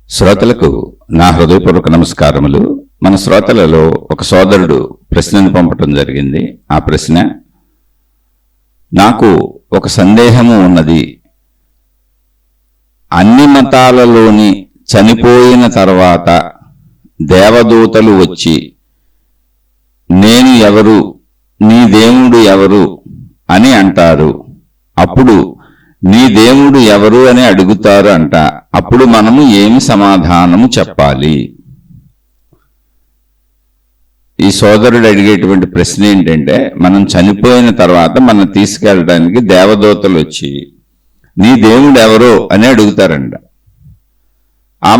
శ్రోతలకు నా హృదయపూర్వక నమస్కారములు. మన శ్రోతలలో ఒక సోదరుడు ప్రశ్నను పంపటం జరిగింది. ఆ ప్రశ్న, నాకు ఒక సందేహము ఉన్నది. అన్ని మతాలలోని చనిపోయిన తర్వాత దేవదూతలు వచ్చి నేను ఎవరు, నీ దేవుడు ఎవరు అని అంటారు. అప్పుడు నీ దేవుడు ఎవరు అని అడుగుతారు అంట. అప్పుడు మనము ఏమి సమాధానము చెప్పాలి? ఈ సోదరుడు అడిగేటువంటి ప్రశ్న ఏంటంటే, మనం చనిపోయిన తర్వాత మనం తీసుకెళ్ళడానికి దేవదూతలు వచ్చి నీ దేవుడు ఎవరో అని అడుగుతారంట.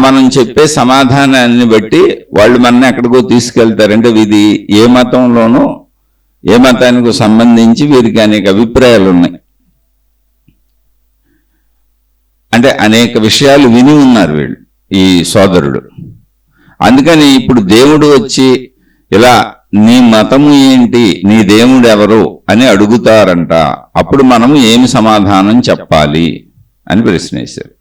మనం చెప్పే సమాధానాన్ని బట్టి వాళ్ళు మన ఎక్కడికో తీసుకెళ్తారంటే ఇది ఏ మతంలోనో ఏ మతానికి సంబంధించి వీరికి అనేక అభిప్రాయాలు ఉన్నాయి. అంటే అనేక విషయాలు విని ఉన్నారు వీళ్ళు, ఈ సోదరుడు. అందుకని ఇప్పుడు దేవుడు వచ్చి ఇలా నీ మతము ఏంటి, నీ దేవుడు ఎవరు అని అడుగుతారంట. అప్పుడు మనము ఏమి సమాధానం చెప్పాలి అని ప్రశ్న వేశారు.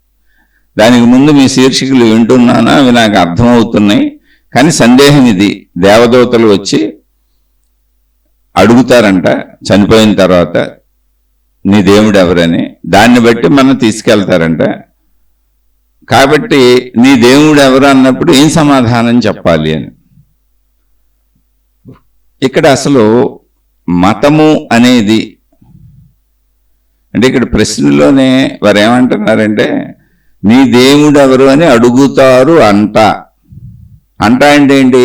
దానికి ముందు మీ శీర్షికలు వింటున్నానా, అవి నాకు అర్థమవుతున్నాయి. కానీ సందేహం ఇది, దేవదూతలు వచ్చి అడుగుతారంట చనిపోయిన తర్వాత నీ దేవుడు ఎవరని. దాన్ని బట్టి మనం తీసుకెళ్తారంట. కాబట్టి నీ దేవుడు ఎవరు అన్నప్పుడు ఏం సమాధానం చెప్పాలి అని. ఇక్కడ అసలు మతము అనేది అంటే ఇక్కడ ప్రశ్నలోనే వారు ఏమంటున్నారంటే నీ దేవుడు ఎవరు అని అడుగుతారు అంట. అంట అంటే ఏంటి?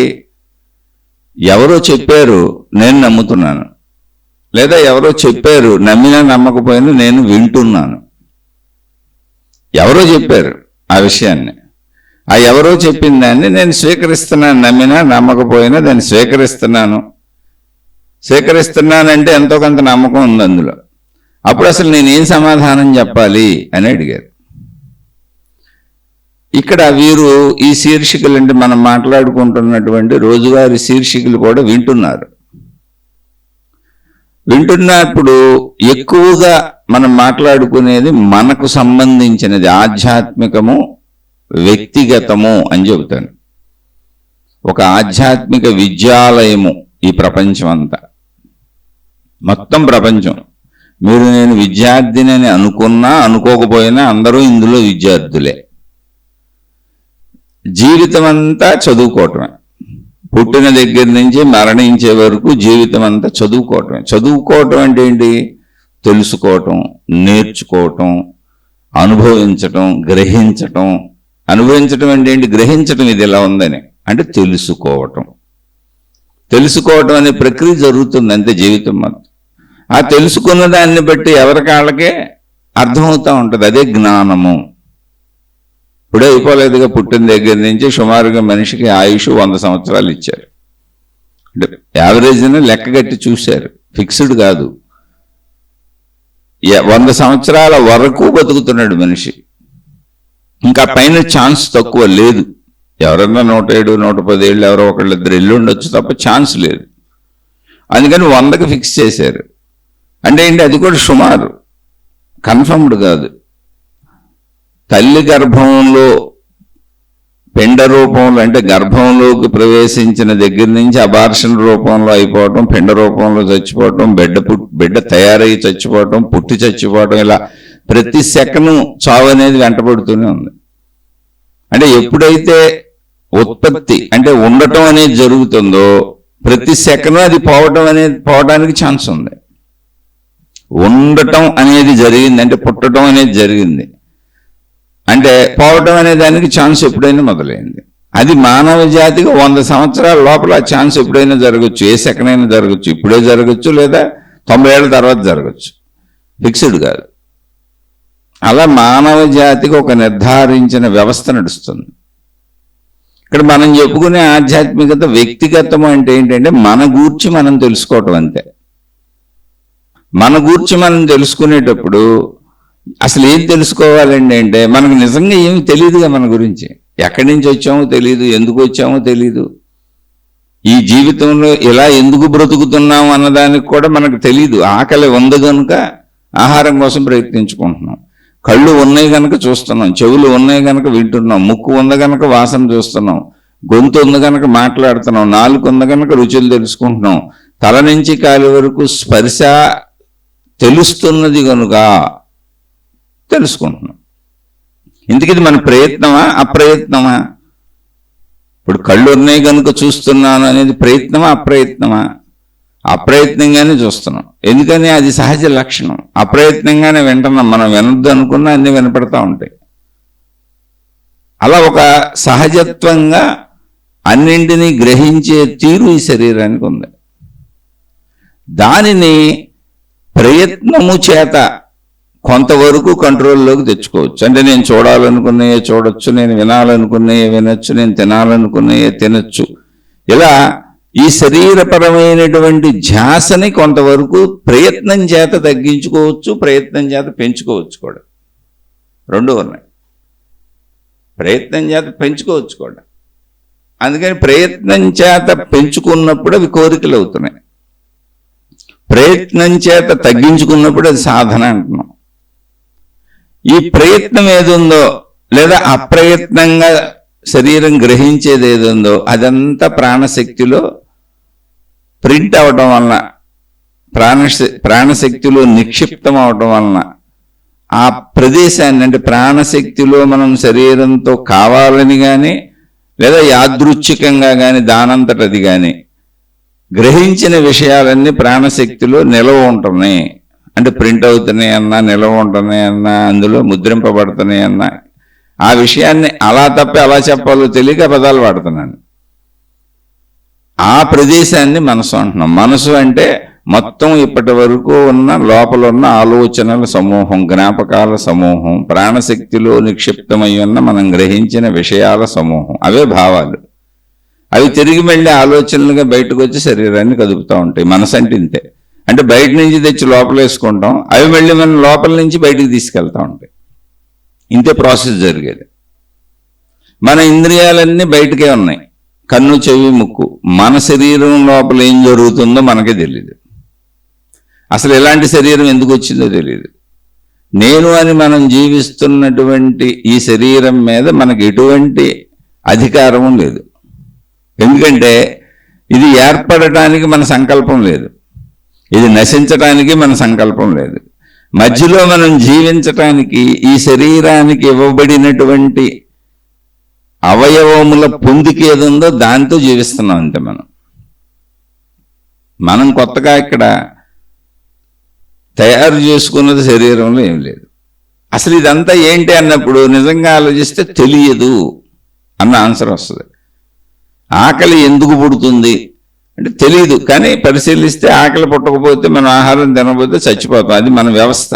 ఎవరో చెప్పారు, నేను నమ్ముతున్నాను. లేదా ఎవరో చెప్పారు, నమ్మినా నమ్మకపోయినా నేను వింటున్నాను. ఎవరో చెప్పారు ఆ విషయాన్ని, ఆ ఎవరో చెప్పిన దాన్ని నేను స్వీకరిస్తున్నాను. నమ్మినా నమ్మకపోయినా దాన్ని స్వీకరిస్తున్నానంటే ఎంతో కొంత నమ్మకం ఉంది అందులో. అప్పుడు అసలు నేనేం సమాధానం చెప్పాలి అని అడిగారు. ఇక్కడ వీరు ఈ శీర్షికలు అంటే మనం మాట్లాడుకుంటున్నటువంటి రోజువారీ శీర్షికలు కూడా వింటున్నప్పుడు ఎక్కువగా మనం మాట్లాడుకునేది మనకు సంబంధించినది, ఆధ్యాత్మికము, వ్యక్తిగతము అని చెబుతాను. ఒక ఆధ్యాత్మిక విద్యాలయము ఈ ప్రపంచం అంతా, మొత్తం ప్రపంచం. మీరు నేను విద్యార్థిని అని అనుకున్నా అనుకోకపోయినా అందరూ ఇందులో విద్యార్థులే. జీవితం అంతా చదువుకోవటమే, పుట్టిన దగ్గర నుంచి మరణించే వరకు జీవితం అంతా చదువుకోవటమే. చదువుకోవటం అంటే ఏంటి? తెలుసుకోవటం, నేర్చుకోవటం, అనుభవించటం, గ్రహించటం. అనుభవించటం అంటే ఏంటి? గ్రహించటం ఇది ఇలా ఉందని అంటే తెలుసుకోవటం అనే ప్రక్రియ జరుగుతుంది అంతే జీవితం మొత్తం. ఆ తెలుసుకున్న దాన్ని బట్టి ఎవరికాళ్ళకే అర్థమవుతూ ఉంటుంది, అదే జ్ఞానము. ఇప్పుడే అయిపోలేదుగా, పుట్టిన దగ్గర నుంచి సుమారుగా మనిషికి ఆయుష్ 100 సంవత్సరాలు ఇచ్చారు. అంటే యావరేజ్ని లెక్కగట్టి చూశారు, ఫిక్స్డ్ కాదు. 100 సంవత్సరాల వరకు బతుకుతున్నాడు మనిషి. ఇంకా పైన ఛాన్స్ తక్కువ లేదు. ఎవరన్నా 107, 110 ఏళ్ళు ఎవరో ఒకళ్ళిద్దరు ఇల్లు ఉండొచ్చు తప్ప ఛాన్స్ లేదు. అందుకని 100కి ఫిక్స్ చేశారు. అంటే ఏంటి? అది కూడా సుమారు, కన్ఫర్మ్డ్ కాదు. తల్లి గర్భంలో పిండ రూపంలో అంటే గర్భంలోకి ప్రవేశించిన దగ్గర నుంచి అబార్షన్ రూపంలో అయిపోవటం, పిండ రూపంలో చచ్చిపోవటం, బిడ్డ తయారై చచ్చిపోవటం, పుట్టి చచ్చిపోవటం, ఇలా ప్రతి సెకను చావు అనేది వెంటబడుతూనే ఉంది. అంటే ఎప్పుడైతే ఉత్పత్తి అంటే ఉండటం అనేది జరుగుతుందో ప్రతి సెకను అది పోవడానికి ఛాన్స్ ఉంది. ఉండటం అనేది జరిగింది అంటే పుట్టడం అనేది జరిగింది అంటే పోవటం అనే దానికి ఛాన్స్ ఎప్పుడైనా మొదలైంది. అది మానవ జాతికి 100 సంవత్సరాల లోపల ఆ ఛాన్స్ ఎప్పుడైనా జరగచ్చు, ఏ సెకండ్ అయినా జరగచ్చు. ఇప్పుడే జరగచ్చు, లేదా 90 ఏళ్ళ తర్వాత జరగచ్చు, ఫిక్స్డ్ కాదు. అలా మానవ జాతికి ఒక నిర్ధారించిన వ్యవస్థ నడుస్తుంది. ఇక్కడ మనం చెప్పుకునే ఆధ్యాత్మికత వ్యక్తిగతం అంటే ఏంటంటే మన గూర్చి మనం తెలుసుకోవటం అంతే. మన గూర్చి మనం తెలుసుకునేటప్పుడు అసలు ఏం తెలుసుకోవాలండి అంటే మనకు నిజంగా ఏమి తెలియదుగా మన గురించి. ఎక్కడి నుంచి వచ్చామో తెలియదు, ఎందుకు వచ్చామో తెలియదు, ఈ జీవితంలో ఇలా ఎందుకు బ్రతుకుతున్నాం అన్నదానికి కూడా మనకు తెలియదు. ఆకలి ఉంది కనుక ఆహారం కోసం ప్రయత్నించుకుంటున్నాం. కళ్ళు ఉన్నాయి కనుక చూస్తున్నాం, చెవులు ఉన్నాయి కనుక వింటున్నాం, ముక్కు ఉంది కనుక వాసన చూస్తున్నాం, గొంతు ఉంది కనుక మాట్లాడుతున్నాం, నాలుగు ఉంది కనుక రుచులు తెలుసుకుంటున్నాం, తల నుంచి కాలి వరకు స్పర్శ తెలుస్తున్నది కనుక తెలుసుకుంటున్నాం. ఇందుకు ఇది మన ప్రయత్నమా అప్రయత్నమా? ఇప్పుడు కళ్ళు ఉన్నాయి కనుక చూస్తున్నాను అనేది ప్రయత్నమా అప్రయత్నమా? అప్రయత్నంగానే చూస్తున్నాం. ఎందుకని? అది సహజ లక్షణం. అప్రయత్నంగానే వింటున్నాం. మనం వినొద్దు అనుకున్నా అన్నీ వినపడతా ఉంటాయి. అలా ఒక సహజత్వంగా అన్నింటినీ గ్రహించే తీరు ఈ శరీరానికి ఉంది. దానిని ప్రయత్నము చేత కొంతవరకు కంట్రోల్లోకి తెచ్చుకోవచ్చు. అంటే నేను చూడాలనుకున్నాయే చూడొచ్చు, నేను వినాలనుకున్నాయే వినొచ్చు, నేను తినాలనుకున్నాయే తినొచ్చు. ఇలా ఈ శరీరపరమైనటువంటి ధ్యాసని కొంతవరకు ప్రయత్నం చేత తగ్గించుకోవచ్చు, ప్రయత్నం చేత పెంచుకోవచ్చు కూడా. రెండు ఉన్నాయి. ప్రయత్నం చేత పెంచుకోవచ్చు కూడా. అందుకని ప్రయత్నం చేత పెంచుకున్నప్పుడు అవి కోరికలు అవుతున్నాయి, ప్రయత్నం చేత తగ్గించుకున్నప్పుడు అది సాధన అంటున్నాం. ఈ ప్రయత్నం ఏదుందో లేదా అప్రయత్నంగా శరీరం గ్రహించేది ఏదుందో అదంతా ప్రాణశక్తిలో ప్రింట్ అవడం వలన, ప్రాణశక్తిలో నిక్షిప్తం అవడం వలన ఆ ప్రదేశాన్ని, అంటే ప్రాణశక్తిలో మనం శరీరంతో కావాలని కానీ లేదా యాదృచ్ఛికంగా కానీ దానంతటది కానీ గ్రహించిన విషయాలన్నీ ప్రాణశక్తిలో నిలవ ఉంటున్నాయి. అంటే ప్రింట్ అవుతున్నాయి అన్నా, నిలవ ఉంటున్నాయి అన్నా, అందులో ముద్రింపబడుతున్నాయి అన్నా, ఆ విషయాన్ని అలా తప్పి అలా చెప్పాలో తెలియక పదాలు వాడుతున్నాను. ఆ ప్రదేశాన్ని మనసు అంటున్నాం. మనసు అంటే మొత్తం ఇప్పటి వరకు ఉన్న లోపల ఉన్న ఆలోచనల సమూహం, జ్ఞాపకాల సమూహం, ప్రాణశక్తిలో నిక్షిప్తమై ఉన్న మనం గ్రహించిన విషయాల సమూహం. అవే భావాలు. అవి తిరిగి మళ్ళీ ఆలోచనలుగా బయటకు వచ్చి శరీరాన్ని కదుపుతూ ఉంటాయి. మనసు అంటే ఇంతే. అంటే బయట నుంచి తెచ్చి లోపల వేసుకుంటాం, అవి మళ్ళీ మనం లోపల నుంచి బయటికి తీసుకెళ్తూ ఉంటాయి. ఇంతే ప్రాసెస్ జరిగేది. మన ఇంద్రియాలన్నీ బయటకే ఉన్నాయి, కన్ను చెవి ముక్కు. మన శరీరం లోపల ఏం జరుగుతుందో మనకే తెలియదు. అసలు ఎలాంటి శరీరం ఎందుకు వచ్చిందో తెలియదు. నేను అని మనం జీవిస్తున్నటువంటి ఈ శరీరం మీద మనకు ఎటువంటి అధికారము లేదు. ఎందుకంటే ఇది ఏర్పడటానికి మన సంకల్పం లేదు, ఇది నశించటానికి మన సంకల్పం లేదు. మధ్యలో మనం జీవించటానికి ఈ శరీరానికి ఇవ్వబడినటువంటి అవయవముల పొందిక ఏదుందో దాంతో జీవిస్తున్నాం అంతే. మనం కొత్తగా ఇక్కడ తయారు చేసుకున్నది శరీరంలో ఏం లేదు. అసలు ఇదంతా ఏంటి అన్నప్పుడు నిజంగా ఆలోచిస్తే తెలియదు అన్న ఆన్సర్ వస్తుంది. ఆకలి ఎందుకు పుడుతుంది అంటే తెలియదు, కానీ పరిశీలిస్తే ఆకలి పుట్టకపోతే మనం ఆహారం తినకపోతే చచ్చిపోతాం. అది మన వ్యవస్థ.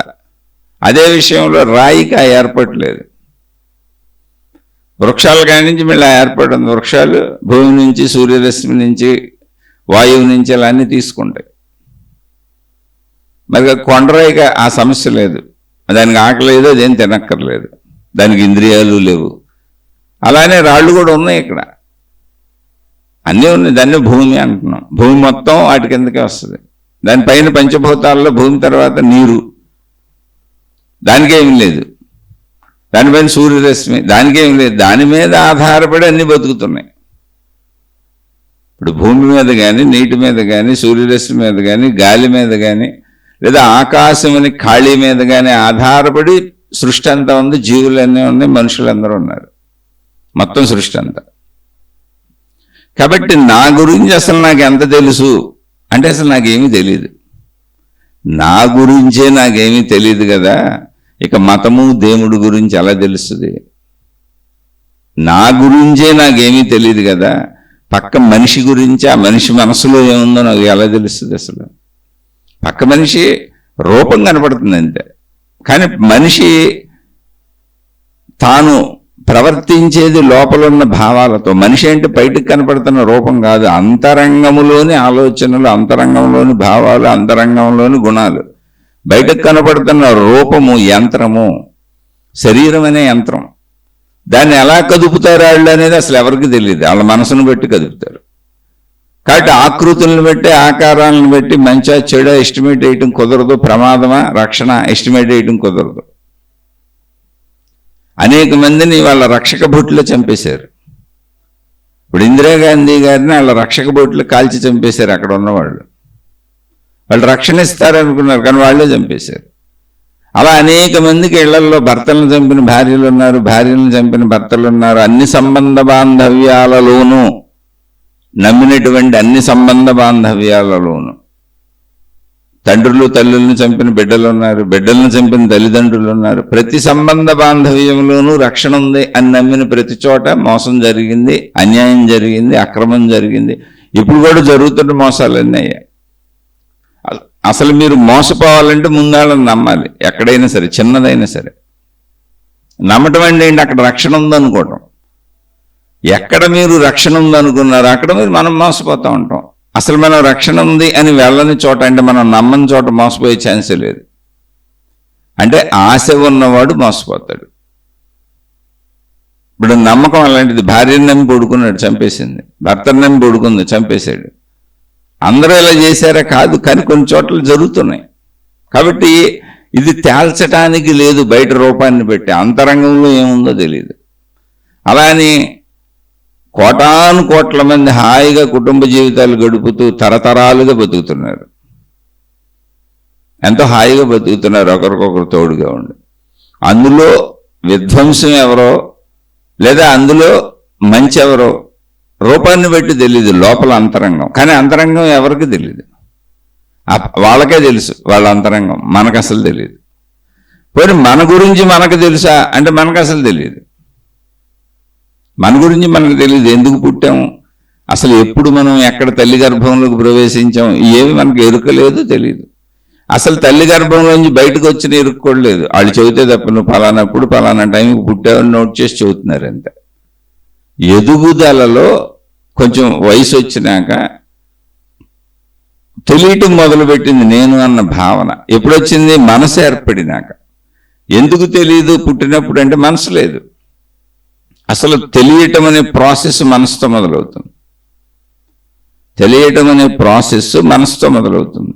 అదే విషయంలో రాయికి ఆ ఏర్పడలేదు. వృక్షాల కాడి నుంచి మళ్ళీ ఏర్పడింది. వృక్షాలు భూమి నుంచి, సూర్యరశ్మి నుంచి, వాయువు నుంచి ఇలా అన్నీ తీసుకుంటాయి. మరి కొండరాయికి ఆ సమస్య లేదు, దానికి ఆకలి లేదు, అదేం తినక్కర్లేదు, దానికి ఇంద్రియాలు లేవు. అలానే రాళ్ళు కూడా ఉన్నాయి, ఇక్కడ అన్నీ ఉన్నాయి. దాన్ని భూమి అంటున్నాం. భూమి మొత్తం వాటి కిందకే వస్తుంది. దానిపైన పంచభూతాల్లో భూమి తర్వాత నీరు, దానికేమి లేదు. దానిపైన సూర్యరశ్మి, దానికేమి లేదు. దాని మీద ఆధారపడి అన్నీ బతుకుతున్నాయి. ఇప్పుడు భూమి మీద కానీ, నీటి మీద కానీ, సూర్యరశ్మి మీద కానీ, గాలి మీద కానీ, లేదా ఆకాశమని ఖాళీ మీద కానీ ఆధారపడి సృష్టి అంతా ఉంది. జీవులన్నీ ఉన్నాయి, మనుషులందరూ ఉన్నారు, మొత్తం సృష్టి అంతా. కాబట్టి నా గురించి అసలు నాకు ఎంత తెలుసు అంటే అసలు నాకేమీ తెలియదు. నా గురించే నాకేమీ తెలియదు కదా, ఇక మతము దేవుడి గురించి ఎలా తెలుస్తుంది? నా గురించే నాకేమీ తెలియదు కదా, పక్క మనిషి గురించి, ఆ మనిషి మనసులో ఏముందో నాకు ఎలా తెలుస్తుంది? అసలు పక్క మనిషి రూపం కనపడుతుంది అంతే, కానీ మనిషి తాను ప్రవర్తించేది లోపలున్న భావాలతో. మనిషి అంటే బయటకు కనపడుతున్న రూపం కాదు, అంతరంగములోని ఆలోచనలు, అంతరంగంలోని భావాలు, అంతరంగంలోని గుణాలు. బయటకు కనపడుతున్న రూపము యంత్రము, శరీరం అనే యంత్రం. దాన్ని ఎలా కదుపుతారు వాళ్ళు అనేది అసలు ఎవరికి తెలియదు. వాళ్ళ మనసును బట్టి కదుపుతారు. కాబట్టి ఆకృతులను బట్టి, ఆకారాలను బట్టి మంచిగా చెడు ఎస్టిమేట్ వేయటం కుదరదు, ప్రమాదమా రక్షణ ఎస్టిమేట్ వేయటం కుదరదు. అనేక మందిని వాళ్ళ రక్షక భటులు చంపేశారు. ఇప్పుడు ఇందిరాగాంధీ గారిని వాళ్ళ రక్షక భటులు కాల్చి చంపేశారు. అక్కడ ఉన్నవాళ్ళు వాళ్ళు రక్షణ ఇస్తారనుకున్నారు, కానీ వాళ్ళే చంపేశారు. అలా అనేక మందికి ఇళ్లలో భర్తలను చంపిన భార్యలు ఉన్నారు, భార్యలను చంపిన భర్తలు ఉన్నారు. అన్ని సంబంధ బాంధవ్యాలలోనూ, నమ్మినటువంటి అన్ని సంబంధ బాంధవ్యాలలోనూ తండ్రులు తల్లులను చంపిన బిడ్డలు ఉన్నారు, బిడ్డలను చంపిన తల్లిదండ్రులు ఉన్నారు. ప్రతి సంబంధ బాంధవ్యంలోనూ రక్షణ ఉంది అని నమ్మిన ప్రతి చోట మోసం జరిగింది, అన్యాయం జరిగింది, అక్రమం జరిగింది. ఇప్పుడు కూడా జరుగుతున్న మోసాలన్నీ అయ్యాయి. అసలు మీరు మోసపోవాలంటే ముందాళ్ళని నమ్మాలి. ఎక్కడైనా సరే, చిన్నదైనా సరే. నమ్మటం అంటే ఏంటి? అక్కడ రక్షణ ఉందనుకోవటం. ఎక్కడ మీరు రక్షణ ఉందనుకున్నారు అక్కడ మనం మోసపోతూ ఉంటాం. అసలు మనం రక్షణ ఉంది అని వెళ్ళని చోట, అంటే మనం నమ్మని చోట మోసపోయే ఛాన్సే లేదు. అంటే ఆశ ఉన్నవాడు మోసపోతాడు. ఇప్పుడు నమ్మకం అలాంటిది. భార్యను నమ్మి పడుకున్నాడు, చంపేసింది. భర్తను నమ్మి పడుకుంది, చంపేశాడు. అందరూ ఇలా చేశారా? కాదు, కానీ కొన్ని చోట్ల జరుగుతున్నాయి. కాబట్టి ఇది తేల్చడానికి లేదు బయట రూపాన్ని పెట్టి. అంతరంగంలో ఏముందో తెలియదు. అలా అని కోటాను కోట్ల మంది హాయిగా కుటుంబ జీవితాలు గడుపుతూ తరతరాలుగా బతుకుతున్నారు. ఎంతో హాయిగా బతుకుతున్నారు, ఒకరికొకరు తోడుగా ఉండి. అందులో విధ్వంసం ఎవరో లేదా అందులో మంచి ఎవరో రూపాన్ని బట్టి తెలియదు, లోపల అంతరంగం. కానీ అంతరంగం ఎవరికి తెలియదు, వాళ్ళకే తెలుసు వాళ్ళ అంతరంగం. మనకు అసలు తెలియదు. పోనీ మన గురించి మనకు తెలుసా అంటే మనకు అసలు తెలియదు. మన గురించి మనకు తెలియదు. ఎందుకు పుట్టాము, అసలు ఎప్పుడు మనం ఎక్కడ తల్లి గర్భంలోకి ప్రవేశించాం, ఏమి మనకు ఎరుకలేదు, తెలియదు. అసలు తల్లి గర్భంలోంచి బయటకు వచ్చిన ఎరుక్కోలేదు. వాళ్ళు చెబితే తప్ప నువ్వు ఫలానప్పుడు ఫలానా టైంకి పుట్టావని నోట్ చేసి చెబుతున్నారు అంతే. ఎదుగుదలలో కొంచెం వయసు వచ్చినాక తెలియటం మొదలుపెట్టింది నేను అన్న భావన. ఎప్పుడొచ్చింది? మనసు ఏర్పడినాక. ఎందుకు తెలియదు పుట్టినప్పుడు అంటే మనసు లేదు. అసలు తెలియటం అనే ప్రాసెస్ మనసుతో మొదలవుతుంది. తెలియటం అనే ప్రాసెస్ మనసుతో మొదలవుతుంది.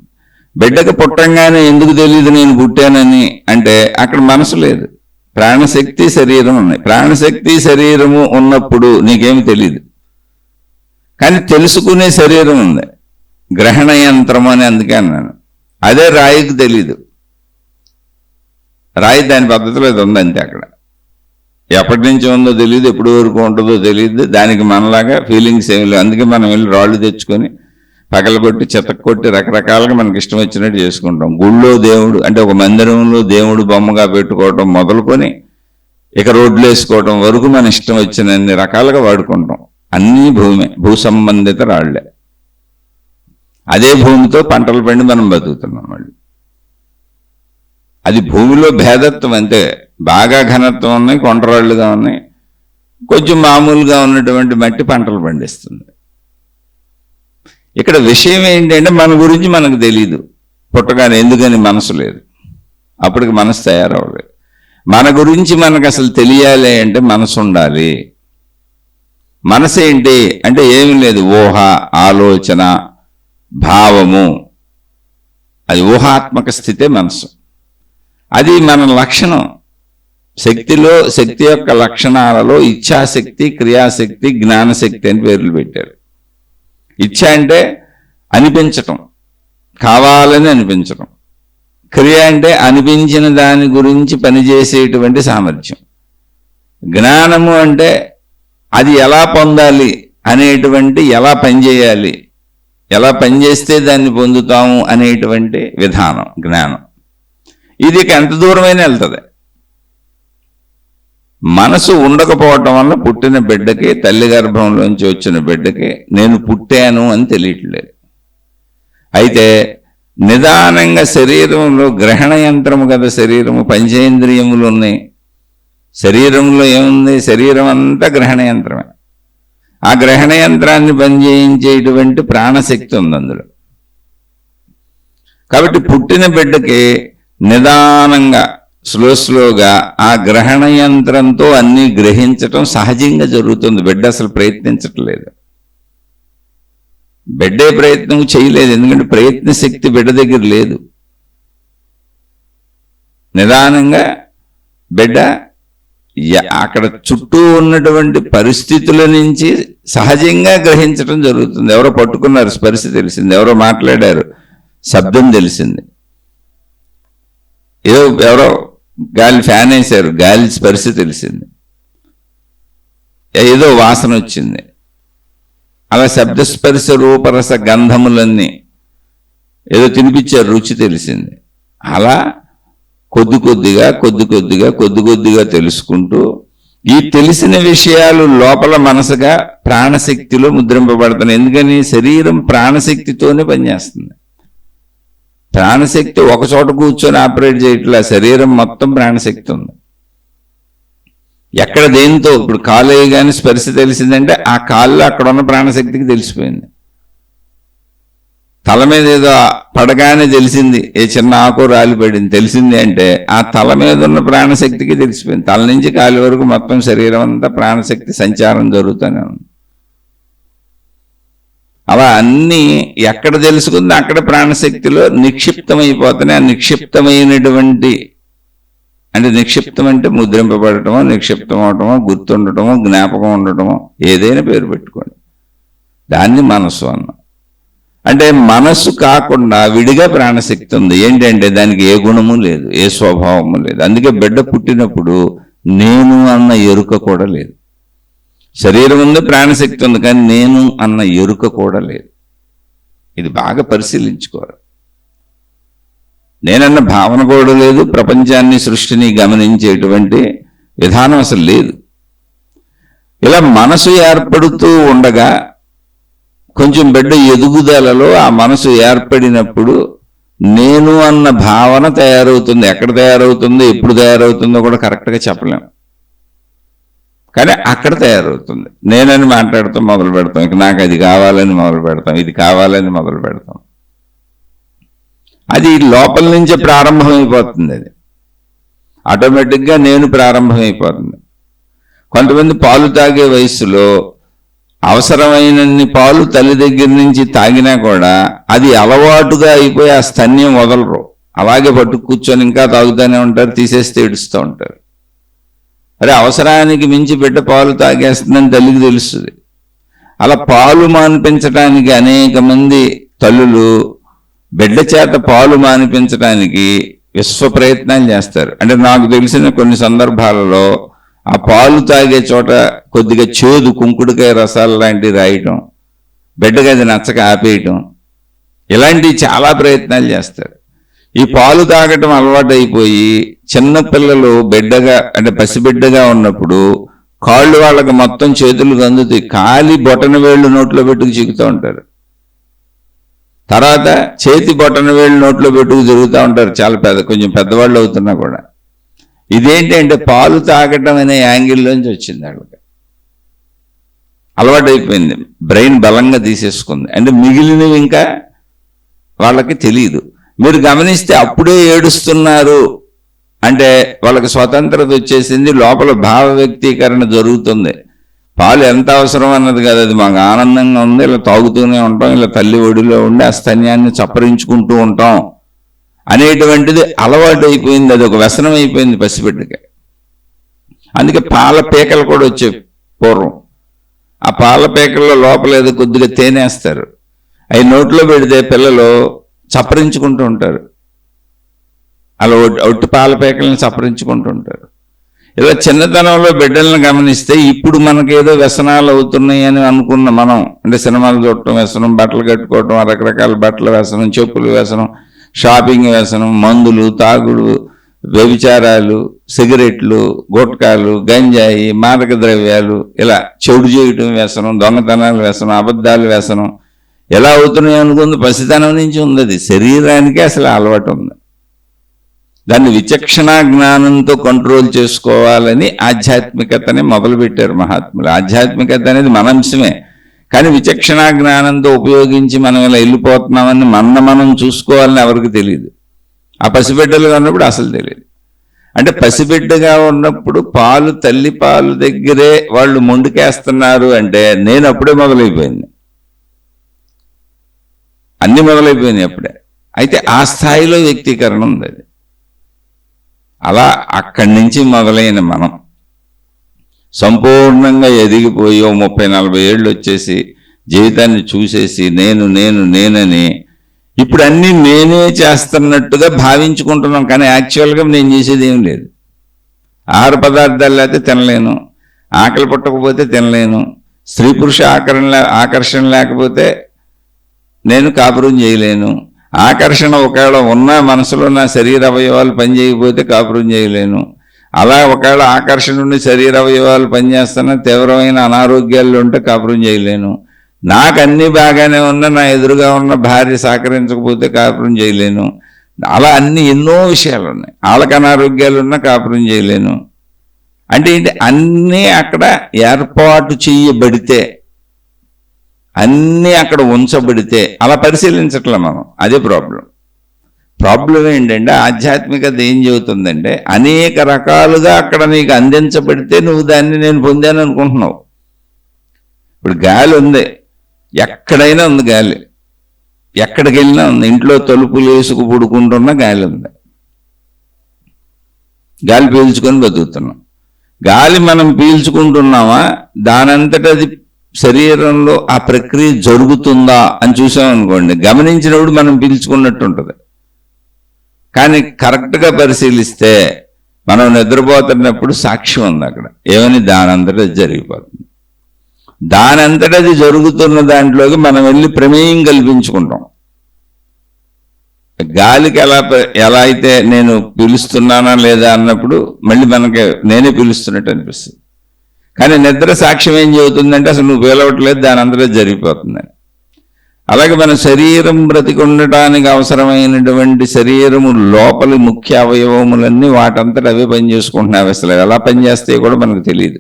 బిడ్డకు పుట్టంగానే ఎందుకు తెలియదు నేను పుట్టానని అంటే అక్కడ మనసు లేదు. ప్రాణశక్తి శరీరం ఉన్నాయి. ప్రాణశక్తి శరీరము ఉన్నప్పుడు నీకేమి తెలియదు, కానీ తెలుసుకునే శరీరం ఉంది. గ్రహణ యంత్రం అని అందుకే అన్నాను. అదే రాయికి తెలీదు. రాయి దాని పద్ధతిలో ఇది ఉంది అంతే. అక్కడ ఎప్పటి నుంచి ఉందో తెలియదు, ఎప్పటి వరకు ఉంటుందో తెలియదు. దానికి మనలాగా ఫీలింగ్స్ ఏమి లేవు. అందుకే మనం వెళ్ళి రాళ్ళు తెచ్చుకొని పగలగొట్టి చెతక్కొట్టి రకరకాలుగా మనకి ఇష్టం వచ్చినట్టు చేసుకుంటాం. గుళ్ళో దేవుడు అంటే ఒక మందిరంలో దేవుడు బొమ్మగా పెట్టుకోవటం మొదలుకొని ఇక రోడ్లు వేసుకోవటం వరకు మన ఇష్టం వచ్చిన అన్ని రకాలుగా వాడుకుంటాం. అన్నీ భూ సంబంధిత రాళ్లే. అదే భూమితో పంటలు పండి మనం బతుకుతున్నాం. మళ్ళీ అది భూమిలో భేదత్వం అంతే. బాగా ఘనత్వం ఉన్నాయి, కొండరాళ్లుగా ఉన్నాయి. కొంచెం మామూలుగా ఉన్నటువంటి మట్టి పంటలు పండిస్తుంది. ఇక్కడ విషయం ఏంటంటే మన గురించి మనకు తెలీదు పుట్టగానే. ఎందుకని? మనసు లేదు. అప్పటికి మనసు తయారవ్వలేదు. మన గురించి మనకు అసలు తెలియాలి అంటే మనసు ఉండాలి. మనసు ఏంటి అంటే ఏమి లేదు, ఊహ, ఆలోచన, భావము. అది ఊహాత్మక స్థితే మనసు. అది మన లక్షణం. శక్తిలో, శక్తి యొక్క లక్షణాలలో ఇచ్ఛాశక్తి, క్రియాశక్తి, జ్ఞానశక్తి అని పేర్లు పెట్టారు. ఇచ్ఛ అంటే అనిపించటం, కావాలని అనిపించటం. క్రియ అంటే అనిపించిన దాని గురించి పనిచేసేటువంటి సామర్థ్యం. జ్ఞానము అంటే అది ఎలా పొందాలి అనేటువంటి, ఎలా పనిచేయాలి, ఎలా పనిచేస్తే దాన్ని పొందుతాము అనేటువంటి విధానం జ్ఞానం. ఇది ఎంత దూరమైనా వెళ్తుంది. మనసు ఉండకపోవటం వల్ల పుట్టిన బిడ్డకి, తల్లి గర్భంలోంచి వచ్చిన బిడ్డకి నేను పుట్టాను అని తెలియట్లేదు. అయితే నిదానంగా శరీరంలో గ్రహణ యంత్రము కదా శరీరము, పంచేంద్రియములు ఉన్నాయి. శరీరంలో ఏముంది? శరీరం అంతా గ్రహణ యంత్రమే. ఆ గ్రహణ యంత్రాన్ని పనిచేయించేటువంటి ప్రాణశక్తి ఉంది అందులో. కాబట్టి పుట్టిన బిడ్డకి నిదానంగా, స్లోగా ఆ గ్రహణ యంత్రంతో అన్నీ గ్రహించటం సహజంగా జరుగుతుంది. బిడ్డ అసలు ప్రయత్నించట్లేదు. బిడ్డే ప్రయత్నం చేయలేదు. ఎందుకంటే ప్రయత్న శక్తి బిడ్డ దగ్గర లేదు. నిదానంగా బిడ్డ అక్కడ చుట్టూ ఉన్నటువంటి పరిస్థితుల నుంచి సహజంగా గ్రహించడం జరుగుతుంది. ఎవరో పట్టుకున్నారు, స్పర్శ తెలిసింది. ఎవరో మాట్లాడారు, శబ్దం తెలిసింది. ఎవరో గాలి ఫ్యాన్ వేశారు, గాలి స్పర్శ తెలిసింది. ఏదో వాసన వచ్చింది. అలా శబ్దస్పర్శ రూపరస గంధములన్నీ ఏదో తినిపించారు, రుచి తెలిసింది. అలా కొద్ది కొద్దిగా తెలుసుకుంటూ ఈ తెలిసిన విషయాలు లోపల మనసుగా ప్రాణశక్తిలో ముద్రింపబడుతున్నాయి. ఎందుకని? శరీరం ప్రాణశక్తితోనే పనిచేస్తుంది. ప్రాణశక్తి ఒక చోట కూర్చొని ఆపరేట్ చేయట్లా, శరీరం మొత్తం ప్రాణశక్తి ఉంది. ఎక్కడ దేంతో ఇప్పుడు కాలు వేయగానే స్పర్శ తెలిసిందంటే ఆ కాళ్ళు అక్కడ ఉన్న ప్రాణశక్తికి తెలిసిపోయింది. తల మీద ఏదో పడగానే తెలిసింది, ఏ చిన్న ఆకు రాలి పడింది తెలిసింది అంటే ఆ తల మీద ఉన్న ప్రాణశక్తికి తెలిసిపోయింది. తల నుంచి కాలి వరకు మొత్తం శరీరం అంతా ప్రాణశక్తి సంచారం జరుగుతూనే ఉంది. అలా అన్నీ ఎక్కడ తెలుసుకుంది అక్కడ ప్రాణశక్తిలో నిక్షిప్తమైపోతున్నాయి. ఆ నిక్షిప్తమైనటువంటి అంటే నిక్షిప్తం అంటే ముద్రింపబడటమో, నిక్షిప్తం అవటమో, గుర్తుండటమో, జ్ఞాపకం ఉండటమో, ఏదైనా పేరు పెట్టుకోండి, దాన్ని మనసు అన్నాం. అంటే మనసు కాకుండా విడిగా ప్రాణశక్తి ఉంది. ఏంటంటే దానికి ఏ గుణము లేదు, ఏ స్వభావము లేదు. అందుకే బిడ్డ పుట్టినప్పుడు నేను అన్న ఎరుక కూడా లేదు. శరీరం ఉంది, ప్రాణశక్తి ఉంది, కానీ నేను అన్న ఎరుక కూడా లేదు. ఇది బాగా పరిశీలించుకోవాలి. నేనన్న భావన కూడా లేదు. ప్రపంచాన్ని, సృష్టిని గమనించేటువంటి విధానం అసలు లేదు. ఇలా మనసు ఏర్పడుతూ ఉండగా కొంచెం బిడ్డ ఎదుగుదలలో ఆ మనసు ఏర్పడినప్పుడు నేను అన్న భావన తయారవుతుంది. ఎక్కడ తయారవుతుందో, ఎప్పుడు తయారవుతుందో కూడా కరెక్ట్గా చెప్పలేం, కానీ అక్కడ తయారవుతుంది. నేనని మాట్లాడుతూ మొదలు పెడతాం, ఇక నాకు అది కావాలని మొదలు పెడతాం, ఇది కావాలని మొదలు పెడతాం. అది లోపల నుంచే ప్రారంభమైపోతుంది. అది ఆటోమేటిక్గా నేను ప్రారంభమైపోతుంది. కొంతమంది పాలు తాగే వయసులో అవసరమైనన్ని పాలు తల్లి దగ్గర నుంచి తాగినా కూడా అది అలవాటుగా అయిపోయి ఆ స్తన్యం వదలరు. అలాగే పట్టు కూర్చొని ఇంకా తాగుతూనే ఉంటారు, తీసేస్తే ఏడుస్తూ ఉంటారు. అరే అవసరానికి మించి బిడ్డ పాలు తాగేస్తుందని తల్లికి తెలుస్తుంది. అలా పాలు మానిపించడానికి అనేక మంది తల్లులు బిడ్డ చేత పాలు మానిపించడానికి విశ్వ ప్రయత్నాలు చేస్తారు. అంటే నాకు తెలిసిన కొన్ని సందర్భాలలో ఆ పాలు తాగే చోట కొద్దిగా చేదు కుంకుడుకాయ రసాలు లాంటివి రాయటం, బిడ్డగా అది నచ్చక ఆపేయటం, ఇలాంటివి చాలా ప్రయత్నాలు చేస్తారు. ఈ పాలు తాగటం అలవాటు అయిపోయి చిన్నపిల్లలు బిడ్డగా అంటే పసిబిడ్డగా ఉన్నప్పుడు కాళ్ళు వాళ్ళకి మొత్తం చేతులు అందుతాయి, కాలి బొటన వేళ్ళు నోట్లో పెట్టుకు చిక్కుతూ ఉంటారు. తర్వాత చేతి బొటన వేళ్ళు నోట్లో పెట్టుకు తిరుగుతూ ఉంటారు, చాలా కొంచెం పెద్దవాళ్ళు అవుతున్నా కూడా. ఇదేంటి అంటే పాలు తాగటం అనే యాంగిల్లోంచి వచ్చింది. వాళ్ళకి అలవాటు అయిపోయింది, బ్రెయిన్ బలంగా తీసేసుకుంది. అంటే మిగిలినవి ఇంకా వాళ్ళకి తెలియదు. మీరు గమనిస్తే అప్పుడే ఏడుస్తున్నారు అంటే వాళ్ళకి స్వతంత్రత వచ్చేసింది, లోపల భావ వ్యక్తీకరణ జరుగుతుంది. పాలు ఎంత అవసరం అన్నది కదా, అది మాకు ఆనందంగా ఉంది, ఇలా తాగుతూనే ఉంటాం, ఇలా తల్లి ఒడిలో ఉండి ఆ స్తన్యాన్ని చప్పరించుకుంటూ ఉంటాం అనేటువంటిది అలవాటు అయిపోయింది. అది ఒక వ్యసనం అయిపోయింది పసిబిడ్డకి. అందుకే పాల పేకలు కూడా వచ్చే పూర్వం ఆ పాల పేకల్లో లోపల ఏదో కొద్దిగా తేనేస్తారు, అవి నోట్లో పెడితే పిల్లలు చప్పరించుకుంటూ ఉంటారు. అలా ఒట్టి పాల పేకలను చప్పరించుకుంటూ ఉంటారు. ఇలా చిన్నతనంలో బిడ్డలను గమనిస్తే ఇప్పుడు మనకేదో వ్యసనాలు అవుతున్నాయి అని అనుకున్న మనం, అంటే సినిమాలు చూడటం వ్యసనం, బట్టలు కట్టుకోవటం, రకరకాల బట్టల వ్యసనం, చెప్పులు వ్యసనం, షాపింగ్ వ్యసనం, మందులు, తాగుడు, వ్యభిచారాలు, సిగరెట్లు, గుట్కాలు, గంజాయి, మాదక ద్రవ్యాలు, ఇలా చెడు చేయటం వ్యసనం, దొంగతనాలు వ్యసనం, అబద్ధాలు వ్యసనం, ఎలా అవుతున్నాయి అనుకుంది పసితనం నుంచి ఉంది. అది శరీరానికి అసలు అలవాటు ఉంది. దాన్ని విచక్షణ జ్ఞానంతో కంట్రోల్ చేసుకోవాలని ఆధ్యాత్మికతని మొదలుపెట్టారు మహాత్ములు. ఆధ్యాత్మికత అనేది మన అంశమే, కానీ విచక్షణ జ్ఞానంతో ఉపయోగించి మనం ఇలా వెళ్ళిపోతున్నామని మనం చూసుకోవాలని ఎవరికి తెలియదు. ఆ పసిబిడ్డలుగా ఉన్నప్పుడు అసలు తెలియదు. అంటే పసిబిడ్డగా ఉన్నప్పుడు పాలు, తల్లి పాలు దగ్గరే వాళ్ళు మొండికేస్తున్నారు అంటే నేను అప్పుడే మొదలైపోయింది, అన్ని మొదలైపోయినాయి అప్పుడే. అయితే ఆ స్థాయిలో వ్యక్తీకరణ ఉంది. అది అలా అక్కడి నుంచి మొదలైన మనం సంపూర్ణంగా ఎదిగిపోయి 30-40 ఏళ్ళు వచ్చేసి జీవితాన్ని చూసేసి నేనని ఇప్పుడు అన్నీ నేనే చేస్తున్నట్టుగా భావించుకుంటున్నాం. కానీ యాక్చువల్గా నేను చేసేది ఏం లేదు. ఆహార పదార్థాలు లేకపోతే తినలేను, ఆకలి పుట్టకపోతే తినలేను, స్త్రీ పురుష ఆకర్షణ లేకపోతే నేను కాపురం చేయలేను, ఆకర్షణ ఒకవేళ ఉన్న మనసులో నా శరీర అవయవాలు పనిచేయకపోతే కాపురం చేయలేను, అలా ఒకవేళ ఆకర్షణ నుండి శరీర అవయవాలు పనిచేస్తున్నా తీవ్రమైన అనారోగ్యాలు ఉంటే కాపురం చేయలేను, నాకు అన్నీ బాగానే ఉన్నా నా ఎదురుగా ఉన్న భార్య సహకరించకపోతే కాపురం చేయలేను, అలా అన్ని ఎన్నో విషయాలు ఉన్నాయి. వాళ్ళకి అనారోగ్యాలు ఉన్నా కాపురం చేయలేను. అంటే ఏంటి, అన్నీ అక్కడ ఏర్పాటు చేయబడితే, అన్నీ అక్కడ ఉంచబడితే అలా పరిశీలించట్లే మనం. అదే ప్రాబ్లం ఏంటంటే ఆధ్యాత్మికత ఏం చెబుతుందంటే అనేక రకాలుగా అక్కడ నీకు అందించబడితే నువ్వు దాన్ని నేను పొందాను అనుకుంటున్నావు. ఇప్పుడు గాలి ఉంది, ఎక్కడైనా ఉంది గాలి, ఎక్కడికి వెళ్ళినా ఉంది. ఇంట్లో తలుపులు వేసుకు పుడుకుంటున్నా గాలి ఉంది, గాలి పీల్చుకొని బతుకుతున్నాం. గాలి మనం పీల్చుకుంటున్నామా, దానంతటా అది శరీరంలో ఆ ప్రక్రియ జరుగుతుందా అని చూసామనుకోండి, గమనించినప్పుడు మనం పీల్చుకున్నట్టు ఉంటుంది. కానీ కరెక్ట్గా పరిశీలిస్తే మనం నిద్రపోతున్నప్పుడు సాక్ష్యం ఉంది అక్కడ, ఏమని దానంతటా జరిగిపోతుంది. దానంతటా అది జరుగుతున్న దాంట్లోకి మనం వెళ్ళి ప్రమేయం కల్పించుకుంటాం. గాలికి ఎలా అయితే నేను పిలుస్తున్నానా లేదా అన్నప్పుడు మళ్ళీ మనకి నేనే పిలుస్తున్నట్టు అనిపిస్తుంది. కానీ నిద్ర సాక్ష్యం ఏం చెబుతుందంటే అసలు నువ్వు పిలవట్లేదు, దాని అంతటా జరిగిపోతుందని. అలాగే మన శరీరం బ్రతికుండటానికి అవసరమైనటువంటి శరీరము లోపలి ముఖ్య అవయవములన్నీ వాటంతటా అవే పనిచేసుకుంటున్నాయి. అసలు ఎలా పనిచేస్తాయో కూడా మనకు తెలియదు.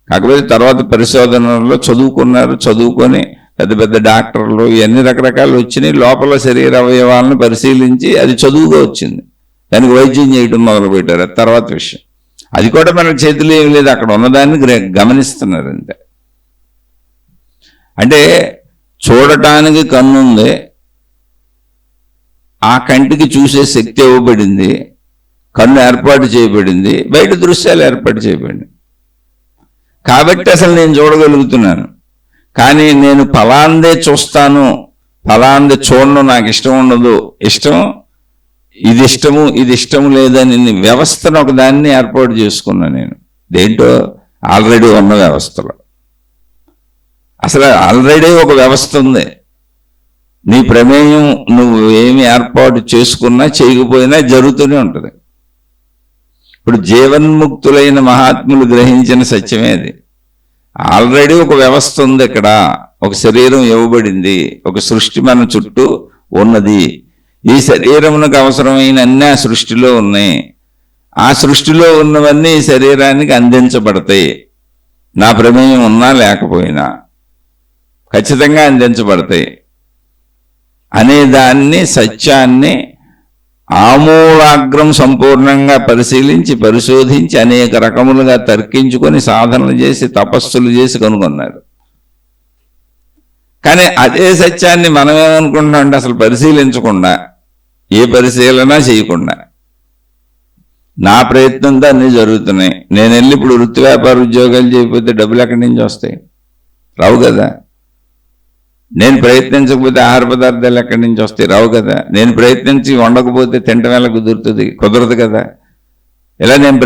కాకపోతే తర్వాత పరిశోధనలో చదువుకొని పెద్ద పెద్ద డాక్టర్లు ఇవన్నీ రకరకాలు వచ్చినాయి. లోపల శరీర అవయవాలను పరిశీలించి అది చదువుగా వచ్చింది, దానికి వైద్యం చేయడం మొదలుపెట్టారు. అది తర్వాత విషయం. అది కూడా మనకు చేతిలో ఏమి లేదు, అక్కడ ఉన్నదాన్ని గమనిస్తున్నారు అంతే. అంటే చూడటానికి కన్నుంది, ఆ కంటికి చూసే శక్తి ఇవ్వబడింది, కన్ను ఏర్పాటు చేయబడింది, బయట దృశ్యాలు ఏర్పాటు చేయబడింది. కాబట్టి అసలు నేను చూడగలుగుతున్నాను. కానీ నేను ఫలాందే చూస్తాను, ఫలాందే చూడను, నాకు ఇష్టం ఉండదు, ఇది ఇష్టము లేదని వ్యవస్థను ఒకదాన్ని ఏర్పాటు చేసుకున్నాను నేను. దేంటో ఆల్రెడీ ఉన్న వ్యవస్థలో. అసలు ఆల్రెడీ ఒక వ్యవస్థ ఉంది. నీ ప్రమేయం నువ్వు ఏమి ఏర్పాటు చేసుకున్నా చేయకపోయినా జరుగుతూనే ఉంటుంది. ఇప్పుడు జీవన్ముక్తులైన మహాత్ములు గ్రహించిన సత్యమే అది. ఆల్రెడీ ఒక వ్యవస్థ ఉంది, ఇక్కడ ఒక శరీరం ఇవ్వబడింది, ఒక సృష్టి మన చుట్టూ ఉన్నది. ఈ శరీరమునకు అవసరమైన అన్ని ఆ సృష్టిలో ఉన్నాయి. ఆ సృష్టిలో ఉన్నవన్నీ ఈ శరీరానికి అందించబడతాయి. నా ప్రమేయం ఉన్నా లేకపోయినా ఖచ్చితంగా అందించబడతాయి అనే దాన్ని, సత్యాన్ని ఆమూలాగ్రం సంపూర్ణంగా పరిశోధించి అనేక రకములుగా తర్కించుకొని సాధనలు చేసి తపస్సులు చేసి కనుగొన్నారు. కానీ అదే సత్యాన్ని మనమేమనుకుంటున్నాం అంటే అసలు పరిశీలించకుండా, ఏ పరిశీలన చేయకుండా నా ప్రయత్నంతో అన్నీ జరుగుతున్నాయి. నేను వెళ్ళి ఇప్పుడు వృత్తి వ్యాపార ఉద్యోగాలు చేయకపోతే డబ్బులు ఎక్కడి నుంచి వస్తాయి? రావు కదా. నేను ప్రయత్నించకపోతే ఆహార పదార్థాలు ఎక్కడి నుంచి వస్తాయి? రావు కదా. నేను ప్రయత్నించి వండకపోతే తింటం ఎలా కుదరదు కదా. ఇలా నేను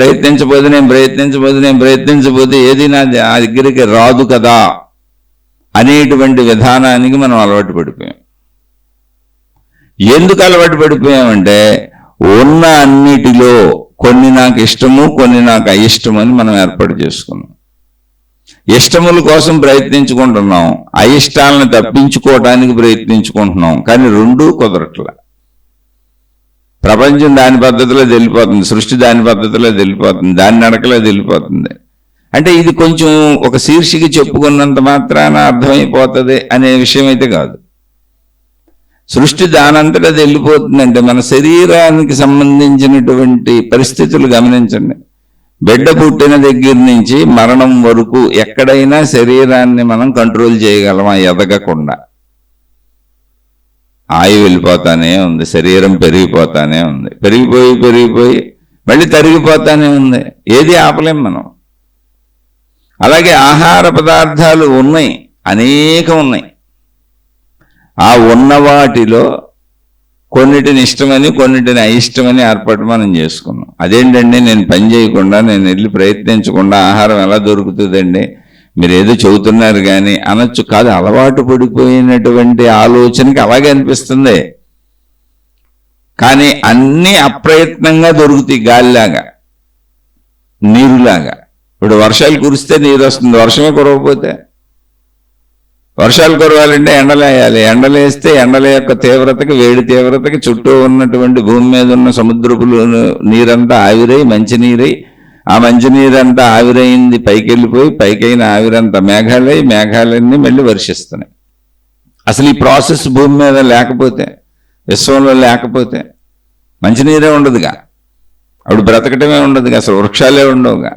ప్రయత్నించబోతే ఏది నా దగ్గరికి రాదు కదా అనేటువంటి విధానానికి మనం అలవాటు పడిపోయాం. ఎందుకు అలవాటు పడిపోయామంటే ఉన్న అన్నిటిలో కొన్ని నాకు ఇష్టము, కొన్ని నాకు అయిష్టము అని మనం ఏర్పాటు చేసుకున్నాం. ఇష్టముల కోసం ప్రయత్నించుకుంటున్నాం, అయిష్టాలను తప్పించుకోవడానికి ప్రయత్నించుకుంటున్నాం. కానీ రెండూ కుదరట్లా. ప్రపంచం దాని పద్ధతిలో వెళ్ళిపోతుంది, సృష్టి దాని పద్ధతిలో వెళ్ళిపోతుంది, దాని నడకలో వెళ్ళిపోతుంది. అంటే ఇది కొంచెం ఒక శీర్షిక చెప్పుకున్నంత మాత్రాన అర్థమైపోతుంది అనే విషయం అయితే కాదు. సృష్టి దానంతటా వెళ్ళిపోతుందంటే మన శరీరానికి సంబంధించినటువంటి పరిస్థితులు గమనించండి. బిడ్డ పుట్టిన దగ్గర నుంచి మరణం వరకు ఎక్కడైనా శరీరాన్ని మనం కంట్రోల్ చేయగలమా? ఎదగకుండా. ఆయు వెళ్ళిపోతానే ఉంది, శరీరం పెరిగిపోతానే ఉంది, పెరిగిపోయి మళ్ళీ తరిగిపోతానే ఉంది. ఏది ఆపలేం మనం. అలాగే ఆహార పదార్థాలు ఉన్నాయి, అనేకం ఉన్నాయి. ఆ ఉన్న వాటిలో కొన్నిటిని ఇష్టమని కొన్నిటిని అయిష్టమని ఏర్పాటు మనం చేసుకున్నాం. అదేంటండి, నేను పని చేయకుండా, నేను వెళ్ళి ప్రయత్నించకుండా ఆహారం ఎలా దొరుకుతుందండి, మీరు ఏదో చెబుతున్నారు కానీ అనొచ్చు. కాదు, అలవాటు పడిపోయినటువంటి ఆలోచనకి అలాగే అనిపిస్తుంది. కానీ అన్నీ అప్రయత్నంగా దొరుకుతాయి, గాలిలాగా, నీరులాగా. ఇప్పుడు వర్షాలు కురిస్తే నీరు వస్తుంది, వర్షమే కురవకపోతే. వర్షాలు కురవాలంటే ఎండలేయాలి, ఎండలేస్తే ఎండల యొక్క తీవ్రతకి, వేడి తీవ్రతకి చుట్టూ ఉన్నటువంటి భూమి మీద ఉన్న సముద్రపు నీరంతా ఆవిరై మంచినీరై, ఆ మంచినీరంతా ఆవిరైంది పైకి వెళ్ళిపోయి, పైకైన ఆవిరంతా మేఘాలై, మేఘాలన్నీ మళ్ళీ వర్షిస్తున్నాయి. అసలు ఈ ప్రాసెస్ భూమి మీద లేకపోతే, విశ్వంలో లేకపోతే మంచినీరే ఉండదుగా, అప్పుడు బ్రతకటమే ఉండదుగా, అసలు వృక్షాలే ఉండవుగా.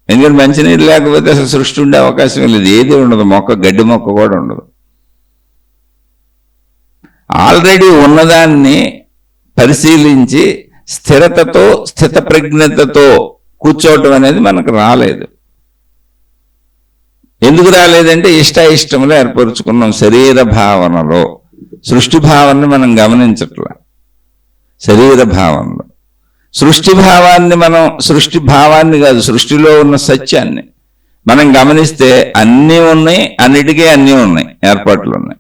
ఎందుకంటే మంచినీరు లేకపోతే అసలు సృష్టి ఉండే అవకాశం లేదు, ఏది ఉండదు, మొక్క, గడ్డి మొక్క కూడా ఉండదు. ఆల్రెడీ ఉన్నదాన్ని పరిశీలించి స్థిరతతో, స్థిత ప్రజ్ఞతతో కూర్చోవటం అనేది మనకు రాలేదు. ఎందుకు రాలేదంటే ఇష్టములు ఏర్పరుచుకున్నాం శరీర భావనలో. సృష్టి భావనని మనం గమనించట్లా. శరీర భావనలో సృష్టి భావాన్ని కాదు, సృష్టిలో ఉన్న సత్యాన్ని మనం గమనిస్తే అన్నీ ఉన్నాయి, అన్నిటికీ అన్నీ ఉన్నాయి, ఏర్పాట్లు ఉన్నాయి.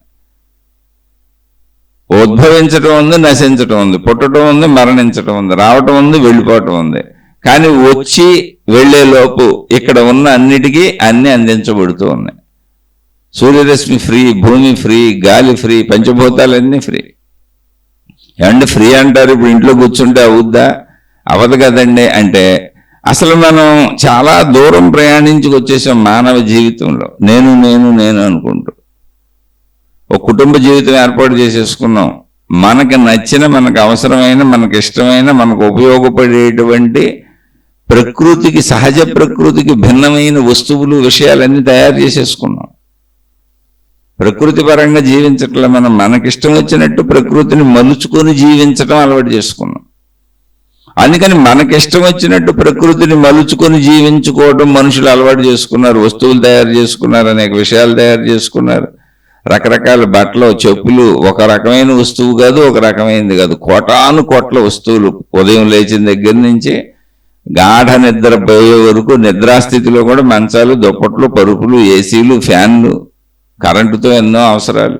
ఉద్భవించటం ఉంది, నశించటం ఉంది, పుట్టడం ఉంది, మరణించటం ఉంది, రావటం ఉంది, వెళ్ళిపోవటం ఉంది. కానీ వచ్చి వెళ్లేలోపు ఇక్కడ ఉన్న అన్నిటికీ అన్నీ అందించబడుతూ ఉన్నాయి. సూర్యరశ్మి ఫ్రీ, భూమి ఫ్రీ, గాలి ఫ్రీ, పంచభూతాలన్నీ ఫ్రీ. ఏమంటే ఫ్రీ అంటారు, ఇప్పుడు ఇంట్లో కూర్చుంటే అవుద్దా? అవదు కదండి. అంటే అసలు మనం చాలా దూరం ప్రయాణించుకు వచ్చేసాం మానవ జీవితంలో. నేను అనుకుంటూ ఒక కుటుంబ జీవితం ఏర్పాటు చేసేసుకున్నాం. మనకు నచ్చిన, మనకు అవసరమైన, మనకు ఇష్టమైన, మనకు ఉపయోగపడేటువంటి ప్రకృతికి, సహజ ప్రకృతికి భిన్నమైన వస్తువులు, విషయాలన్నీ తయారు చేసేసుకున్నాం. ప్రకృతి పరంగా జీవించట్లే మనం, మనకిష్టం వచ్చినట్టు ప్రకృతిని మలుచుకొని జీవించటం అలవాటు చేసుకున్నాం. అందుకని మనకిష్టం వచ్చినట్టు ప్రకృతిని మలుచుకొని జీవించుకోవడం మనుషులు అలవాటు చేసుకున్నారు. వస్తువులు తయారు చేసుకున్నారు, అనేక విషయాలు తయారు చేసుకున్నారు. రకరకాల బట్టలు, చెప్పులు, ఒక రకమైన వస్తువు కాదు, ఒక రకమైనది కాదు, కోటాను కోట్ల వస్తువులు. ఉదయం లేచిన దగ్గర నుంచి గాఢ నిద్ర పోయే వరకు, నిద్రాస్థితిలో కూడా మంచాలు, దుప్పట్లు, పరుపులు, ఏసీలు, ఫ్యాన్లు, కరెంటుతో ఎన్నో అవసరాలు,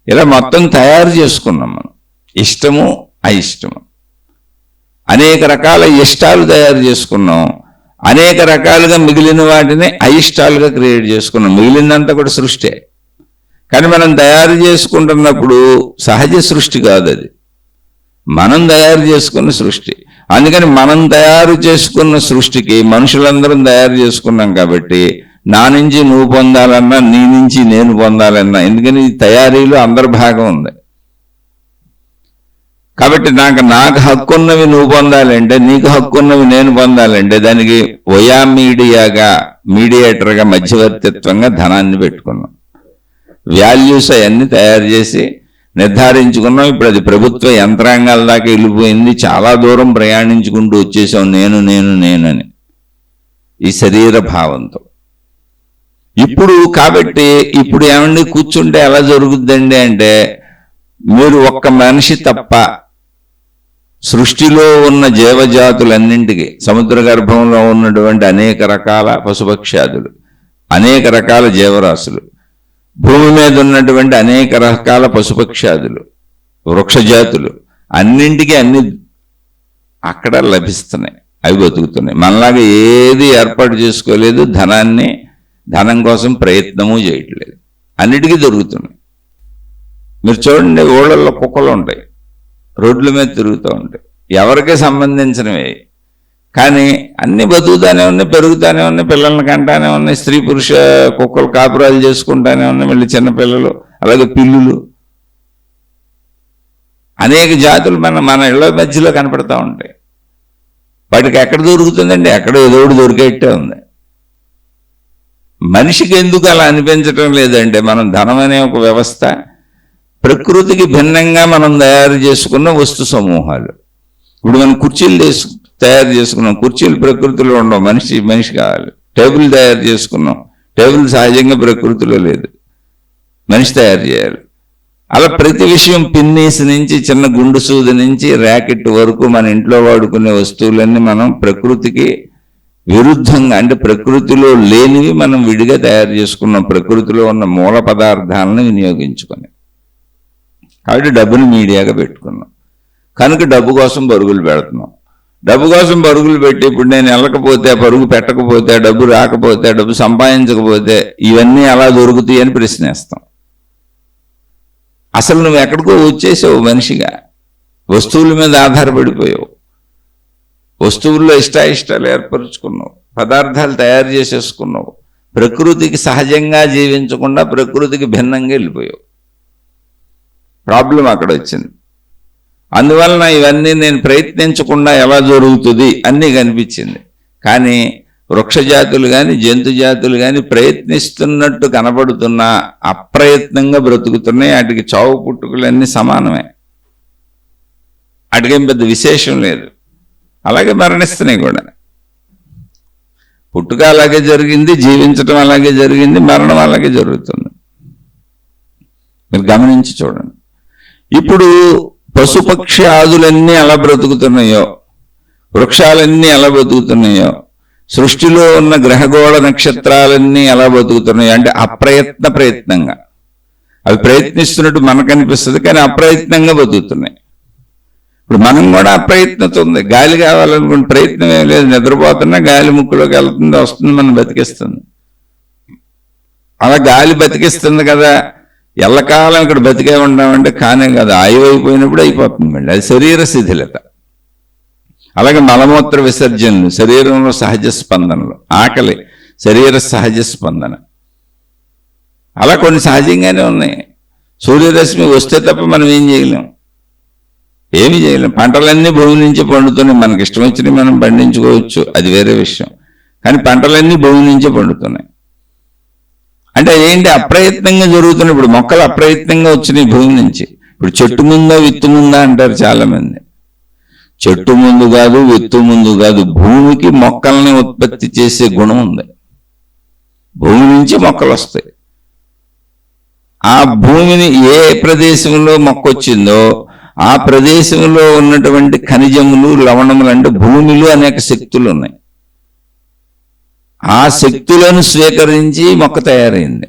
ఇలా మొత్తం తయారు చేసుకున్నాం మనం. ఇష్టము, అయిష్టము, అనేక రకాల ఇష్టాలు తయారు చేసుకున్నాం. అనేక రకాలుగా మిగిలిన వాటిని అయిష్టాలుగా క్రియేట్ చేసుకున్నాం. మిగిలినంతా కూడా సృష్టి. కానీ మనం తయారు చేసుకుంటున్నప్పుడు సహజ సృష్టి కాదు, అది మనం తయారు చేసుకున్న సృష్టి. అందుకని మనం తయారు చేసుకున్న సృష్టికి మనుషులందరం తయారు చేసుకున్నాం కాబట్టి, నా నుంచి నువ్వు పొందాలన్నా, నీ నుంచి నేను పొందాలన్నా, ఎందుకని ఈ తయారీలో అందరి భాగం ఉంది కాబట్టి, నాకు హక్కున్నవి నువ్వు పొందాలంటే, నీకు హక్కున్నవి నేను పొందాలంటే, దానికి మీడియేటర్గా, మధ్యవర్తిత్వంగా ధనాన్ని పెట్టుకున్నాం. వాల్యూస్ అవన్నీ తయారు చేసి నిర్ధారించుకున్నాం. ఇప్పుడు అది ప్రభుత్వ యంత్రాంగాల దాకా వెళ్ళిపోయింది. చాలా దూరం ప్రయాణించుకుంటూ వచ్చేసాం నేనని ఈ శరీర భావంతో. ఇప్పుడు ఏమండి కూర్చుంటే ఎలా జరుగుద్దండి అంటే, మీరు ఒక్క మనిషి తప్ప సృష్టిలో ఉన్న జీవజాతులన్నింటికి, సముద్ర గర్భంలో ఉన్నటువంటి అనేక రకాల పశుపక్ష్యాదులు, అనేక రకాల జీవరాశులు, భూమి మీద ఉన్నటువంటి అనేక రకాల పశుపక్ష్యాదులు, వృక్షజాతులు, అన్నింటికీ అన్ని అక్కడ లభిస్తున్నాయి, అవి బతుకుతున్నాయి. మనలాగా ఏది ఏర్పాటు చేసుకోలేదు, ధనం కోసం ప్రయత్నము చేయట్లేదు, అన్నిటికీ దొరుకుతున్నాయి. మీరు చూడండి, ఊళ్ళల్లో కుక్కలు ఉంటాయి, రోడ్ల మీద తిరుగుతూ ఉంటాయి, ఎవరికీ సంబంధించినవి. కానీ అన్ని బతుకుతానే ఉన్నాయి, పెరుగుతానే ఉన్నాయి, పిల్లల్ని కంటానే ఉన్నాయి, స్త్రీ పురుష కుక్కలు కాపురాలు చేసుకుంటానే ఉన్నాయి, మళ్ళీ చిన్నపిల్లలు, అలాగే పిల్లులు, అనేక జాతులు మన ఇళ్ల మధ్యలో కనపడతా ఉంటాయి. వాటికి ఎక్కడ దొరుకుతుందండి? ఎక్కడ ఏదో ఒకటి దొరికేట్టే ఉంది. మనిషికి ఎందుకు అలా అనిపించటం లేదంటే, మనం ధనం అనే ఒక వ్యవస్థ, ప్రకృతికి భిన్నంగా మనం తయారు చేసుకున్న వస్తు సమూహాలు. ఇప్పుడు మనం కుర్చీలు తయారు చేసుకున్నాం, కుర్చీలు ప్రకృతిలో ఉండవు, మనిషి కావాలి. టేబుల్ తయారు చేసుకున్నాం. టేబుల్ సహజంగా ప్రకృతిలో లేదు, మనిషి తయారు చేయాలి. అలా ప్రతి విషయం పిన్నీస్ నుంచి చిన్న గుండు సూది నుంచి ర్యాకెట్ వరకు మన ఇంట్లో వాడుకునే వస్తువులన్నీ మనం ప్రకృతికి విరుద్ధంగా, అంటే ప్రకృతిలో లేనివి మనం విడిగా తయారు చేసుకున్నాం, ప్రకృతిలో ఉన్న మూల పదార్థాలను వినియోగించుకొని. కాబట్టి డబ్బుని మీడియాగా పెట్టుకున్నాం. కనుక డబ్బు కోసం పరుగులు పెడుతున్నాం. డబ్బు కోసం పరుగులు పెట్టి ఇప్పుడు నేను వెళ్ళకపోతే, పరుగు పెట్టకపోతే, డబ్బు రాకపోతే, డబ్బు సంపాదించకపోతే ఇవన్నీ ఎలా దొరుకుతాయి అని ప్రశ్నిస్తాం. అసలు నువ్వు ఎక్కడికో వచ్చేసావు మనిషిగా, వస్తువుల మీద ఆధారపడిపోయావు, వస్తువుల్లో ఇష్టాయిష్టాలు ఏర్పరుచుకున్నావు, పదార్థాలు తయారు చేసేసుకున్నావు, ప్రకృతికి సహజంగా జీవించకుండా ప్రకృతికి భిన్నంగా వెళ్ళిపోయావు. ప్రాబ్లం అక్కడ వచ్చింది. అందువలన ఇవన్నీ నేను ప్రయత్నించకుండా ఎలా జరుగుతుంది అన్నీ కనిపించింది. కానీ వృక్షజాతులు కానీ జంతు జాతులు కానీ ప్రయత్నిస్తున్నట్టు కనబడుతున్నా అప్రయత్నంగా బ్రతుకుతున్నాయి. వాటికి చావు పుట్టుకలన్నీ సమానమే, వాటికేం పెద్ద విశేషం లేదు. అలాగే మరణిస్తున్నాయి కూడా. పుట్టుక అలాగే జరిగింది, జీవించడం అలాగే జరిగింది, మరణం అలాగే జరుగుతుంది. మీరు గమనించి చూడండి. ఇప్పుడు పశుపక్షి ఆదులన్నీ ఎలా బ్రతుకుతున్నాయో, వృక్షాలన్నీ ఎలా బ్రతుకుతున్నాయో, సృష్టిలో ఉన్న గ్రహగోళ నక్షత్రాలన్నీ ఎలా బతుకుతున్నాయో, అంటే ప్రయత్నంగా అవి ప్రయత్నిస్తున్నట్టు మనకు అనిపిస్తుంది, కానీ అప్రయత్నంగా బతుకుతున్నాయి. ఇప్పుడు మనం కూడా అప్రయత్నత ఉంది. గాలి కావాలనుకున్న ప్రయత్నం ఏం లేదు, నిద్రపోతున్నా గాలి ముక్కులోకి వెళ్తుంది, వస్తుంది, మనం బతికిస్తుంది. అలా గాలి బతికిస్తుంది కదా, ఎల్లకాలం ఇక్కడ బతికే ఉంటామంటే కానే కదా, ఆయువు అయిపోయినప్పుడు అయిపోతుంది మళ్ళీ, అది శరీర శిథిలత. అలాగే మలమూత్ర విసర్జనలు శరీరంలో సహజ స్పందనలు, ఆకలి శరీర సహజ స్పందన, అలా కొన్ని సహజంగానే ఉన్నాయి. సూర్యరశ్మి వస్తే తప్ప మనం ఏం చేయలేం, ఏమి చేయలేం. పంటలన్నీ భూమి నుంచి పండుతున్నాయి, మనకి ఇష్టం వచ్చినవి మనం పండించుకోవచ్చు, అది వేరే విషయం. కానీ పంటలన్నీ భూమి నుంచే పండుతున్నాయి. అంటే ఏంటి, అప్రయత్నంగా జరుగుతున్నాయి. ఇప్పుడు మొక్కలు అప్రయత్నంగా వచ్చినాయి భూమి నుంచి. ఇప్పుడు చెట్టు ముందా విత్తు ముందా అంటారు చాలా మంది. చెట్టు ముందు కాదు, విత్తు ముందు కాదు, భూమికి మొక్కల్ని ఉత్పత్తి చేసే గుణం ఉంది. భూమి నుంచి మొక్కలు వస్తాయి. ఆ భూమిని ఏ ప్రదేశంలో మొక్క వచ్చిందో ఆ ప్రదేశంలో ఉన్నటువంటి ఖనిజములు, లవణములు, అంటే భూమిలో అనేక శక్తులు ఉన్నాయి. ఆ శక్తులను స్వీకరించి మొక్క తయారైంది.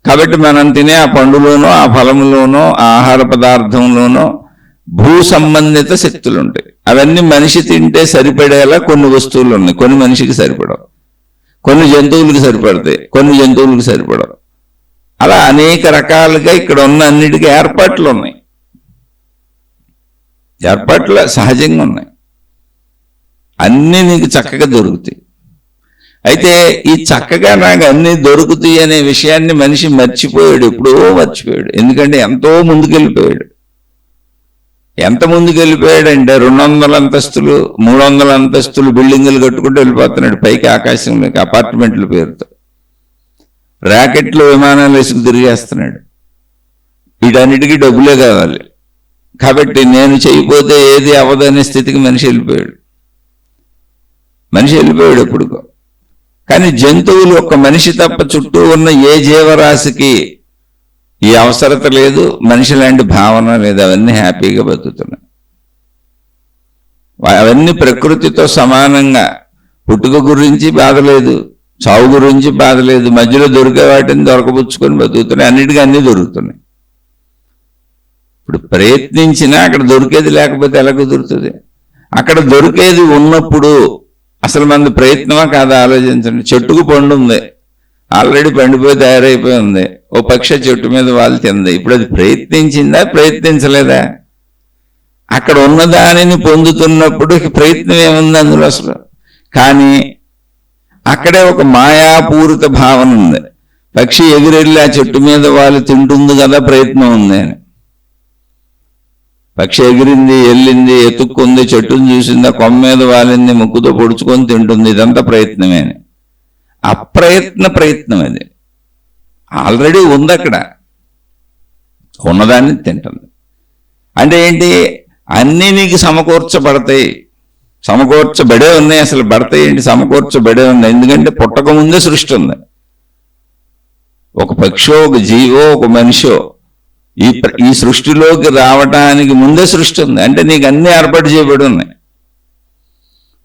కాబట్టి మనం తినే ఆ పండులోనో, ఆ ఫలములోనో, ఆ ఆహార పదార్థంలోనో భూ సంబంధిత శక్తులు ఉంటాయి. అవన్నీ మనిషి తింటే సరిపడేలా కొన్ని వస్తువులు ఉన్నాయి, కొన్ని మనిషికి సరిపడవు, కొన్ని జంతువులకు సరిపడతాయి, కొన్ని జంతువులకు సరిపడవు. అలా అనేక రకాలుగా ఇక్కడ ఉన్న అన్నిటికీ ఏర్పాట్లు ఉన్నాయి, ఏర్పాట్లు సహజంగా ఉన్నాయి. అన్నీ నీకు చక్కగా దొరుకుతాయి. అయితే ఈ చక్కగా నాకు అన్నీ దొరుకుతాయి అనే విషయాన్ని మనిషి మర్చిపోయాడు, ఎప్పుడో మర్చిపోయాడు. ఎందుకంటే ఎంతో ముందుకెళ్ళిపోయాడు. ఎంత ముందుకెళ్ళిపోయాడంటే 200 అంతస్తులు 300 అంతస్తులు బిల్డింగులు కట్టుకుంటూ వెళ్ళిపోతున్నాడు పైకి, ఆకాశంలోకి, అపార్ట్మెంట్ల పేరుతో. ర్యాకెట్లు, విమానాలు వేసుకు తిరిగేస్తున్నాడు. వీటన్నిటికీ డబ్బులే కావాలి. కాబట్టి నేను చేయకపోతే ఏది అవ్వదనే స్థితికి మనిషి వెళ్ళిపోయాడు. ఎప్పుడుకో. కానీ జంతువులు, ఒక్క మనిషి తప్ప చుట్టూ ఉన్న ఏ జీవరాశికి ఈ అవసరత లేదు, మనిషి లాంటి భావన లేదు. అవన్నీ హ్యాపీగా బతుకుతున్నాయి. అవన్నీ ప్రకృతితో సమానంగా. పుట్టుక గురించి బాధ లేదు, చావు గురించి బాధ లేదు, మధ్యలో దొరికే వాటిని దొరకబుచ్చుకొని బతుకుతున్నాయి. అన్నిటికీ అన్నీ దొరుకుతున్నాయి. ఇప్పుడు ప్రయత్నించినా అక్కడ దొరికేది లేకపోతే ఎలా కుదురుతుంది? అక్కడ దొరికేది ఉన్నప్పుడు అసలు మన ప్రయత్నమా కాదా ఆలోచించండి. చెట్టుకు పండు ఉంది, ఆల్రెడీ పండిపోయి తయారైపోయి ఉంది, ఓ పక్షి చెట్టు మీద వాళ్ళు తింది. ఇప్పుడు అది ప్రయత్నించిందా, ప్రయత్నించలేదా? అక్కడ ఉన్నదానిని పొందుతున్నప్పుడు ప్రయత్నం ఏముంది అందులో అసలు? కానీ అక్కడే ఒక మాయాపూరిత భావన ఉంది. పక్షి ఎగిరెళ్ళి ఆ చెట్టు మీద వాళ్ళు తింటుంది కదా, ప్రయత్నం ఉంది అని. పక్షి ఎగిరింది, వెళ్ళింది, ఎత్తుక్కుంది, చెట్టును చూసింది, ఆ కొమ్మ మీద వాలింది, ముక్కుతో పొడుచుకొని తింటుంది, ఇదంతా ప్రయత్నమే. ప్రయత్నం అది ఆల్రెడీ ఉంది, అక్కడ ఉన్నదాన్ని తింటుంది. అంటే ఏంటి? అన్నీ నీకు సమకూర్చబడతాయి. సమకూర్చబడే ఉన్నాయి. అసలు భర్త ఏంటి, సమకూర్చబడే ఉన్నాయి. ఎందుకంటే పుట్టక ముందే సృష్టి ఉంది. ఒక పక్షో, ఒక జీవో, ఒక మనిషో ఈ సృష్టిలోకి రావటానికి ముందే సృష్టి ఉంది. అంటే నీకు అన్నీ ఏర్పాటు చేయబడి ఉన్నాయి.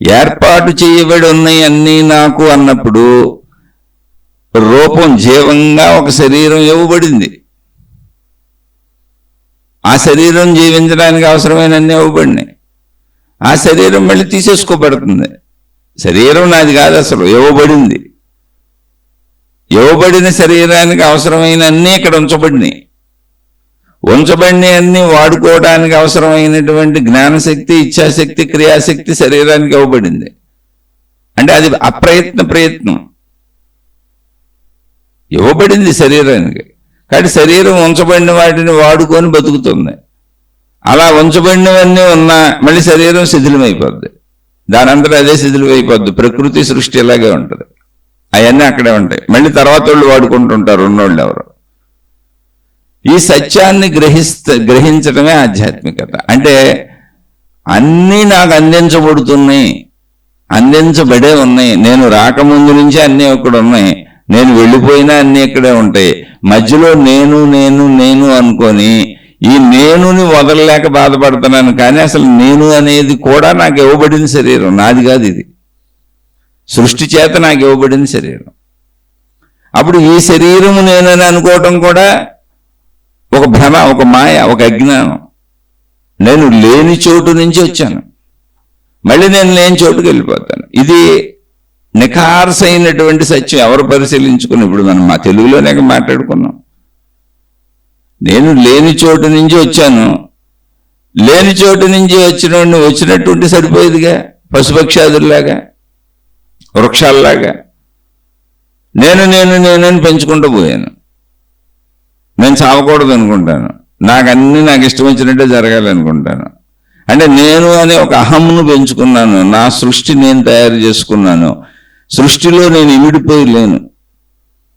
ఏర్పాటు చేయబడి ఉన్నాయి అన్నీ నాకు అన్నప్పుడు రూపం జీవంగా ఒక శరీరం ఇవ్వబడింది. ఆ శరీరం జీవించడానికి అవసరమైన అన్నీ ఇవ్వబడినాయి. ఆ శరీరం మళ్ళీ తీసేసుకోబడుతుంది. శరీరం నాది కాదు, అసలు ఇవ్వబడింది. ఇవ్వబడిన శరీరానికి అవసరమైన అన్నీ ఇక్కడ ఉంచబడినాయి. ఉంచబడిన అన్ని వాడుకోవడానికి అవసరమైనటువంటి జ్ఞానశక్తి, ఇచ్ఛాశక్తి, క్రియాశక్తి శరీరానికి ఇవ్వబడింది. అంటే అది ప్రయత్నం ఇవ్వబడింది శరీరానికి. కాబట్టి శరీరం ఉంచబడిన వాటిని వాడుకొని బతుకుతుంది. అలా ఉంచబడినవన్నీ ఉన్నా మళ్ళీ శరీరం శిథిలమైపోద్ది. దానంతటా అదే శిథిలమైపోద్ది. ప్రకృతి సృష్టి ఇలాగే ఉంటుంది. అవన్నీ అక్కడే ఉంటాయి. మళ్ళీ తర్వాత వాళ్ళు వాడుకుంటుంటారు ఉన్నోళ్ళు ఎవరు. ఈ సత్యాన్ని గ్రహించడమే ఆధ్యాత్మికత. అంటే అన్నీ నాకు అందించబడుతున్నాయి, అందించబడే ఉన్నాయి. నేను రాకముందు నుంచి అన్నీ ఇక్కడ ఉన్నాయి. నేను వెళ్ళిపోయినా అన్నీ ఇక్కడే ఉంటాయి. మధ్యలో నేను నేను నేను అనుకొని ఈ నేనుని వదలలేక బాధపడుతున్నాను. కానీ అసలు నేను అనేది కూడా నాకు ఇవ్వబడిన శరీరం, నాది కాదు. ఇది సృష్టి చేత నాకు ఇవ్వబడిన శరీరం. అప్పుడు ఈ శరీరము నేనని అనుకోవటం కూడా ఒక భ్రమ, ఒక మాయ, ఒక అజ్ఞానం. నేను లేని చోటు నుంచి వచ్చాను, మళ్ళీ నేను లేని చోటుకి వెళ్ళిపోతాను. ఇది నిఖార్సైనటువంటి సత్యం. ఎవరు పరిశీలించుకుని ఇప్పుడు మనం మా తెలుగులోనే మాట్లాడుకున్నాం. నేను లేని చోటు నుంచి వచ్చాను. లేని చోటు నుంచి వచ్చినట్టుంటే సరిపోయేదిగా. పశుపక్షాదుల్లాగా, వృక్షాల్లాగా నేను పెంచుకుంటూ పోయాను. నేను చావకూడదు అనుకుంటాను. నాకు ఇష్టం వచ్చినట్టే జరగాలనుకుంటాను. అంటే నేను అనే ఒక అహంను పెంచుకున్నాను. నా సృష్టి నేను తయారు చేసుకున్నాను. సృష్టిలో నేను ఇమిడిపోయి లేను.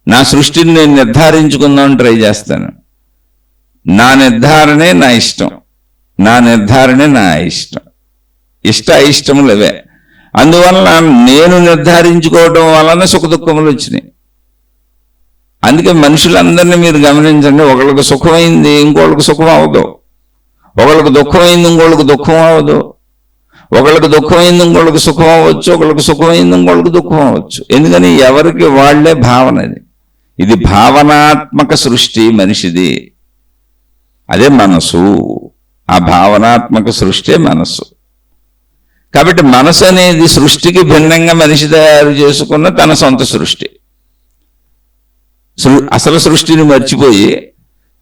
నా సృష్టిని నేను నిర్ధారించుకుందామని ట్రై చేస్తాను. నా నిర్ధారణే నా ఇష్టం, నా నిర్ధారణే నా ఇష్టం. అయిష్టములు అవే. అందువలన నేను నిర్ధారించుకోవటం వలన సుఖ దుఃఖములు వచ్చినాయి. అందుకే మనుషులందరినీ మీరు గమనించండి. ఒకళ్ళకి సుఖమైంది ఇంకోళ్ళకి సుఖం అవ్వదు. ఒకళ్ళకి దుఃఖమైంది ఇంకోళ్ళకి దుఃఖం అవ్వదు. ఒకళ్ళకి దుఃఖమైంది ఇంకోళ్ళకి సుఖం అవ్వచ్చు, ఒకళ్ళకి సుఖమైంది ఇంకోళ్ళకి దుఃఖం అవ్వచ్చు. ఎందుకని ఎవరికి వాళ్లే భావన. ఇది భావనాత్మక సృష్టి మనిషిది. అదే మనసు. ఆ భావనాత్మక సృష్టి మనసు. కాబట్టి మనసు అనేది సృష్టికి భిన్నంగా మనిషి తయారు చేసుకున్న తన సొంత సృష్టి. అసలు సృష్టిని మర్చిపోయి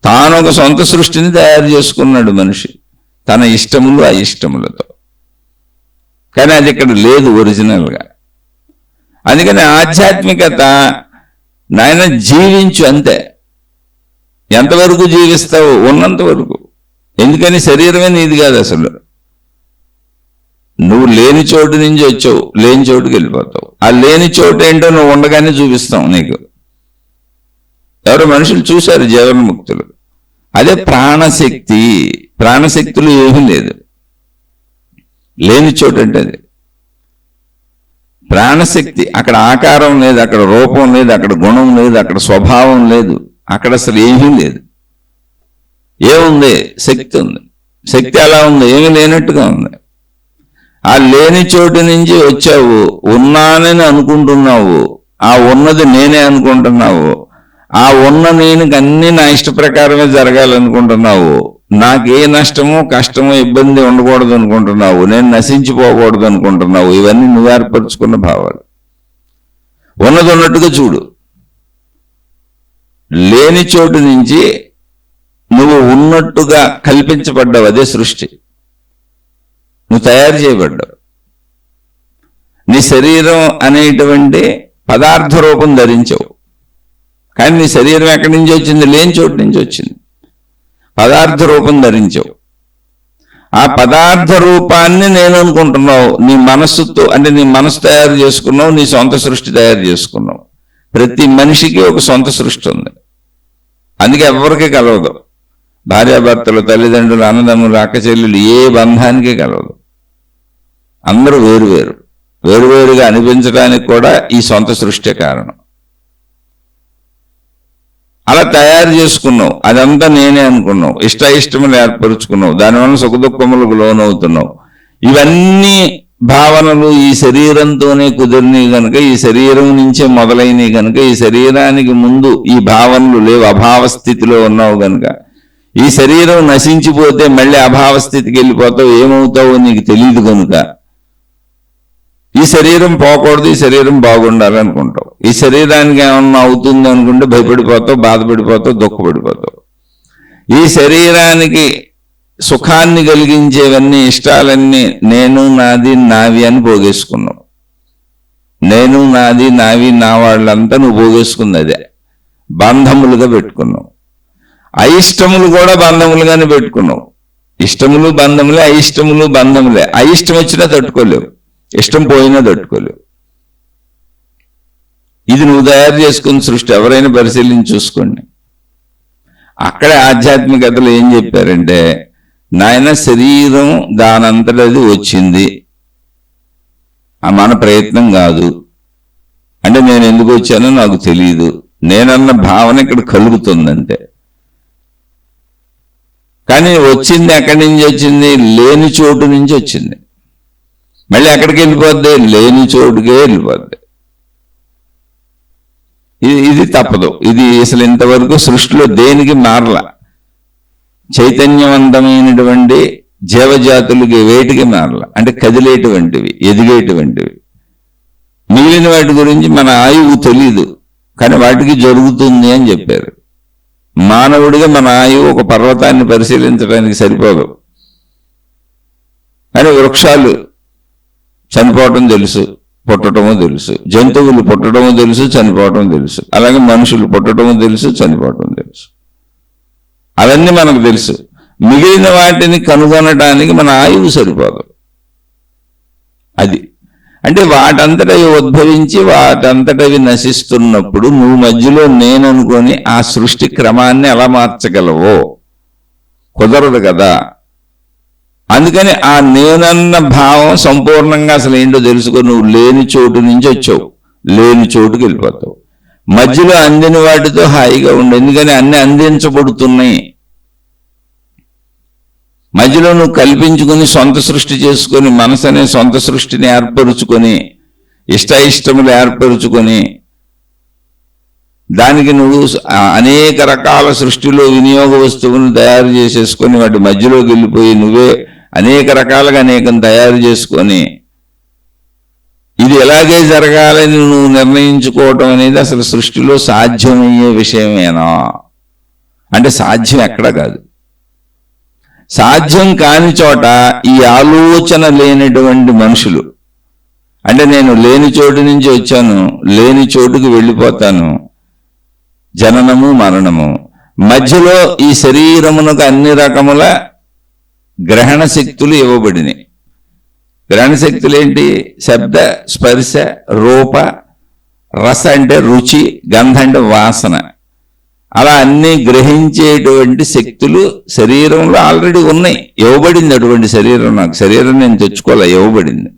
తాను ఒక సొంత సృష్టిని తయారు చేసుకున్నాడు మనిషి, తన ఇష్టములు అయిష్టములతో. కానీ అది ఇక్కడ లేదు ఒరిజినల్గా. అందుకని ఆధ్యాత్మికత నాయన జీవించు అంతే. ఎంతవరకు జీవిస్తావు? ఉన్నంత వరకు. ఎందుకని శరీరమే నీది కాదు అసలు. నువ్వు లేని చోటు నుంచి వచ్చావు, లేని చోటుకి వెళ్ళిపోతావు. ఆ లేని చోటు ఏంటో నువ్వు ఉండగానే చూపిస్తావు నీకు. ఎవరో మనుషులు చూశారు జీవన్ముక్తులు. అదే ప్రాణశక్తి. ప్రాణశక్తులు ఏమీ లేదు. లేని చోటు అంటే అది ప్రాణశక్తి. అక్కడ ఆకారం లేదు, అక్కడ రూపం లేదు, అక్కడ గుణం లేదు, అక్కడ స్వభావం లేదు, అక్కడ అసలు ఏమీ లేదు. ఏముంది? శక్తి ఉంది. శక్తి ఎలా ఉంది? ఏమీ లేనట్టుగా ఉంది. ఆ లేని చోటు నుంచి వచ్చావు, ఉన్నానని అనుకుంటున్నావు. ఆ ఉన్నది నేనే అనుకుంటున్నావు. ఆ ఉన్న నేనుకి అన్ని నా ఇష్ట ప్రకారమే జరగాలనుకుంటున్నావు. నాకే నష్టమో కష్టమో ఇబ్బంది ఉండకూడదు అనుకుంటున్నావు. నేను నశించిపోకూడదు అనుకుంటున్నావు. ఇవన్నీ నువ్వు ఏర్పరచుకున్న భావాలు. ఉన్నది ఉన్నట్టుగా చూడు. లేని చోటు నుంచి నువ్వు ఉన్నట్టుగా కల్పించబడ్డావు. అదే సృష్టి. నువ్వు తయారు చేయబడ్డావు. నీ శరీరం అనేటువంటి పదార్థ రూపం ధరించావు. కానీ నీ శరీరం ఎక్కడి నుంచి వచ్చింది? లేని చోటు నుంచి వచ్చింది. పదార్థ రూపం ధరించావు. ఆ పదార్థ రూపాన్ని నేను అనుకుంటున్నావు. నీ మనస్సుతో, అంటే నీ మనసు తయారు చేసుకున్నావు, నీ సొంత సృష్టి తయారు చేసుకున్నావు. ప్రతి మనిషికి ఒక సొంత సృష్టి ఉంది. అందుకే ఎవరికి కలవదు. భార్యాభర్తలు, తల్లిదండ్రులు, అన్నదమ్ములు, అక్క చెల్లెలు ఏ బంధానికి కలవదు. అందరూ వేరువేరుగా అనిపించడానికి కూడా ఈ సొంత సృష్టి కారణం. అలా తయారు చేసుకున్నావు, అదంతా నేనే అనుకున్నావు, ఇష్టములు ఏర్పరుచుకున్నావు, దానివల్ల సుఖదుఖములకు లోనవుతున్నావు. ఇవన్నీ భావనలు ఈ శరీరంతోనే కుదిరినవి కనుక, ఈ శరీరం నుంచే మొదలైనవి కనుక, ఈ శరీరానికి ముందు ఈ భావనలు లేవు, అభావ స్థితిలో ఉన్నావు కనుక, ఈ శరీరం నశించిపోతే మళ్ళీ అభావ స్థితికి వెళ్ళిపోతావు, ఏమవుతావో నీకు తెలియదు కనుక ఈ శరీరం పోకూడదు, ఈ శరీరం బాగుండాలనుకుంటావు. ఈ శరీరానికి ఏమన్నా అవుతుంది అనుకుంటే భయపడిపోతావు, బాధపడిపోతావు, దుఃఖపడిపోతావు. ఈ శరీరానికి సుఖాన్ని కలిగించేవన్నీ ఇష్టాలన్నీ నేను నాది నావి అని పోగేసుకున్నావు. నేను నాది నావి నా వాళ్ళంతా నువ్వు పోగేసుకుంది అదే బంధములుగా పెట్టుకున్నావు. అయిష్టములు కూడా బంధములుగానే పెట్టుకున్నావు. ఇష్టములు బంధములే, అయిష్టములు బంధములే. అయిష్టం వచ్చినా తట్టుకోలేవు, ఇష్టం పోయినా తట్టుకోలేవు. ఇది నువ్వు తయారు చేసుకున్న సృష్టి. ఎవరైనా పరిశీలించి చూసుకోండి. అక్కడే ఆధ్యాత్మికతలో ఏం చెప్పారంటే, నాయన శరీరం దానంతటది వచ్చింది, మన ప్రయత్నం కాదు. అంటే నేను ఎందుకు వచ్చానో నాకు తెలియదు, నేనన్న భావన ఇక్కడ కలుగుతుందంటే. కానీ వచ్చింది ఎక్కడి నుంచి వచ్చింది? లేని చోటు నుంచి వచ్చింది. మళ్ళీ ఎక్కడికి వెళ్ళిపోద్ది? లేని చోటుకే వెళ్ళిపోద్ది. ఇది తప్పదు. ఇది అసలు ఇంతవరకు సృష్టిలో దేనికి మారల. చైతన్యవంతమైనటువంటి జీవజాతులకి వేటికి మారల. అంటే కదిలేటువంటివి, ఎదిగేటువంటివి. మిగిలిన వాటి గురించి మన ఆయువు తెలీదు, కానీ వాటికి జరుగుతుంది అని చెప్పారు. మానవుడిగా మన ఆయువు ఒక పర్వతాన్ని పరిశీలించడానికి సరిపోదు. కానీ వృక్షాలు చనిపోవటం తెలుసు, పుట్టడము తెలుసు. జంతువులు పుట్టడము తెలుసు, చనిపోవటం తెలుసు. అలాగే మనుషులు పుట్టడము తెలుసు, చనిపోవటం తెలుసు. అవన్నీ మనకు తెలుసు. మిగిలిన వాటిని కనుగొనడానికి మన ఆయువు సరిపోదు. అది అంటే వాటంతటవి ఉద్భవించి వాటంతటవి నశిస్తున్నప్పుడు నువ్వు మధ్యలో నేననుకొని ఆ సృష్టి క్రమాన్ని ఎలా మార్చగలవో? కుదరదు కదా. అందుకని ఆ నేనన్న భావం సంపూర్ణంగా అసలు ఏంటో తెలుసుకొని నువ్వు లేని చోటు నుంచి వచ్చావు, లేని చోటుకి వెళ్ళిపోతావు. మధ్యలో అందిన వాటితో హాయిగా ఉండు, ఎందుకని అన్ని అందించబడుతున్నాయి. మధ్యలో నువ్వు కల్పించుకొని సొంత సృష్టి చేసుకొని, మనసు అనే సొంత సృష్టిని ఏర్పరుచుకొని, ఇష్టములు ఏర్పరుచుకొని, దానికి నువ్వు అనేక రకాల సృష్టిలో వినియోగ వస్తువులను తయారు చేసేసుకొని వాటి మధ్యలోకి వెళ్ళిపోయి నువ్వే అనేక రకాలుగా అనేకం తయారు చేసుకొని ఇది ఎలాగే జరగాలని నువ్వు నిర్ణయించుకోవటం అనేది అసలు సృష్టిలో సాధ్యమయ్యే విషయమేనా అంటే సాధ్యం ఎక్కడ కాదు. సాధ్యం కాని చోట ఈ ఆలోచన లేనటువంటి మనుషులు, అంటే నేను లేని చోటు నుంచి వచ్చాను, లేని చోటుకు వెళ్ళిపోతాను, జననము మరణము, మధ్యలో ఈ శరీరమునకు అన్ని రకముల గ్రహణ శక్తులు ఇవ్వబడినాయి. గ్రహణ శక్తులు ఏంటి? శబ్ద, స్పర్శ, రూప, రస అంటే రుచి, గంధ అంటే వాసన. అలా అన్ని గ్రహించేటువంటి శక్తులు శరీరంలో ఆల్రెడీ ఉన్నాయి, ఇవ్వబడింది. అటువంటి శరీరం నాకు, శరీరం నేను తెచ్చుకోలే, ఇవ్వబడింది.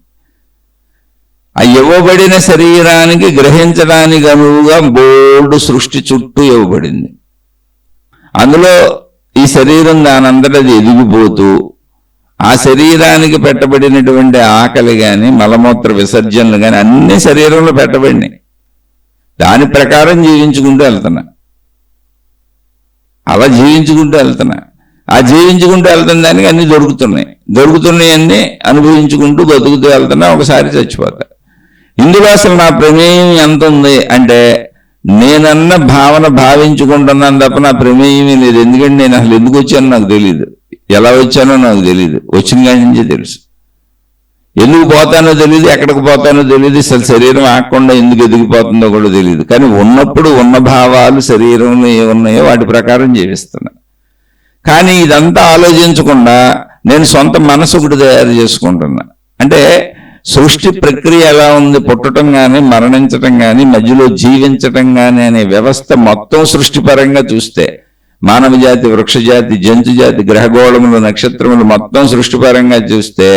ఆ ఇవ్వబడిన శరీరానికి గ్రహించడానికి అనువుగా బోల్డ్ సృష్టి చుట్టూ ఇవ్వబడింది. అందులో ఈ శరీరం దానంతటది ఎదిగిపోతూ ఆ శరీరానికి పెట్టబడినటువంటి ఆకలి కానీ మలమూత్ర విసర్జనలు కానీ అన్ని శరీరంలో పెట్టబడినాయి. దాని ప్రకారం జీవించుకుంటూ వెళ్తున్నా, అలా జీవించుకుంటూ వెళ్తున్నా. ఆ జీవించుకుంటూ వెళ్తున్న దానికి అన్ని దొరుకుతున్నాయి అన్ని అనుభవించుకుంటూ బతుకుతూ వెళ్తున్నా. ఒకసారి చచ్చిపోతా. ఇందులో అసలు నా ప్రమేయం ఎంత ఉంది అంటే నేనన్న భావన భావించుకుంటున్నాను తప్ప నా ప్రమేయమే లేదు. ఎందుకంటే నేను అసలు ఎందుకు వచ్చానో నాకు తెలియదు, ఎలా వచ్చానో నాకు తెలియదు, వచ్చిన కాడి నుంచే తెలుసు. ఎందుకు పోతానో తెలియదు, ఎక్కడికి పోతానో తెలియదు, అసలు శరీరం ఆగకుండా ఎందుకు ఎదిగిపోతుందో కూడా తెలియదు. కానీ ఉన్నప్పుడు ఉన్న భావాలు శరీరంలో ఏమున్నాయో వాటి ప్రకారం జీవిస్తున్నా. కానీ ఇదంతా ఆలోచించకుండా నేను సొంత మనసు ఒకటి తయారు చేసుకుంటున్నా. అంటే సృష్టి ప్రక్రియ ఎలా ఉంది, పుట్టడం కానీ మరణించటం కానీ మధ్యలో జీవించటం కానీ అనే వ్యవస్థ మొత్తం సృష్టిపరంగా చూస్తే మానవ జాతి, వృక్ష జాతి, జంతు జాతి, గ్రహగోళములు, నక్షత్రములు మొత్తం సృష్టిపరంగా చూస్తే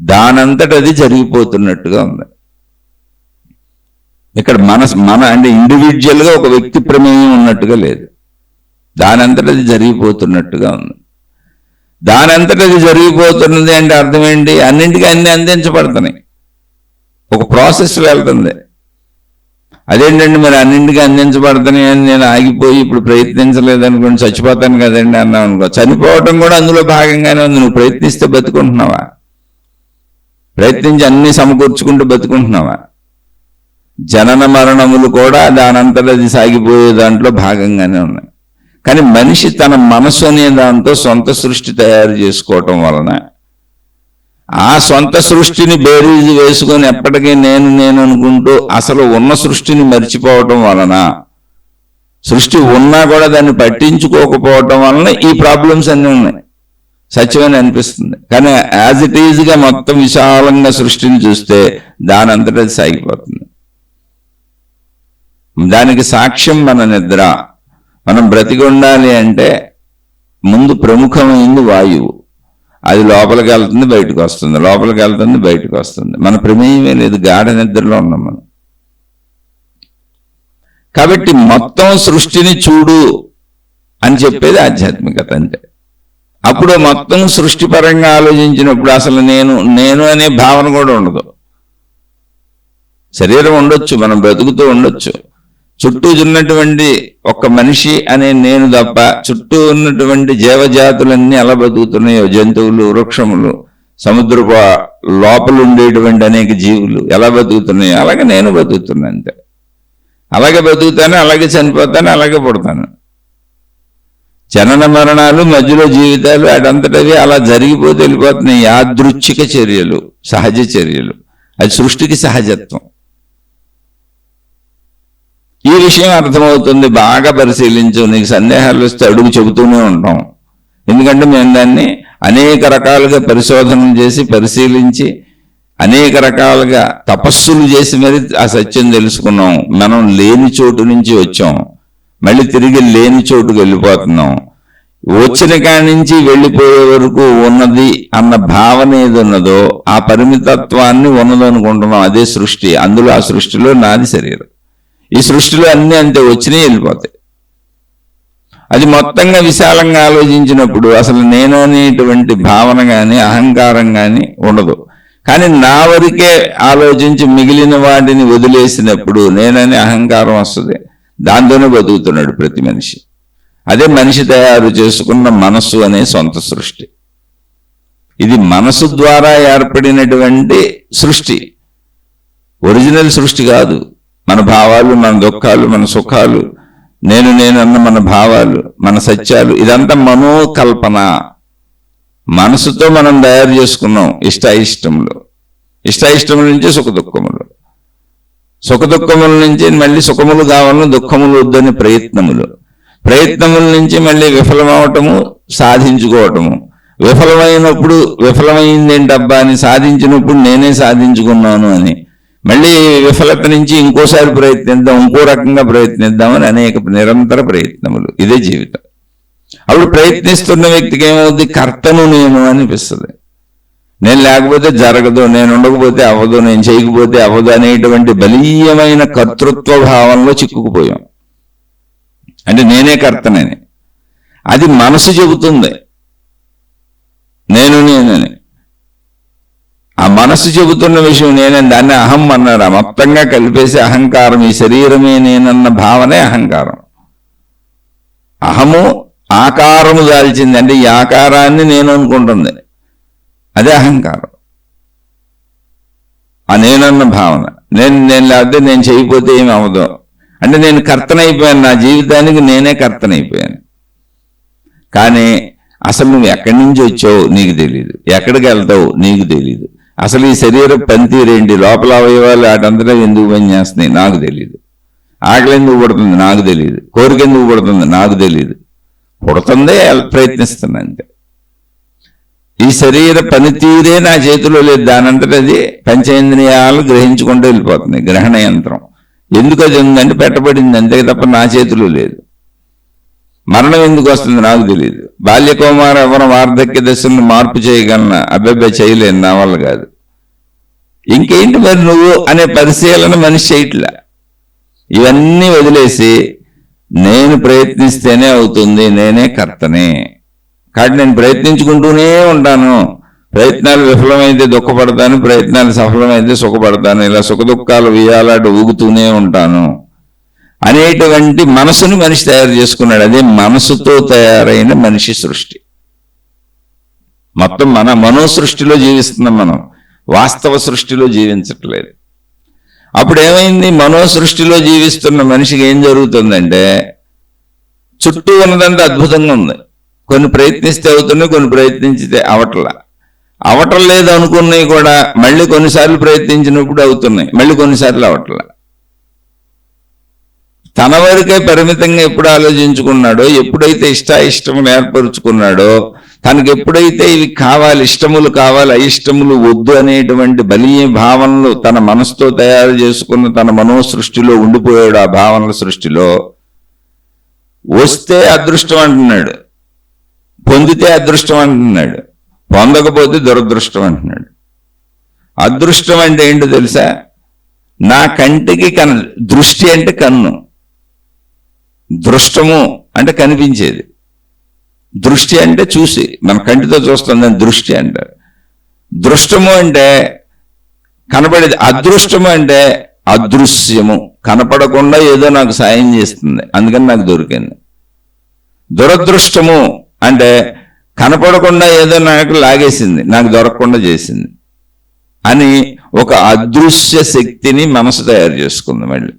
దానంతట అది జరిగిపోతున్నట్టుగా ఉంది. ఇక్కడ మన అంటే ఇండివిజువల్గా ఒక వ్యక్తి ప్రమేయం ఉన్నట్టుగా లేదు. దానంతట అది జరిగిపోతున్నట్టుగా ఉంది. దానంతట అది జరిగిపోతున్నది అంటే అర్థం ఏంటి? అన్నింటికీ అన్ని అందించబడుతున్నాయి, ఒక ప్రాసెస్ వెళ్తుంది. అదేంటండి మరి అన్నింటికీ అందించబడుతున్నాయి అని నేను ఆగిపోయి ఇప్పుడు ప్రయత్నించలేదనుకోండి చచ్చిపోతాను కదండి అన్నావు అనుకో, చనిపోవటం కూడా అందులో భాగంగానే ఉంది. నువ్వు ప్రయత్నిస్తే బతుకుంటున్నావా? ప్రయత్నించి అన్ని సమకూర్చుకుంటూ బతుకుంటున్నావా? జనన మరణములు కూడా దానంతట అది సాగిపోయే దాంట్లో భాగంగానే ఉన్నాయి. కానీ మనిషి తన మనసు అనే దాంతో సొంత సృష్టి తయారు చేసుకోవటం వలన ఆ సొంత సృష్టిని బేరీజు వేసుకొని ఎప్పటికీ నేను అనుకుంటూ అసలు ఉన్న సృష్టిని మర్చిపోవటం వలన, సృష్టి ఉన్నా కూడా దాన్ని పట్టించుకోకపోవటం వలన ఈ ప్రాబ్లమ్స్ అన్నీ ఉన్నాయి. సత్యమని అనిపిస్తుంది. కానీ యాజ్ ఇట్ ఈజ్గా మొత్తం విశాలంగా సృష్టిని చూస్తే దానంతటా అది సాగిపోతుంది. దానికి సాక్ష్యం మన నిద్ర. మనం బ్రతికి ఉండాలి అంటే ముందు ప్రముఖమైంది వాయువు. అది లోపలికి వెళ్తుంది, బయటకు వస్తుంది, లోపలికి వెళ్తుంది, బయటకు వస్తుంది. మన ప్రమేయమే లేదు, గాఢ నిద్రలో ఉన్నాం మనం. కాబట్టి మొత్తం సృష్టిని చూడు అని చెప్పేది ఆధ్యాత్మికత. అంటే అప్పుడు మొత్తం సృష్టిపరంగా ఆలోచించినప్పుడు అసలు నేను అనే భావన కూడా ఉండదు. శరీరం ఉండొచ్చు, మనం బ్రతుకుతూ ఉండొచ్చు, చుట్టూ ఉన్నటువంటి ఒక్క మనిషి అనే నేను తప్ప చుట్టూ ఉన్నటువంటి జీవజాతులన్నీ ఎలా బతుకుతున్నాయో, జంతువులు, వృక్షములు, సముద్రపు లోపల ఉండేటువంటి అనేక జీవులు ఎలా బతుకుతున్నాయో అలాగే నేను బతుకుతున్నా. అంతే. అలాగే బతుకుతాను, అలాగే చనిపోతాను, అలాగే పుడతాను. జనన మరణాలు, మధ్యలో జీవితాలు అటంతటవి అలా జరిగిపోతే వెళ్ళిపోతున్నాయి. యాదృచ్ఛిక చర్యలు, సహజ చర్యలు. అది సృష్టికి సహజత్వం. ఈ విషయం అర్థమవుతుంది. బాగా పరిశీలించు. నీకు సందేహాలు వస్తే అడుగు, చెబుతూనే ఉంటాం. ఎందుకంటే మేము దాన్ని అనేక రకాలుగా పరిశోధనలు చేసి పరిశీలించి అనేక రకాలుగా తపస్సులు చేసి మరి ఆ సత్యం తెలుసుకున్నాం. మనం లేని చోటు నుంచి వచ్చాం, మళ్ళీ తిరిగి లేని చోటుకు వెళ్ళిపోతున్నాం. వచ్చిన కాడి నుంచి వెళ్ళిపోయే వరకు ఉన్నది అన్న భావన ఏది ఉన్నదో ఆ పరిమితత్వాన్ని ఉన్నదనుకుంటున్నాం. అదే సృష్టి. అందులో ఆ సృష్టిలో నాది శరీరం. ఈ సృష్టిలో అన్నీ అంతే, వచ్చినాయి, వెళ్ళిపోతాయి. అది మొత్తంగా విశాలంగా ఆలోచించినప్పుడు అసలు నేను అనేటువంటి భావన కానీ అహంకారం కానీ ఉండదు. కానీ నా వరకే ఆలోచించి మిగిలిన వాటిని వదిలేసినప్పుడు నేననే అహంకారం వస్తుంది. దాంతోనే బతుకుతున్నాడు ప్రతి మనిషి. అదే మనిషి తయారు చేసుకున్న మనస్సు అనే సొంత సృష్టి. ఇది మనసు ద్వారా ఏర్పడినటువంటి సృష్టి, ఒరిజినల్ సృష్టి కాదు. మన భావాలు, మన దుఃఖాలు, మన సుఖాలు, నేనన్న మన భావాలు, మన సత్యాలు, ఇదంతా మనోకల్పన. మనసుతో మనం తయారు చేసుకున్నాం ఇష్టాయిష్టములు. ఇష్టాయిష్టముల నుంచి సుఖదుఖములు, సుఖదుఖముల నుంచి మళ్ళీ సుఖములు కావాలని దుఃఖములు వద్దని ప్రయత్నముల నుంచి మళ్ళీ విఫలమవటము, సాధించుకోవటము. విఫలమైనప్పుడు విఫలమైందేంటబ్బా అని, సాధించినప్పుడు నేనే సాధించుకున్నాను అని మళ్ళీ విఫలత నుంచి ఇంకోసారి ప్రయత్నిద్దాం, ఇంకో రకంగా ప్రయత్నిద్దామని అనేక నిరంతర ప్రయత్నములు. ఇదే జీవితం. అప్పుడు ప్రయత్నిస్తున్న వ్యక్తికి ఏమవుతుంది? కర్తను నేను అనిపిస్తుంది. నేను లేకపోతే జరగదు, నేను ఉండకపోతే అవ్వదు, నేను చేయకపోతే అవ్వదు అనేటువంటి బలీయమైన కర్తృత్వ భావంలో చిక్కుకుపోయాం. అంటే నేనే కర్తనని. అది మనసు చెబుతుంది నేనని. ఆ మనసు చెబుతున్న విషయం నేనే, దాన్ని అహం అన్నాడు. మొత్తంగా కలిపేసి అహంకారం, ఈ శరీరమే నేనన్న భావనే అహంకారం. అహము ఆకారము దాల్చింది, అంటే ఈ ఆకారాన్ని నేను అనుకుంటుంది, అదే అహంకారం. ఆ నేనన్న భావన. నేను లేకపోతే నేను చేయకపోతే ఏమి అవ్వదు అంటే నేను కర్తనైపోయాను, నా జీవితానికి నేనే కర్తనైపోయాను. కానీ అసలు నువ్వు ఎక్కడి నుంచి వచ్చావు నీకు తెలియదు, ఎక్కడికి వెళ్తావు నీకు తెలియదు. అసలు ఈ శరీర పనితీరేంటి, లోపల అవయవాలు వాటంతటా ఎందుకు పనిచేస్తున్నాయి నాకు తెలియదు. ఆకలి ఎందుకు పుడుతుంది నాకు తెలియదు, కోరిక ఎందుకు పుడుతుంది నాకు తెలియదు. పుడుతుందే ప్రయత్నిస్తున్నా అంతే. ఈ శరీర పనితీరే నా చేతిలో లేదు. దానంతట అది పంచేంద్రియాలు గ్రహించుకుంటూ వెళ్ళిపోతుంది. గ్రహణ యంత్రం ఎందుకు అది ఉందంటే పెట్టబడింది అంతే తప్ప నా చేతిలో లేదు. మరణం ఎందుకు వస్తుంది నాకు తెలియదు. బాల్యకుమార యవ్వన వార్ధక్య దశలను మార్పు చేయగలన? అబ్బాయి చేయలేను, నా వల్ల కాదు. ఇంకేంటి మరి నువ్వు అనే పరిశీలన మనిషి చేయట్లా. ఇవన్నీ వదిలేసి నేను ప్రయత్నిస్తేనే అవుతుంది, నేనే కర్తనే, కాబట్టి నేను ప్రయత్నించుకుంటూనే ఉంటాను. ప్రయత్నాలు విఫలమైతే దుఃఖపడతాను, ప్రయత్నాలు సఫలమైతే సుఖపడతాను, ఇలా సుఖ దుఃఖాలు వేయాలాట ఊగుతూనే ఉంటాను అనేటువంటి మనసుని మనిషి తయారు చేసుకున్నాడు. అదే మనసుతో తయారైన మనిషి సృష్టి. మొత్తం మన మనో సృష్టిలో జీవిస్తున్నాం మనం, వాస్తవ సృష్టిలో జీవించట్లేదు. అప్పుడు ఏమైంది? మనో సృష్టిలో జీవిస్తున్న మనిషికి ఏం జరుగుతుందంటే చుట్టూ ఉన్నదంతా అద్భుతంగా ఉంది. కొన్ని ప్రయత్నిస్తే అవుతున్నాయి, కొన్ని ప్రయత్నించితే అవటం లేదు అనుకున్నవి కూడా మళ్ళీ కొన్నిసార్లు ప్రయత్నించినప్పుడు అవుతున్నాయి, మళ్ళీ కొన్నిసార్లు అవట్లా. తన వరకే పరిమితంగా ఎప్పుడు ఆలోచించుకున్నాడో, ఎప్పుడైతే ఇష్టములు ఏర్పరుచుకున్నాడో, తనకు ఎప్పుడైతే ఇవి కావాలి, ఇష్టములు కావాలి, అయిష్టములు వద్దు అనేటువంటి బలీయ భావనలు తన మనసుతో తయారు చేసుకున్న తన మనో సృష్టిలో ఉండిపోయాడు. ఆ భావనల సృష్టిలో వస్తే అదృష్టం అంటున్నాడు, పొందితే అదృష్టం అంటున్నాడు, పొందకపోతే దురదృష్టం అంటున్నాడు. అదృష్టం అంటే ఏంటో తెలుసా? నా కంటికి దృష్టి అంటే కన్ను, దృష్టము అంటే కనిపించేది, దృష్టి అంటే చూసి మన కంటితో చూస్తుంది దృష్టి అంటారు. దృష్టము అంటే కనపడేది, అదృష్టము అంటే అదృశ్యము, కనపడకుండా ఏదో నాకు సాయం చేస్తుంది, అందుకని నాకు దొరికింది. దురదృష్టము అంటే కనపడకుండా ఏదో నాకు లాగేసింది, నాకు దొరకకుండా చేసింది అని ఒక అదృశ్య శక్తిని మనసు తయారు చేసుకుంది మళ్ళీ.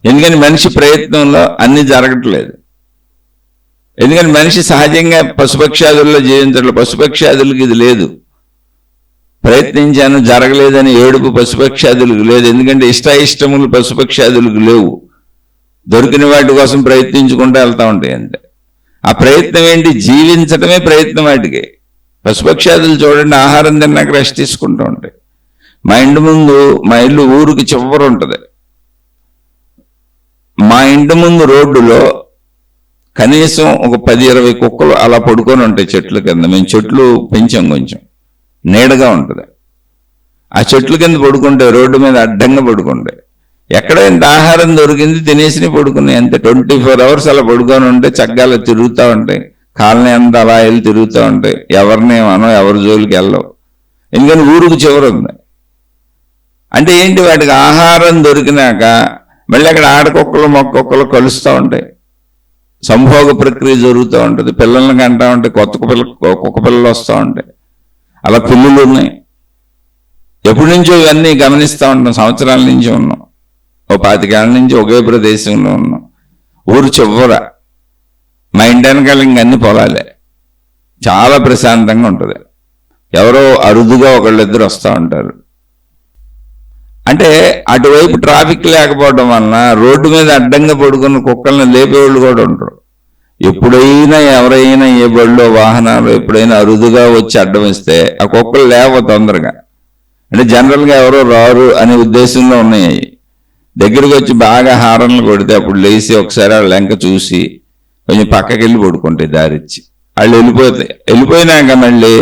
ఎందుకని మనిషి ప్రయత్నంలో అన్ని జరగట్లేదు. ఎందుకని మనిషి సహజంగా పశుపక్షాదుల్లో జీవించట్లేదు. పశుపక్షాదులకు ఇది లేదు. ప్రయత్నించాను జరగలేదని ఏడుపు పశుపక్షాదులకు లేదు. ఎందుకంటే ఇష్టములు పశుపక్షాదులకు లేవు. దొరికిన వాటి కోసం ప్రయత్నించుకుంటూ వెళ్తూ ఉంటాయి అంతే. ఆ ప్రయత్నం ఏంటి? జీవించటమే ప్రయత్నం వాటికి. పశుపక్షాదులు చూడండి, ఆహారం తిన్నాక రెస్ట్ తీసుకుంటూ ఉంటాయి. మా ఇల్లు ఊరికి చివరి ఉంటుంది. మా ఇంటి ముందు రోడ్డులో కనీసం ఒక 10-20 కుక్కలు అలా పడుకొని ఉంటాయి చెట్ల కింద. మేము చెట్లు పెంచాం, కొంచెం నీడగా ఉంటుంది. ఆ చెట్ల కింద పడుకుంటే, రోడ్డు మీద అడ్డంగా పడుకుంటాయి. ఎక్కడ ఇంత ఆహారం దొరికింది తినేసి పడుకున్నాయి అంతే. 24 hours అలా పడుకొని ఉంటే చక్కగా తిరుగుతూ ఉంటాయి. కాలనీ అంతా అలా వెళ్ళి తిరుగుతూ ఉంటాయి. ఎవరినేమనో, ఎవరి జోలికి వెళ్ళవు. ఎందుకని ఊరుకు చివరి ఉంది. అంటే ఏంటి? వాటికి ఆహారం దొరికినాక మళ్ళీ అక్కడ ఆడకుక్కలు మొక్కలు కలుస్తూ ఉంటాయి. సంభోగ ప్రక్రియ జరుగుతూ ఉంటుంది. పిల్లల్ని కంటా ఉంటాయి, కుక్క పిల్లలు వస్తూ ఉంటాయి. అలా పిల్లులు ఉన్నాయి. ఎప్పటి నుంచో ఇవన్నీ గమనిస్తూ ఉంటాం, సంవత్సరాల నుంచి ఉన్నాం. 25 ఏళ్ళ నుంచి ఒకే ప్రదేశంలో ఉన్నాం. ఊరు చివర మా ఇంటి వెనకాల ఇంకన్నీ పొలాలే, చాలా ప్రశాంతంగా ఉంటుంది. ఎవరో అరుదుగా ఒకళ్ళిద్దరు వస్తూ ఉంటారు. అంటే అటువైపు ట్రాఫిక్ లేకపోవడం వలన రోడ్డు మీద అడ్డంగా పడుకున్న కుక్కల్ని లేపేవాళ్ళు కూడా ఉంటారు. ఎప్పుడైనా ఎవరైనా ఏ బడిలో వాహనాలు ఎప్పుడైనా అరుదుగా వచ్చి అడ్డం ఇస్తే ఆ కుక్కలు లేవ తొందరగా. అంటే జనరల్గా ఎవరో రారు అనే ఉద్దేశంలో ఉన్నాయి. దగ్గరికి వచ్చి బాగా హారన్లు కొడితే అప్పుడు లేచి ఒకసారి వాళ్ళ లెంక చూసి కొంచెం పక్కకి వెళ్ళి పడుకుంటాయి దారిచ్చి. వాళ్ళు వెళ్ళిపోయినాక మళ్ళీ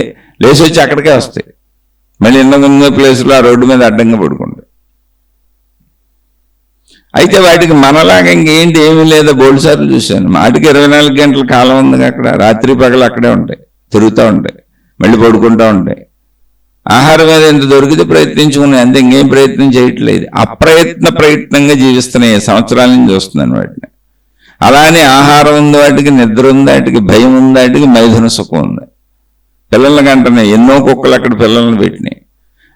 లేచి వచ్చి అక్కడికే వస్తాయి. మళ్ళీ ఎన్నో ప్లేస్లో ఆ రోడ్డు మీద అడ్డంగా పడుకుంటాయి. అయితే వాటికి మనలాగా ఇంకేంటి ఏమీ లేదా, బోల్సార్లు చూశాను. వాటికి 24 గంటల కాలం ఉంది అక్కడ, రాత్రి పగలు అక్కడే ఉంటాయి, తిరుగుతూ ఉంటాయి, మళ్ళీ పడుకుంటూ ఉంటాయి. ఆహారం మీద ఎంత దొరికితే ప్రయత్నించుకున్నాయి అంతే, ఇంకేం ప్రయత్నం చేయట్లేదు. ప్రయత్నంగా జీవిస్తున్నాయి. సంవత్సరాల నుంచి చూస్తున్నాను వాటిని. అలానే ఆహారం ఉంది వాటికి, నిద్ర ఉంది వాటికి, భయం ఉంది వాటికి, మైథున సుఖం ఉంది. పిల్లల కంటనే ఎన్నో కుక్కలు అక్కడ పిల్లల్ని పెట్టినాయి.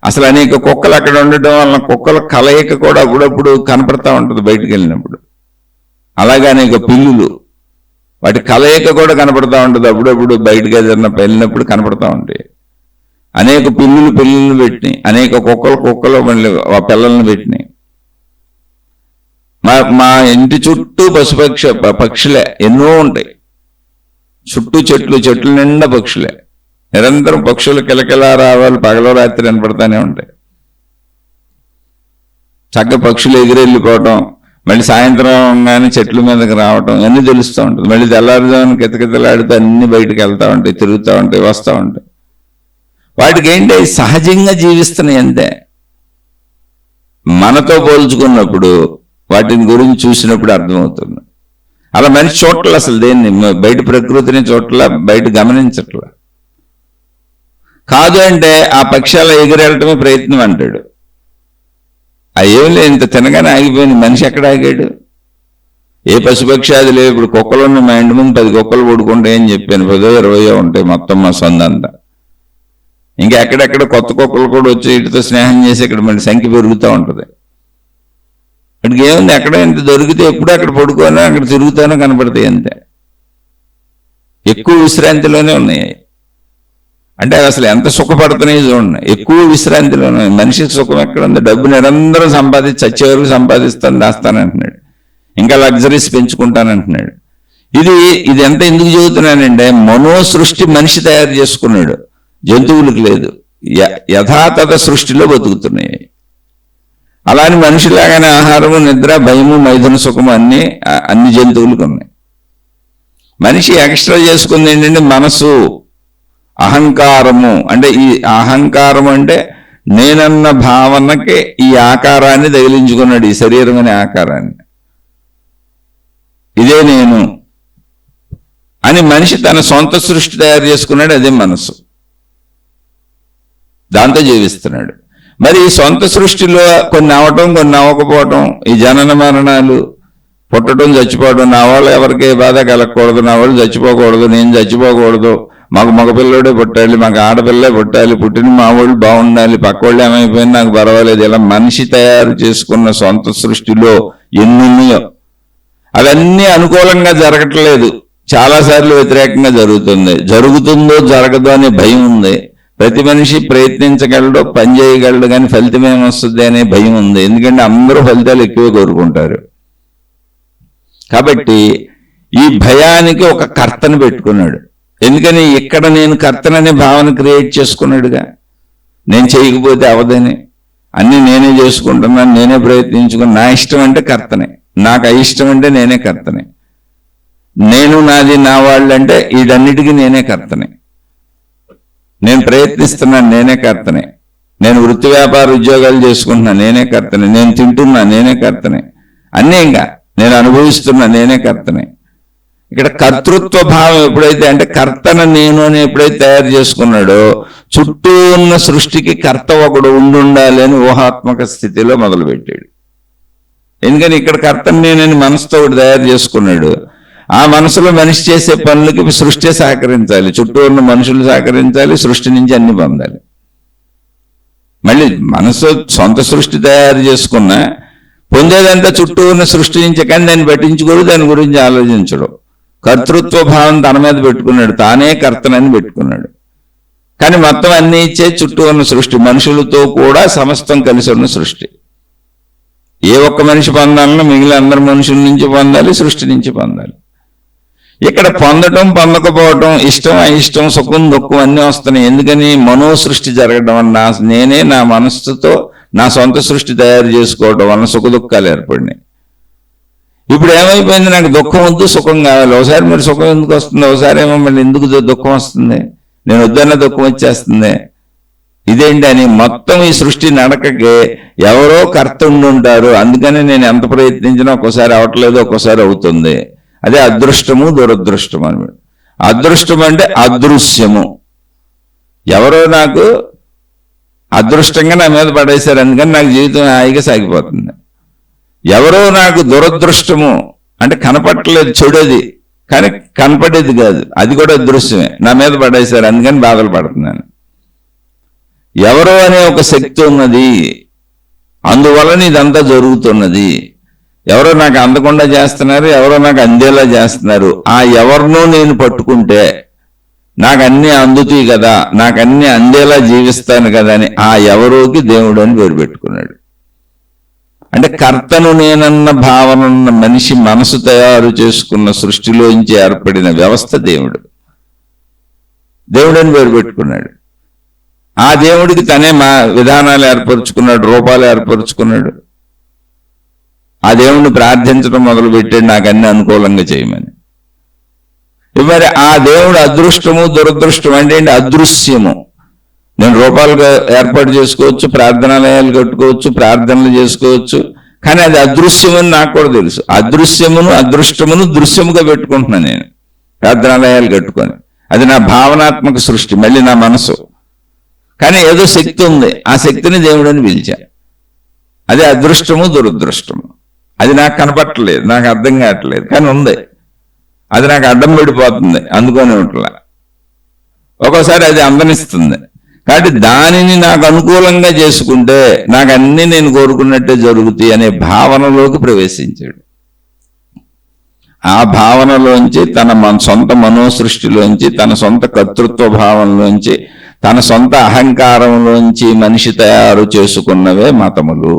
అసలు అనేక కుక్కలు అక్కడ ఉండటం వలన కుక్కల కలయిక కూడా అప్పుడప్పుడు కనపడతా ఉంటుంది బయటికి వెళ్ళినప్పుడు. అలాగే అనేక పిల్లులు, వాటి కలయిక కూడా కనపడతా ఉంటుంది అప్పుడప్పుడు బయటకు ఏదైనా వెళ్ళినప్పుడు కనపడతా ఉంటాయి. అనేక పిల్లులు పెట్టినాయి, అనేక కుక్కలు మళ్ళీ ఆ పిల్లల్ని పెట్టినాయి. మా ఇంటి చుట్టూ పక్షులే ఎన్నో ఉంటాయి. చుట్టూ చెట్లు నిండా పక్షులే. నిరంతరం పక్షులు కిలకిలా రావాలి, పగలో రాత్రి వినపడతానే ఉంటాయి. చక్కగా పక్షులు ఎగిరెళ్ళిపోవటం, మళ్ళీ సాయంత్రం కానీ చెట్ల మీదకి రావటం అన్నీ తెలుస్తూ ఉంటుంది. మళ్ళీ తెల్లారుజామున కితకితలాడుతూ అన్ని బయటకు వెళ్తూ ఉంటాయి, తిరుగుతూ ఉంటాయి, వస్తూ ఉంటాయి. వాటికి ఏంటి సహజంగా జీవిస్తున్నాయి అంతే. మనతో పోల్చుకున్నప్పుడు వాటిని గురించి చూసినప్పుడు అర్థమవుతుంది. అలా మనిషి చోట్ల అసలు దేన్ని బయట ప్రకృతిని చోట్ల బయట గమనించట్ల. కాదు అంటే ఆ పక్షాల ఎగిరెళ్ళటమే ప్రయత్నం అంటాడు. ఆ ఏమిలే ఇంత తినగానే ఆగిపోయింది, మనిషి ఎక్కడ ఆగాడు? ఏ పశుపక్షాది లేవు. ఇప్పుడు కుక్కలు ఉన్న మా ఇంటి ముందు 10 కుక్కలు పడుకుంటే ఏం చెప్పాను, 10 20 ఉంటాయి మొత్తం మా సొంతంతా. ఇంకా ఎక్కడెక్కడ కొత్త కుక్కలు కూడా వచ్చి వీటితో స్నేహం చేసి ఇక్కడ మళ్ళీ సంఖ్య పెరుగుతూ ఉంటుంది. ఇక్కడికి ఏముంది, ఎక్కడ ఎంత దొరికితే ఎప్పుడు అక్కడ పడుకోనో అక్కడ తిరుగుతానో కనపడతాయి అంతే. ఎక్కువ విశ్రాంతిలోనే ఉన్నాయి. అంటే అసలు ఎంత సుఖపడుతున్నాయి చూడండి, ఎక్కువ విశ్రాంతిలోనే. మనిషికి సుఖం ఎక్కడ ఉంది? డబ్బు నిరంతరం సంపాదించి చచ్చే వరకు సంపాదిస్తాను, దాస్తానంటున్నాడు. ఇంకా లగ్జరీస్ పెంచుకుంటానంటున్నాడు. ఇది ఎంత ఎందుకు చెబుతున్నానంటే, మనోసృష్టి మనిషి తయారు చేసుకున్నాడు, జంతువులకు లేదు. యథాతథ సృష్టిలో బతుకుతున్నాయి. అలాని మనిషిలాగానే ఆహారము, నిద్ర, భయము, మైథున సుఖము అన్ని జంతువులకు ఉన్నాయి. మనిషి ఎక్స్ట్రా చేసుకుంది ఏంటంటే మనసు, అహంకారము. అంటే ఈ అహంకారం అంటే నేనన్న భావనకి ఈ ఆకారాన్ని తగిలించుకున్నాడు, ఈ శరీరం అనే ఆకారాన్ని. ఇదే నేను అని మనిషి తన సొంత సృష్టి తయారు చేసుకున్నాడు, అదే మనసు. దాంతో జీవిస్తున్నాడు. మరి ఈ సొంత సృష్టిలో కొన్ని అవటం, కొన్ని అవ్వకపోవటం, ఈ జనన మరణాలు, పుట్టడం, చచ్చిపోవడం. నా వాళ్ళు ఎవరికి బాధ కలగకూడదు, నా వాళ్ళు చచ్చిపోకూడదు, నేను చచ్చిపోకూడదు, మాకు మగపిల్లడే పుట్టాలి, మాకు ఆడపిల్లే పుట్టాలి, పుట్టిన మా వాళ్ళు బాగుండాలి, పక్క వాళ్ళు ఏమైపోయింది నాకు పర్వాలేదు. ఇలా మనిషి తయారు చేసుకున్న సొంత సృష్టిలో ఎన్నున్నాయో అవన్నీ అనుకూలంగా జరగట్లేదు. చాలాసార్లు వ్యతిరేకంగా జరుగుతుందో జరగదో అనే భయం ఉంది. ప్రతి మనిషి ప్రయత్నించగలడు, పని చేయగలడు, కానీ ఫలితం ఏమొస్తుంది అనే భయం ఉంది. ఎందుకంటే అందరూ ఫలితాలు ఎక్కువ కోరుకుంటారు. కాబట్టి ఈ భయానికి ఒక కర్తను పెట్టుకున్నాడు. ఎందుకని ఇక్కడ నేను కర్తననే భావన క్రియేట్ చేసుకున్నాడుగా. నేను చేయకపోతే అవదని, అన్నీ నేనే చేసుకుంటున్నాను, నేనే ప్రయత్నించుకుని, నా ఇష్టం అంటే కర్తనే, నాకు అయిష్టం అంటే నేనే కర్తనే, నేను నాది నా వాళ్ళు అంటే వీటన్నిటికీ నేనే కర్తనే, నేను ప్రయత్నిస్తున్నాను నేనే కర్తనే, నేను వృత్తి వ్యాపార ఉద్యోగాలు చేసుకుంటున్నా నేనే కర్తనే, నేను తింటున్నా నేనే కర్తనే, అన్నీ ఇంకా నేను అనుభవిస్తున్నా నేనే కర్తనే. ఇక్కడ కర్తృత్వ భావం ఎప్పుడైతే, అంటే కర్తన నేను అని ఎప్పుడైతే తయారు చేసుకున్నాడో, చుట్టూ ఉన్న సృష్టికి కర్త ఒకడు ఉండాలి అని ఊహాత్మక స్థితిలో మొదలుపెట్టాడు. ఎందుకని ఇక్కడ కర్తను నేనని మనసుతో ఒకటి తయారు చేసుకున్నాడు. ఆ మనసులో మనిషి చేసే పనులకి సృష్టి సహకరించాలి, చుట్టూ ఉన్న మనుషులు సహకరించాలి, సృష్టి నుంచి అన్ని పొందాలి. మళ్ళీ మనసు సొంత సృష్టి తయారు చేసుకున్న పొందేదంతా చుట్టూ ఉన్న సృష్టి నుంచి, కానీ దాన్ని పట్టించుకోడు, దాని గురించి ఆలోచించడు. కర్తృత్వ భావం తన మీద పెట్టుకున్నాడు, తానే కర్తనని పెట్టుకున్నాడు. కానీ మొత్తం అన్ని ఇచ్చే చుట్టూ ఉన్న సృష్టి, మనుషులతో కూడా సమస్తం కలిసి ఉన్న సృష్టి. ఏ ఒక్క మనిషి పొందాలన్నా మిగిలిన అందరి మనుషుల నుంచి పొందాలి, సృష్టి నుంచి పొందాలి. ఇక్కడ పొందటం, పొందకపోవటం, ఇష్టం అయిష్టం, సుఖం దుఃఖం అన్నీ వస్తున్నాయి. ఎందుకని? మనోసృష్టి జరగడం వల్ల నేనే నా మనస్సుతో నా సొంత సృష్టి తయారు చేసుకోవడం వలన సుఖ దుఃఖాలు ఏర్పడినాయి. ఇప్పుడు ఏమైపోయింది, నాకు దుఃఖం వద్దు, సుఖం కావాలి. ఒకసారి మరి సుఖం ఎందుకు వస్తుంది, ఒకసారి ఏమో మళ్ళీ ఎందుకు దుఃఖం వస్తుంది, నేను వద్దన్న దుఃఖం వచ్చేస్తుంది. ఇదేంటి అని మొత్తం ఈ సృష్టి నడకకి ఎవరో కర్త ఉండుంటారు. అందుకని నేను ఎంత ప్రయత్నించినా ఒక్కోసారి అవట్లేదు, ఒక్కోసారి అవుతుంది. అదే అదృష్టము, దురదృష్టము అని. అదృష్టం అంటే అదృశ్యము, ఎవరో నాకు అదృష్టంగా నా మీద పడేశారు, అందుకని నాకు జీవితం హాయిగా సాగిపోతుంది. ఎవరో నాకు దురదృష్టము అంటే కనపట్టలేదు, చెడేది, కానీ కనపడేది కాదు, అది కూడా అదృశ్యమే, నా మీద పడేశారు అందుకని బాధలు పడుతున్నాను. ఎవరో అనే ఒక శక్తి ఉన్నది, అందువలన ఇదంతా జరుగుతున్నది. ఎవరో నాకు అందకుండా చేస్తున్నారు, ఎవరో నాకు అందేలా చేస్తున్నారు. ఆ ఎవరినో నేను పట్టుకుంటే నాకు అన్నీ అందుతాయి కదా, నాకు అన్నీ అందేలా జీవిస్తాను కదా అని ఆ ఎవరోకి దేవుడు అని పేరు పెట్టుకున్నాడు. అంటే కర్తను నేనన్న భావన ఉన్న మనిషి మనసు తయారు చేసుకున్న సృష్టిలోంచి ఏర్పడిన వ్యవస్థ దేవుడు. దేవుడు అని పేరు పెట్టుకున్నాడు. ఆ దేవుడికి తనే మా విధానాలు ఏర్పరుచుకున్నాడు, రూపాలు ఏర్పరుచుకున్నాడు. ఆ దేవుణ్ణి ప్రార్థించడం మొదలుపెట్టాడు నాకు అన్ని అనుకూలంగా చేయమని. మరి ఆ దేవుడు అదృష్టము దురదృష్టం అంటే ఏంటి? అదృశ్యము. నేను రూపాలుగా ఏర్పాటు చేసుకోవచ్చు, ప్రార్థనాలయాలు కట్టుకోవచ్చు, ప్రార్థనలు చేసుకోవచ్చు, కానీ అది అదృశ్యమని నాకు కూడా తెలుసు. అదృశ్యమును అదృష్టమును దృశ్యముగా పెట్టుకుంటున్నాను నేను ప్రార్థనాలయాలు కట్టుకొని. అది నా భావనాత్మక సృష్టి, మళ్ళీ నా మనసు. కానీ ఏదో శక్తి ఉంది, ఆ శక్తిని దేవుడని పిలిచా. అది అదృష్టము దురదృష్టము. అది నాకు కనపట్టలేదు, నాకు అర్థం కావట్లేదు, కానీ ఉంది. అది నాకు అడ్డం పడిపోతుంది, అందుకొని ఉంటలా. ఒక్కోసారి అది అందనిస్తుంది. కాబట్టి దానిని నాకు అనుకూలంగా చేసుకుంటే నాకు అన్ని నేను కోరుకున్నట్టే జరుగుతాయి అనే భావనలోకి ప్రవేశించాడు. ఆ భావనలోంచి తన సొంత మనోసృష్టిలోంచి, తన సొంత కర్తృత్వ భావంలోంచి, తన సొంత అహంకారంలోంచి మనిషి తయారు చేసుకున్నవే మతములు,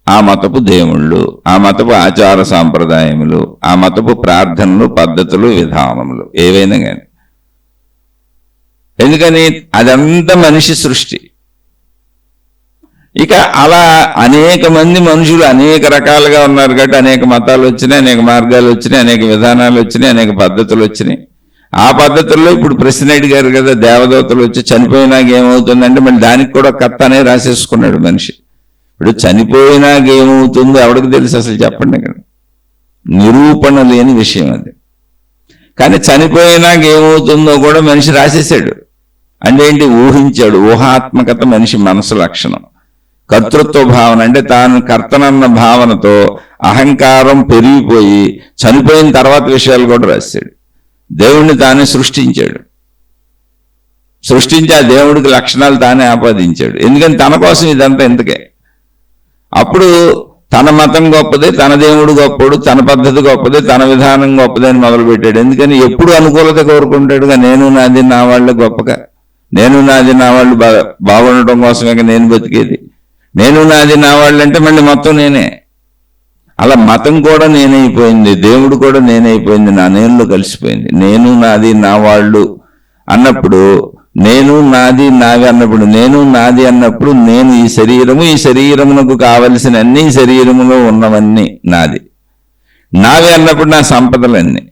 ఆ మతపు దేవుళ్ళు, ఆ మతపు ఆచార సాంప్రదాయములు, ఆ మతపు ప్రార్థనలు, పద్ధతులు, విధానములు ఏవైనా కానీ. ఎందుకని? అదంతా మనిషి సృష్టి. ఇక అలా అనేక మంది మనుషులు అనేక రకాలుగా ఉన్నారు కాబట్టి అనేక మతాలు వచ్చినాయి, అనేక మార్గాలు వచ్చినాయి, అనేక విధానాలు వచ్చినాయి, అనేక పద్ధతులు వచ్చినాయి. ఆ పద్ధతుల్లో ఇప్పుడు ప్రశ్న అడిగారు కదా, దేవదూతలు వచ్చి చనిపోయినాక ఏమవుతుందంటే మళ్ళీ దానికి కూడా కథ అనే రాసేసుకున్నాడు మనిషి. ఇప్పుడు చనిపోయినాక ఏమవుతుందో ఎవరికి తెలుసు అసలు? చెప్పండి. ఇక్కడ నిరూపణ లేని విషయం అది. కానీ చనిపోయినాక ఏమవుతుందో కూడా మనిషి రాసేసాడు. అంటే ఏంటి? ఊహించాడు. ఊహాత్మకత మనిషి మనసు లక్షణం. కర్తృత్వ భావన అంటే తాను కర్తనన్న భావనతో అహంకారం పెరిగిపోయి చనిపోయిన తర్వాత విషయాలు కూడా రాశాడు. దేవుణ్ణి తానే సృష్టించాడు. సృష్టించి ఆ దేవుడికి లక్షణాలు తానే ఆపాదించాడు. ఎందుకని? తన కోసం ఇదంతా ఇంతకే. అప్పుడు తన మతం గొప్పదే, తన దేవుడు గొప్పడు, తన పద్ధతి గొప్పదే, తన విధానం గొప్పదే అని మొదలుపెట్టాడు. ఎందుకని? ఎప్పుడు అనుకూలత కోరుకుంటాడుగా. నేను నాది నా వాళ్ళే గొప్పగా, నేను నాది నా వాళ్ళు బాగుండటం కోసమే నేను బతికేది, నేను నాది నా వాళ్ళు అంటే మళ్ళీ మొత్తం నేనే. అలా మతం కూడా నేనైపోయింది, దేవుడు కూడా నేనైపోయింది, నా నేనులో కలిసిపోయింది. నేను నాది నా వాళ్ళు అన్నప్పుడు, నేను నాది నావి అన్నప్పుడు, నేను నాది అన్నప్పుడు నేను ఈ శరీరము, ఈ శరీరమునకు కావలసిన అన్ని శరీరములో ఉన్నవన్నీ నాది. నావి అన్నప్పుడు నా సంపదలన్నీ,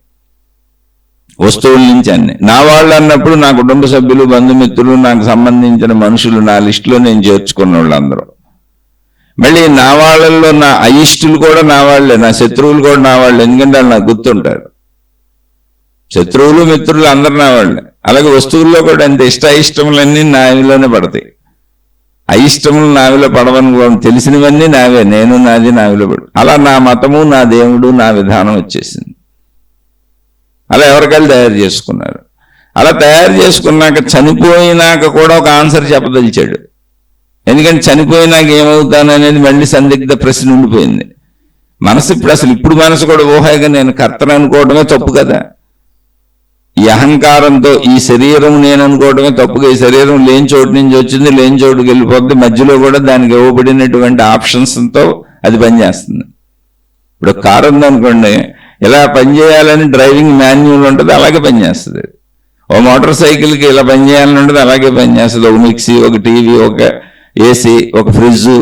వస్తువుల నుంచి అన్ని. నా వాళ్ళు అన్నప్పుడు నా కుటుంబ సభ్యులు, బంధుమిత్రులు, నాకు సంబంధించిన మనుషులు, నా లిస్టులో నేను చేర్చుకున్న వాళ్ళందరూ. మళ్ళీ నా వాళ్ళల్లో నా అయిష్టులు కూడా నా వాళ్లే, నా శత్రువులు కూడా నా వాళ్ళే. ఎందుకంటే వాళ్ళు నాకు గుర్తుంటారు. శత్రువులు మిత్రులు అందరు నా వాళ్ళే. అలాగే వస్తువుల్లో కూడా అంతే. ఇష్టములన్నీ నావిలోనే పడతాయి. అయిష్టములు నావిలో పడవని తెలిసినవన్నీ నావే. నేను నాది నావిలో పడు. అలా నా మతము, నా దేవుడు, నా విధానం వచ్చేసింది. అలా ఎవరికాళ్ళు తయారు చేసుకున్నారు. అలా తయారు చేసుకున్నాక చనిపోయినాక కూడా ఒక ఆన్సర్ చెప్పదలిచాడు. ఎందుకంటే చనిపోయినాక ఏమవుతాను అనేది మళ్ళీ సందిగ్ధ ప్రశ్న ఉండిపోయింది మనసు. ఇప్పుడు మనసు కూడా ఊహాగా నేను కర్తను అనుకోవడమే తప్పు కదా. ఈ అహంకారంతో ఈ శరీరం నేను అనుకోవడమే తప్పుగా. ఈ శరీరం లేని చోటు నుంచి వచ్చింది, లేని చోటుకి వెళ్ళిపోద్ది. మధ్యలో కూడా దానికి ఇవ్వబడినటువంటి ఆప్షన్స్తో అది పనిచేస్తుంది. ఇప్పుడు కారు ఉందనుకోండి, ఇలా పనిచేయాలని డ్రైవింగ్ మాన్యువల్ ఉంటుంది, అలాగే పనిచేస్తుంది. ఓ మోటార్ సైకిల్కి ఇలా పనిచేయాలని ఉంటుంది, అలాగే పనిచేస్తుంది. ఒక మిక్సీ, ఒక టీవీ, ఒక ఏసీ, ఒక ఫ్రిడ్జ్,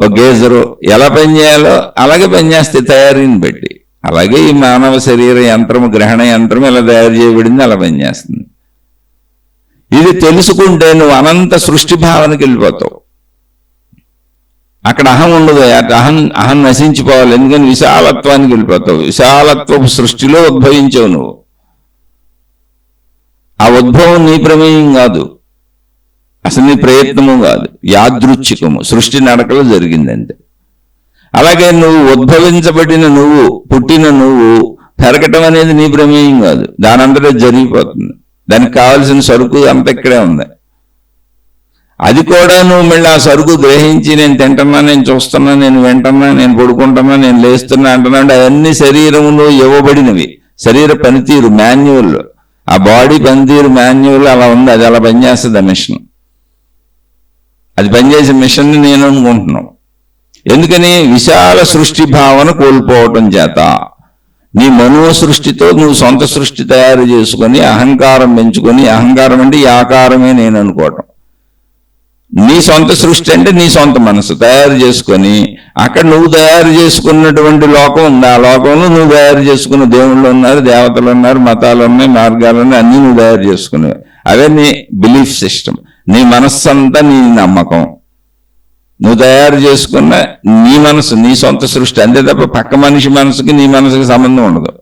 ఒక గేజరు ఎలా పనిచేయాలో అలాగే పనిచేస్తాయి తయారీని బట్టి. అలాగే ఈ మానవ శరీర యంత్రము, గ్రహణ యంత్రం ఎలా తయారు చేయబడింది, అలా పనిచేస్తుంది. ఇది తెలుసుకుంటే నువ్వు అనంత సృష్టి భావనకి వెళ్ళిపోతావు. అక్కడ అహం ఉండదు. అహం నశించిపోవాలి. ఎందుకని? విశాలత్వానికి వెళ్ళిపోతావు. విశాలత్వపు సృష్టిలో ఉద్భవించావు నువ్వు. ఆ ఉద్భవం నీ ప్రమేయం కాదు, అసలు నీ ప్రయత్నము కాదు, యాదృచ్ఛికము, సృష్టి నడకలో జరిగిందంతే. అలాగే నువ్వు ఉద్భవించబడిన నువ్వు, పుట్టిన నువ్వు పెరగటం అనేది నీ ప్రమేయం కాదు, దానంతటే జరిగిపోతుంది. దానికి కావాల్సిన సరుకు అంతా ఇక్కడే ఉంది. అది కూడా నువ్వు మళ్ళీ ఆ సరుకు గ్రహించి నేను తింటున్నా, నేను చూస్తున్నా, నేను వింటున్నా, నేను పడుకుంటున్నా, నేను లేస్తున్నా అంటున్నా అంటే అవన్నీ శరీరంలో ఇవ్వబడినవి. శరీర పనితీరు మాన్యువల్, ఆ బాడీ పనితీరు మాన్యువల్ అలా ఉంది. అది అలా పనిచేస్తుంది. ఆ మిషన్, అది పనిచేసే మిషన్ని నేను అనుకుంటున్నాను. ఎందుకని? విశాల సృష్టి భావన కోల్పోవటం చేత నీ మనో సృష్టితో నువ్వు సొంత సృష్టి తయారు చేసుకొని అహంకారం పెంచుకొని, అహంకారం అంటే ఈ ఆకారమే నేను అనుకోవటం. నీ సొంత సృష్టి అంటే నీ సొంత మనసు తయారు చేసుకొని, అక్కడ నువ్వు తయారు చేసుకున్నటువంటి లోకం ఉంది. ఆ లోకంలో నువ్వు తయారు చేసుకున్న దేవుళ్ళు ఉన్నారు, దేవతలు ఉన్నారు, మతాలు ఉన్నాయి, మార్గాలు ఉన్నాయి, అన్నీ నువ్వు తయారు చేసుకునేవి. అవే నీ బిలీఫ్ సిస్టమ్. నీ మనస్సంతా నీ నమ్మకం, నువ్వు తయారు చేసుకున్న నీ మనసు, నీ సొంత సృష్టి. అంతే తప్ప పక్క మనిషి మనసుకి నీ మనసుకి సంబంధం ఉండదు.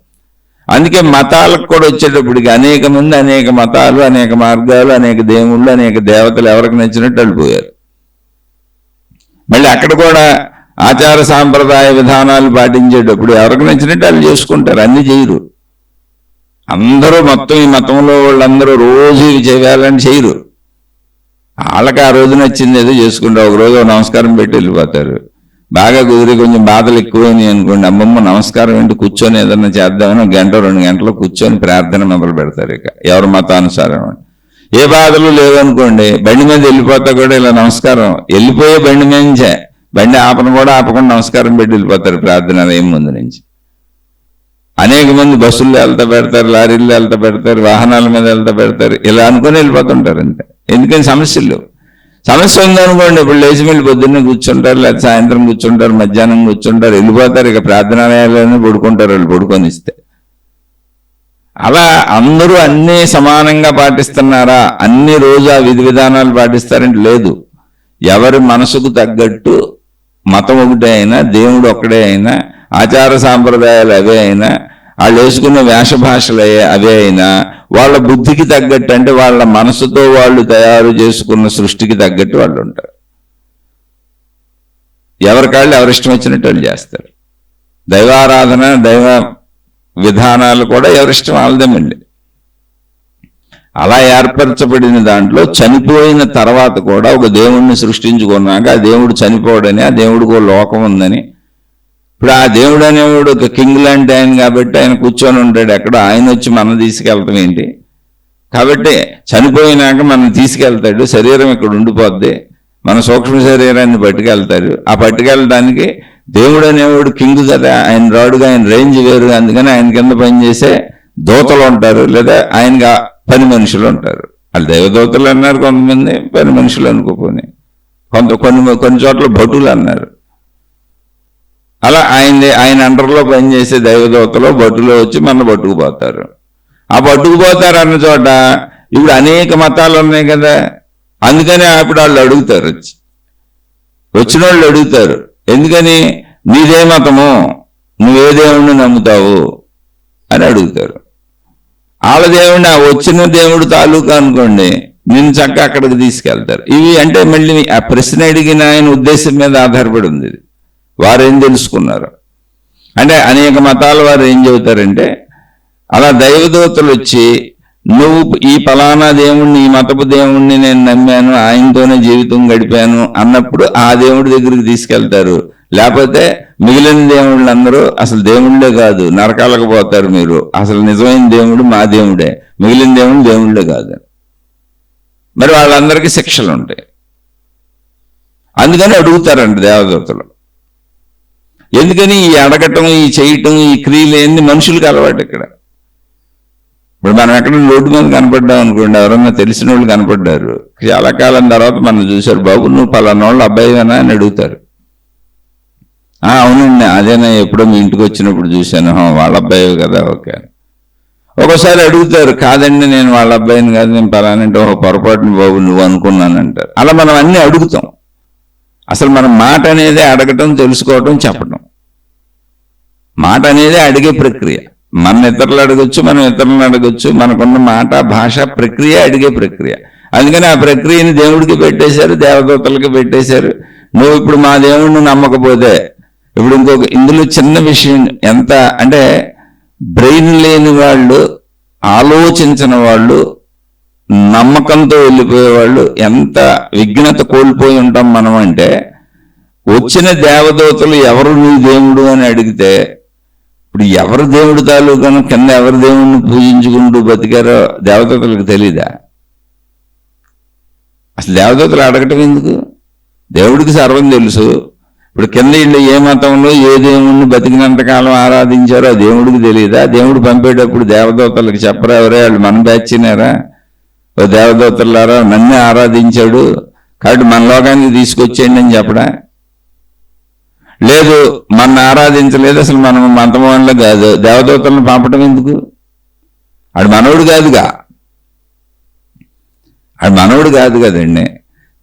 అందుకే మతాలకు కూడా వచ్చేటప్పటికి అనేక మంది అనేక మతాలు, అనేక మార్గాలు, అనేక దేవుళ్ళు, అనేక దేవతలు ఎవరికి నచ్చినట్టు వెళ్ళిపోయారు. మళ్ళీ అక్కడ కూడా ఆచార సాంప్రదాయ విధానాలు పాటించేటప్పుడు ఎవరికి నచ్చినట్టు వాళ్ళు చేసుకుంటారు, అన్ని చేయరు. అందరూ మొత్తం ఈ మతంలో వాళ్ళందరూ రోజు ఇవి చేయాలని చేయరు. వాళ్ళకి ఆ రోజు నచ్చింది ఏదో చేసుకుంటారు. ఒక రోజు నమస్కారం పెట్టి వెళ్ళిపోతారు. బాగా కుదిరి కొంచెం బాధలు ఎక్కువైనాయి అనుకోండి, అమ్మమ్మ నమస్కారం ఏంటి, కూర్చొని ఏదన్నా చేద్దామని 1 గంట 2 గంటలు కూర్చొని ప్రార్థన మొదలు పెడతారు. ఇక ఎవరి మతానుసారం ఏ బాధలు లేవనుకోండి, బండి మీద వెళ్ళిపోతా కూడా ఇలా నమస్కారం, వెళ్ళిపోయే బండి నుంచే, బండి ఆపను కూడా ఆపకుండా నమస్కారం పెట్టి వెళ్ళిపోతారు ప్రార్థన ఏం ముందు నుంచి. అనేక మంది బస్సుల్లో వెళ్తా పెడతారు, లారీల్లో వెళ్తా పెడతారు, వాహనాల మీద వెళ్తా పెడతారు, ఇలా అనుకుని వెళ్ళిపోతుంటారు అంతే. ఎందుకని సమస్యలు సమస్య ఉందనుకోండి, ఇప్పుడు లేచి వెళ్ళి పొద్దున్నే కూర్చుంటారు, లేదా సాయంత్రం కూర్చుంటారు, మధ్యాహ్నం కూర్చుంటారు, వెళ్ళిపోతారు. ఇక ప్రార్థనాలయాల్లోనే పడుకుంటారు వాళ్ళు, పడుకొని ఇస్తే. అలా అందరూ అన్నీ సమానంగా పాటిస్తున్నారా, అన్ని రోజు ఆ విధి విధానాలు పాటిస్తారంటే లేదు. ఎవరి మనసుకు తగ్గట్టు మతం ఒకటే అయినా, దేవుడు ఒక్కడే అయినా, ఆచార సాంప్రదాయాలు అవే అయినా, వాళ్ళు వేసుకున్న వేష భాషలు అవే అయినా, వాళ్ళ బుద్ధికి తగ్గట్టు, అంటే వాళ్ళ మనసుతో వాళ్ళు తయారు చేసుకున్న సృష్టికి తగ్గట్టు వాళ్ళు ఉంటారు. ఎవరికాళ్ళు ఎవరిష్టం వచ్చినట్టు వాళ్ళు చేస్తారు. దైవారాధన, దైవ విధానాలు కూడా ఎవరిష్టం వాళ్ళదేమండి. అలా ఏర్పరచబడిన దాంట్లో చనిపోయిన తర్వాత కూడా ఒక దేవుణ్ణి సృష్టించుకున్నాక ఆ దేవుడు చనిపోవడని, ఆ దేవుడికి ఒక లోకం ఉందని. ఇప్పుడు ఆ దేవుడు అనేవాడు ఒక కింగ్ లాంటి ఆయన కాబట్టి ఆయన కూర్చొని ఉంటాడు ఎక్కడ, ఆయన వచ్చి మనం తీసుకెళ్తాం ఏంటి? కాబట్టి చనిపోయినాక మనం తీసుకెళ్తాడు, శరీరం ఇక్కడ ఉండిపోద్ది, మన సూక్ష్మ శరీరాన్ని పట్టుకెళ్తారు. ఆ పట్టుకెళ్ళడానికి దేవుడు అనేవాడు కింగ్ కదా, ఆయన రాడుగా, ఆయన రేంజ్ వేరు. అందుకని ఆయన కింద పనిచేసే దూతలు ఉంటారు, లేదా ఆయనగా పని మనుషులు ఉంటారు. వాళ్ళు దైవదూతలు అన్నారు కొంతమంది, పని మనుషులు అనుకోపోని కొన్ని చోట్ల భటులు అన్నారు. అలా ఆయన అండర్లో పనిచేసే దైవదూతలో భటులో వచ్చి మన పట్టుకుపోతారు. ఆ పట్టుకుపోతారు అన్న చోట ఇప్పుడు అనేక మతాలు ఉన్నాయి కదా, అందుకని అప్పుడు వాళ్ళు అడుగుతారు, వచ్చిన వాళ్ళు అడుగుతారు, ఎందుకని నీదే మతము, నువ్వే దేవుణ్ణి నమ్ముతావు అని అడుగుతారు. వాళ్ళ దేవుడిని, ఆ వచ్చిన దేవుడు తాలూకా అనుకోండి, నిన్ను చక్కగా అక్కడికి తీసుకెళ్తారు. ఇవి అంటే మళ్ళీ ఆ ప్రశ్న అడిగిన ఆయన ఉద్దేశం మీద ఆధారపడి ఉంది. వారు ఏం తెలుసుకున్నారు అంటే, అనేక మతాల వారు ఏం చెబుతారంటే, అలా దైవదూతలు వచ్చి నువ్వు ఈ ఫలానా దేవుణ్ణి, ఈ మతపు దేవుణ్ణి నేను నమ్మాను, ఆయనతోనే జీవితం గడిపాను అన్నప్పుడు ఆ దేవుడి దగ్గరికి తీసుకెళ్తారు. లేకపోతే మిగిలిన దేవుళ్ళందరూ అసలు దేవుళ్ళే కాదు, నరకాలకు పోతారు మీరు, అసలు నిజమైన దేవుడు మా దేవుడే, మిగిలిన దేవుడు దేవుళ్ళే కాదు. మరి వాళ్ళందరికీ శిక్షలు ఉంటాయి. అందుకని అడుగుతారంట దేవదూతలు. ఎందుకని ఈ అడగటం, ఈ చేయటం, ఈ క్రియలు ఏంది మనుషులకు అలవాటు. ఇక్కడ ఇప్పుడు మనం ఎక్కడ రోడ్డు మీద కనపడ్డాం అనుకోండి, ఎవరన్నా తెలిసిన వాళ్ళు కనపడ్డారు, చాలా కాలం తర్వాత మనం చూశారు, బాబు నువ్వు పలానా వాళ్ళు అబ్బాయినా అని అడుగుతారు. అవునండి అదేనా, ఎప్పుడో మీ ఇంటికి వచ్చినప్పుడు చూశాను, వాళ్ళ అబ్బాయి కదా, ఓకే. ఒకసారి అడుగుతారు, కాదండి నేను వాళ్ళ అబ్బాయిని కాదు, నేను పలానంటే పొరపాటుని బాబు నువ్వు అనుకున్నానంటారు. అలా మనం అన్నీ అడుగుతాం. అసలు మన మాట అనేది అడగటం, తెలుసుకోవటం, చెప్పటం. మాట అనేది అడిగే ప్రక్రియ. మన ఇతరులు అడగొచ్చు, మనం ఇతరులను అడగొచ్చు. మనకున్న మాట, భాష, ప్రక్రియ అడిగే ప్రక్రియ. అందుకని ఆ ప్రక్రియని దేవుడికి పెట్టేశారు, దేవదూతలకి పెట్టేశారు. నువ్వు ఇప్పుడు మా దేవుడిని నమ్మకపోతే, ఇప్పుడు ఇందులో చిన్న విషయం ఎంత అంటే, బ్రెయిన్ లేని వాళ్ళు, ఆలోచించని వాళ్ళు, నమ్మకంతో వెళ్ళిపోయేవాళ్ళు ఎంత విఘ్నత కోల్పోయి ఉంటాం మనం అంటే, వచ్చిన దేవదూతలు ఎవరు నీ దేవుడు అని అడిగితే, ఇప్పుడు ఎవరు దేవుడు తాలూకాను కింద ఎవరు దేవుడిని పూజించుకుంటూ బతికారో దేవదూతలకు తెలీదా? అసలు దేవదూతలు అడగటం ఎందుకు? దేవుడికి సర్వం తెలుసు. ఇప్పుడు కింద ఇళ్ళు ఏ మతంలో ఏ దేవుణ్ణి బతికినంతకాలం ఆరాధించారో ఆ దేవుడికి తెలియదా? దేవుడు పంపేటప్పుడు దేవదూతలకు చెప్పరా, ఎవరే వాళ్ళు మన బ్యాచినారా, దేవదూతలారా నన్నే ఆరాధించాడు, కాబట్టి మన లోకానికి తీసుకొచ్చేయండి అని చెప్పడా? లేదు, మన ఆరాధించలేదు, అసలు మనం మతం వల్ల కాదు, దేవదూతలను పంపడం ఎందుకు? ఆడు మనవుడు కాదుగా, ఆడు మనవుడు కాదు కదండి.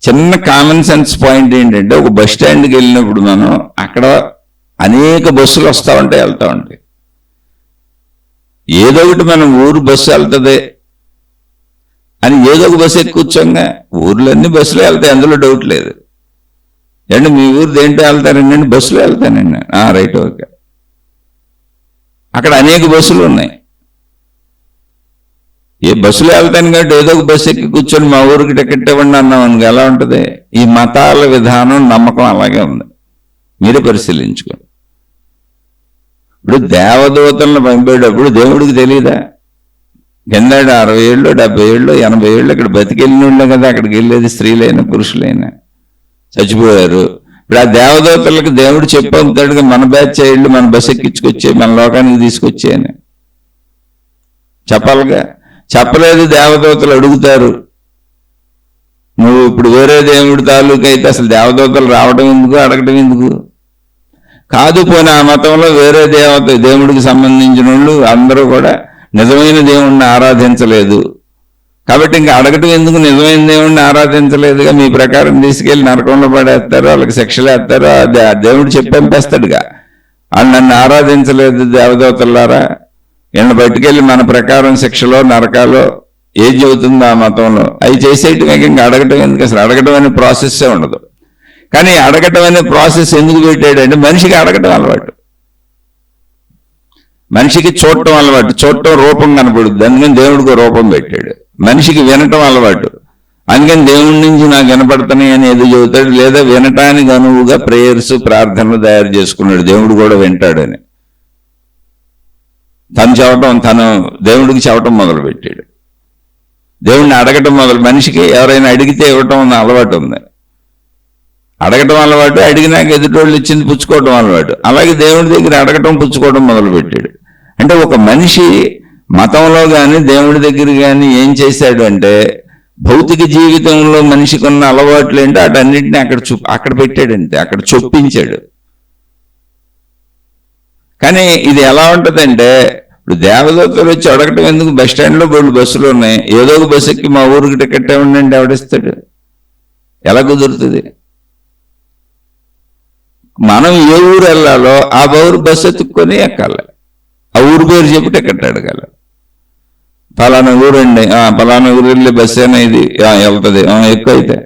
చిన్న కామన్ సెన్స్ పాయింట్ ఏంటంటే, ఒక బస్ స్టాండ్కి వెళ్ళినప్పుడు మనం అక్కడ అనేక బస్సులు వస్తూ ఉంటాయి, వెళ్తూ ఉంటాయి. ఏదో ఒకటి మనం ఊరు బస్సు వెళ్తుంది అని ఏదో ఒక బస్సు ఎక్కి కూర్చోంగా. ఊర్లన్నీ బస్సులో వెళ్తాయి, అందులో డౌట్ లేదు. ఏంటి మీ ఊరు దేంట్లో వెళ్తారండి? బస్సులో వెళ్తానండి. Right, okay. అక్కడ అనేక బస్సులు ఉన్నాయి. ఏ బస్సులో వెళ్తాను కాబట్టి ఏదో ఒక బస్సు ఎక్కి కూర్చొని మా ఊరికి టికెట్ ఇవ్వండి అన్నాం అనుకో, ఎలా ఉంటుంది? ఈ మతాల విధానం, నమ్మకం అలాగే ఉంది. మీరే పరిశీలించుకోండి. ఇప్పుడు దేవదూతలను పంపేటప్పుడు దేవుడికి తెలియదా? కింద 60 ఏళ్ళు 70 ఏళ్ళు 80 ఏళ్ళు ఇక్కడ బతికెళ్ళినోళ్ళే కదా అక్కడికి వెళ్ళేది, స్త్రీలైనా పురుషులైనా చచ్చిపోయారు. ఇప్పుడు ఆ దేవదూతలకు దేవుడు చెప్పవుతాడుగా, మన బ్యాచ్ చేయండి, మన బస్సు ఎక్కించుకొచ్చే, మన లోకానికి తీసుకొచ్చేయని చెప్పాలిగా. చెప్పలేదు. దేవదూతలు అడుగుతారు, నువ్వు ఇప్పుడు వేరే దేవుడి తాలూకు అయితే అసలు దేవదూతలు రావడం ఎందుకు, అడగడం ఎందుకు? కాదు, పోనీ ఆ మతంలో వేరే దేవుడికి సంబంధించిన వాళ్ళు అందరూ కూడా నిజమైన దేవుణ్ణి ఆరాధించలేదు కాబట్టి ఇంకా అడగటం ఎందుకు? నిజమైన దేవుణ్ణి ఆరాధించలేదుగా, మీ ప్రకారం తీసుకెళ్లి నరకంలో పడేస్తారు, వాళ్ళకి శిక్షలు వేస్తారు. దేవుడు చెప్పంపేస్తాడుగా, వాళ్ళు నన్ను ఆరాధించలేదు దేవదూతలారా, వీళ్ళని పట్టుకెళ్ళి మన ప్రకారం శిక్షలో నరకాలో ఏం చెబుతుందో ఆ మతంలో అవి చేసేయటం. ఇంకా అడగటం ఎందుకు? అసలు అడగటం అనే ప్రాసెస్సే ఉండదు. కానీ అడగటం అనే ప్రాసెస్ ఎందుకు పెట్టాడంటే, మనిషికి అడగటం అలవాటు, మనిషికి చూడటం అలవాటు, చూడటం రూపం కనపడుద్ది, అందుకని దేవుడికి రూపం పెట్టాడు. మనిషికి వినటం అలవాటు, అందుకని దేవుడి నుంచి నాకు వినపడుతున్నాయి అని ఏదో చెబుతాడు. లేదా వినటానికి అనువుగా ప్రేయర్స్, ప్రార్థనలు తయారు చేసుకున్నాడు, దేవుడు కూడా వింటాడని. తను దేవుడికి చెప్పటం మొదలు పెట్టాడు. దేవుడిని అడగటం మనిషికి ఎవరైనా అడిగితే ఇవ్వటం అన్న అలవాటు ఉంది. అడగటం అలవాటు, అడిగినాక ఎదుటోళ్ళు ఇచ్చింది పుచ్చుకోవటం అలవాటు. అలాగే దేవుడి దగ్గర అడగటం పుచ్చుకోవడం మొదలు పెట్టాడు. అంటే ఒక మనిషి మతంలో కానీ దేవుడి దగ్గర కానీ ఏం చేశాడు అంటే, భౌతిక జీవితంలో మనిషికి ఉన్న అలవాట్లు ఏంటో అటన్నింటినీ అక్కడ పెట్టాడంతే, అక్కడ చొప్పించాడు. కానీ ఇది ఎలా ఉంటుందంటే, ఇప్పుడు దేవదూతలు వచ్చి అడగటం ఎందుకు? బస్ స్టాండ్లో బోళ్ళు బస్సులు ఉన్నాయి, ఏదో ఒక బస్సు ఎక్కి మా ఊరికి టికెట్ ఇవ్వండి ఎవడిస్తాడు? ఎలా కుదురుతుంది? మనం ఏ ఊరు వెళ్ళాలో ఆ ఊరు బస్సు ఎత్తుక్కొని ఎక్కాలి, ఆ ఊరు పేరు చెప్పి టికెట్ అడగాలి. ఫలానా ఊరండి, ఫలానా ఊరు వెళ్ళే బస్సు అయినా ఇది వెళ్తుంది, ఎక్కువ అయితే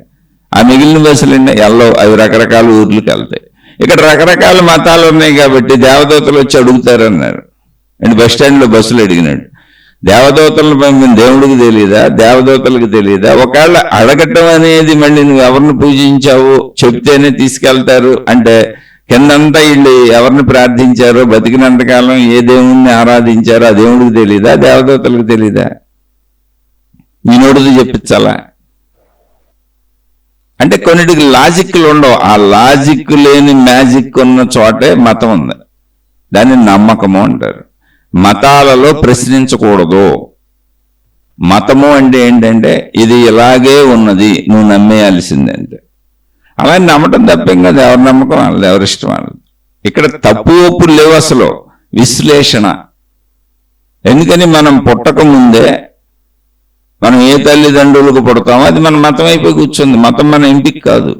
ఆ మిగిలిన బస్సులు అండి వెళ్ళవు, అవి రకరకాల ఊర్లకు వెళ్తాయి. ఇక్కడ రకరకాల మతాలు ఉన్నాయి కాబట్టి దేవదూతలు వచ్చి అడుగుతారన్నారు. అండ్ బస్ స్టాండ్లో బస్సులు అడిగినాడు. దేవదూతలను పంపిన దేవుడికి తెలియదా? దేవదూతలకు తెలియదా? ఒకవేళ అడగటం అనేది మళ్ళీ నువ్వు ఎవరిని పూజించావు చెప్తేనే తీసుకెళ్తారు అంటే, కిందంతా వీళ్ళు ఎవరిని ప్రార్థించారో, బతికినంతకాలం ఏ దేవుణ్ణి ఆరాధించారో ఆ దేవుడికి తెలియదా? దేవదూతలకు తెలియదా? ఈ నోటితో చెప్పించాలా? అంటే కొన్నిటికి లాజిక్లు ఉండవు. ఆ లాజిక్ లేని మ్యాజిక్ ఉన్న చోటే మతం ఉంది, దాన్ని నమ్మకము అంటారు. మతాలలో ప్రశ్నించకూడదు. మతము అంటే ఏంటంటే, ఇది ఇలాగే ఉన్నది, నువ్వు నమ్మేయాల్సిందంటే. అలా నమ్మటం తప్పేం కదా, ఎవరి నమ్మకం వాళ్ళది, ఎవరిష్టం వాళ్ళది. ఇక్కడ తప్పు ఒప్పులు లేవు, అసలు విశ్లేషణ. ఎందుకని మనం పుట్టక ముందే మనం ఏ తల్లిదండ్రులకు పుడతామో అది మన మతం అయిపోయి కూర్చుంది. మతం మన ఎంపిక కాదు.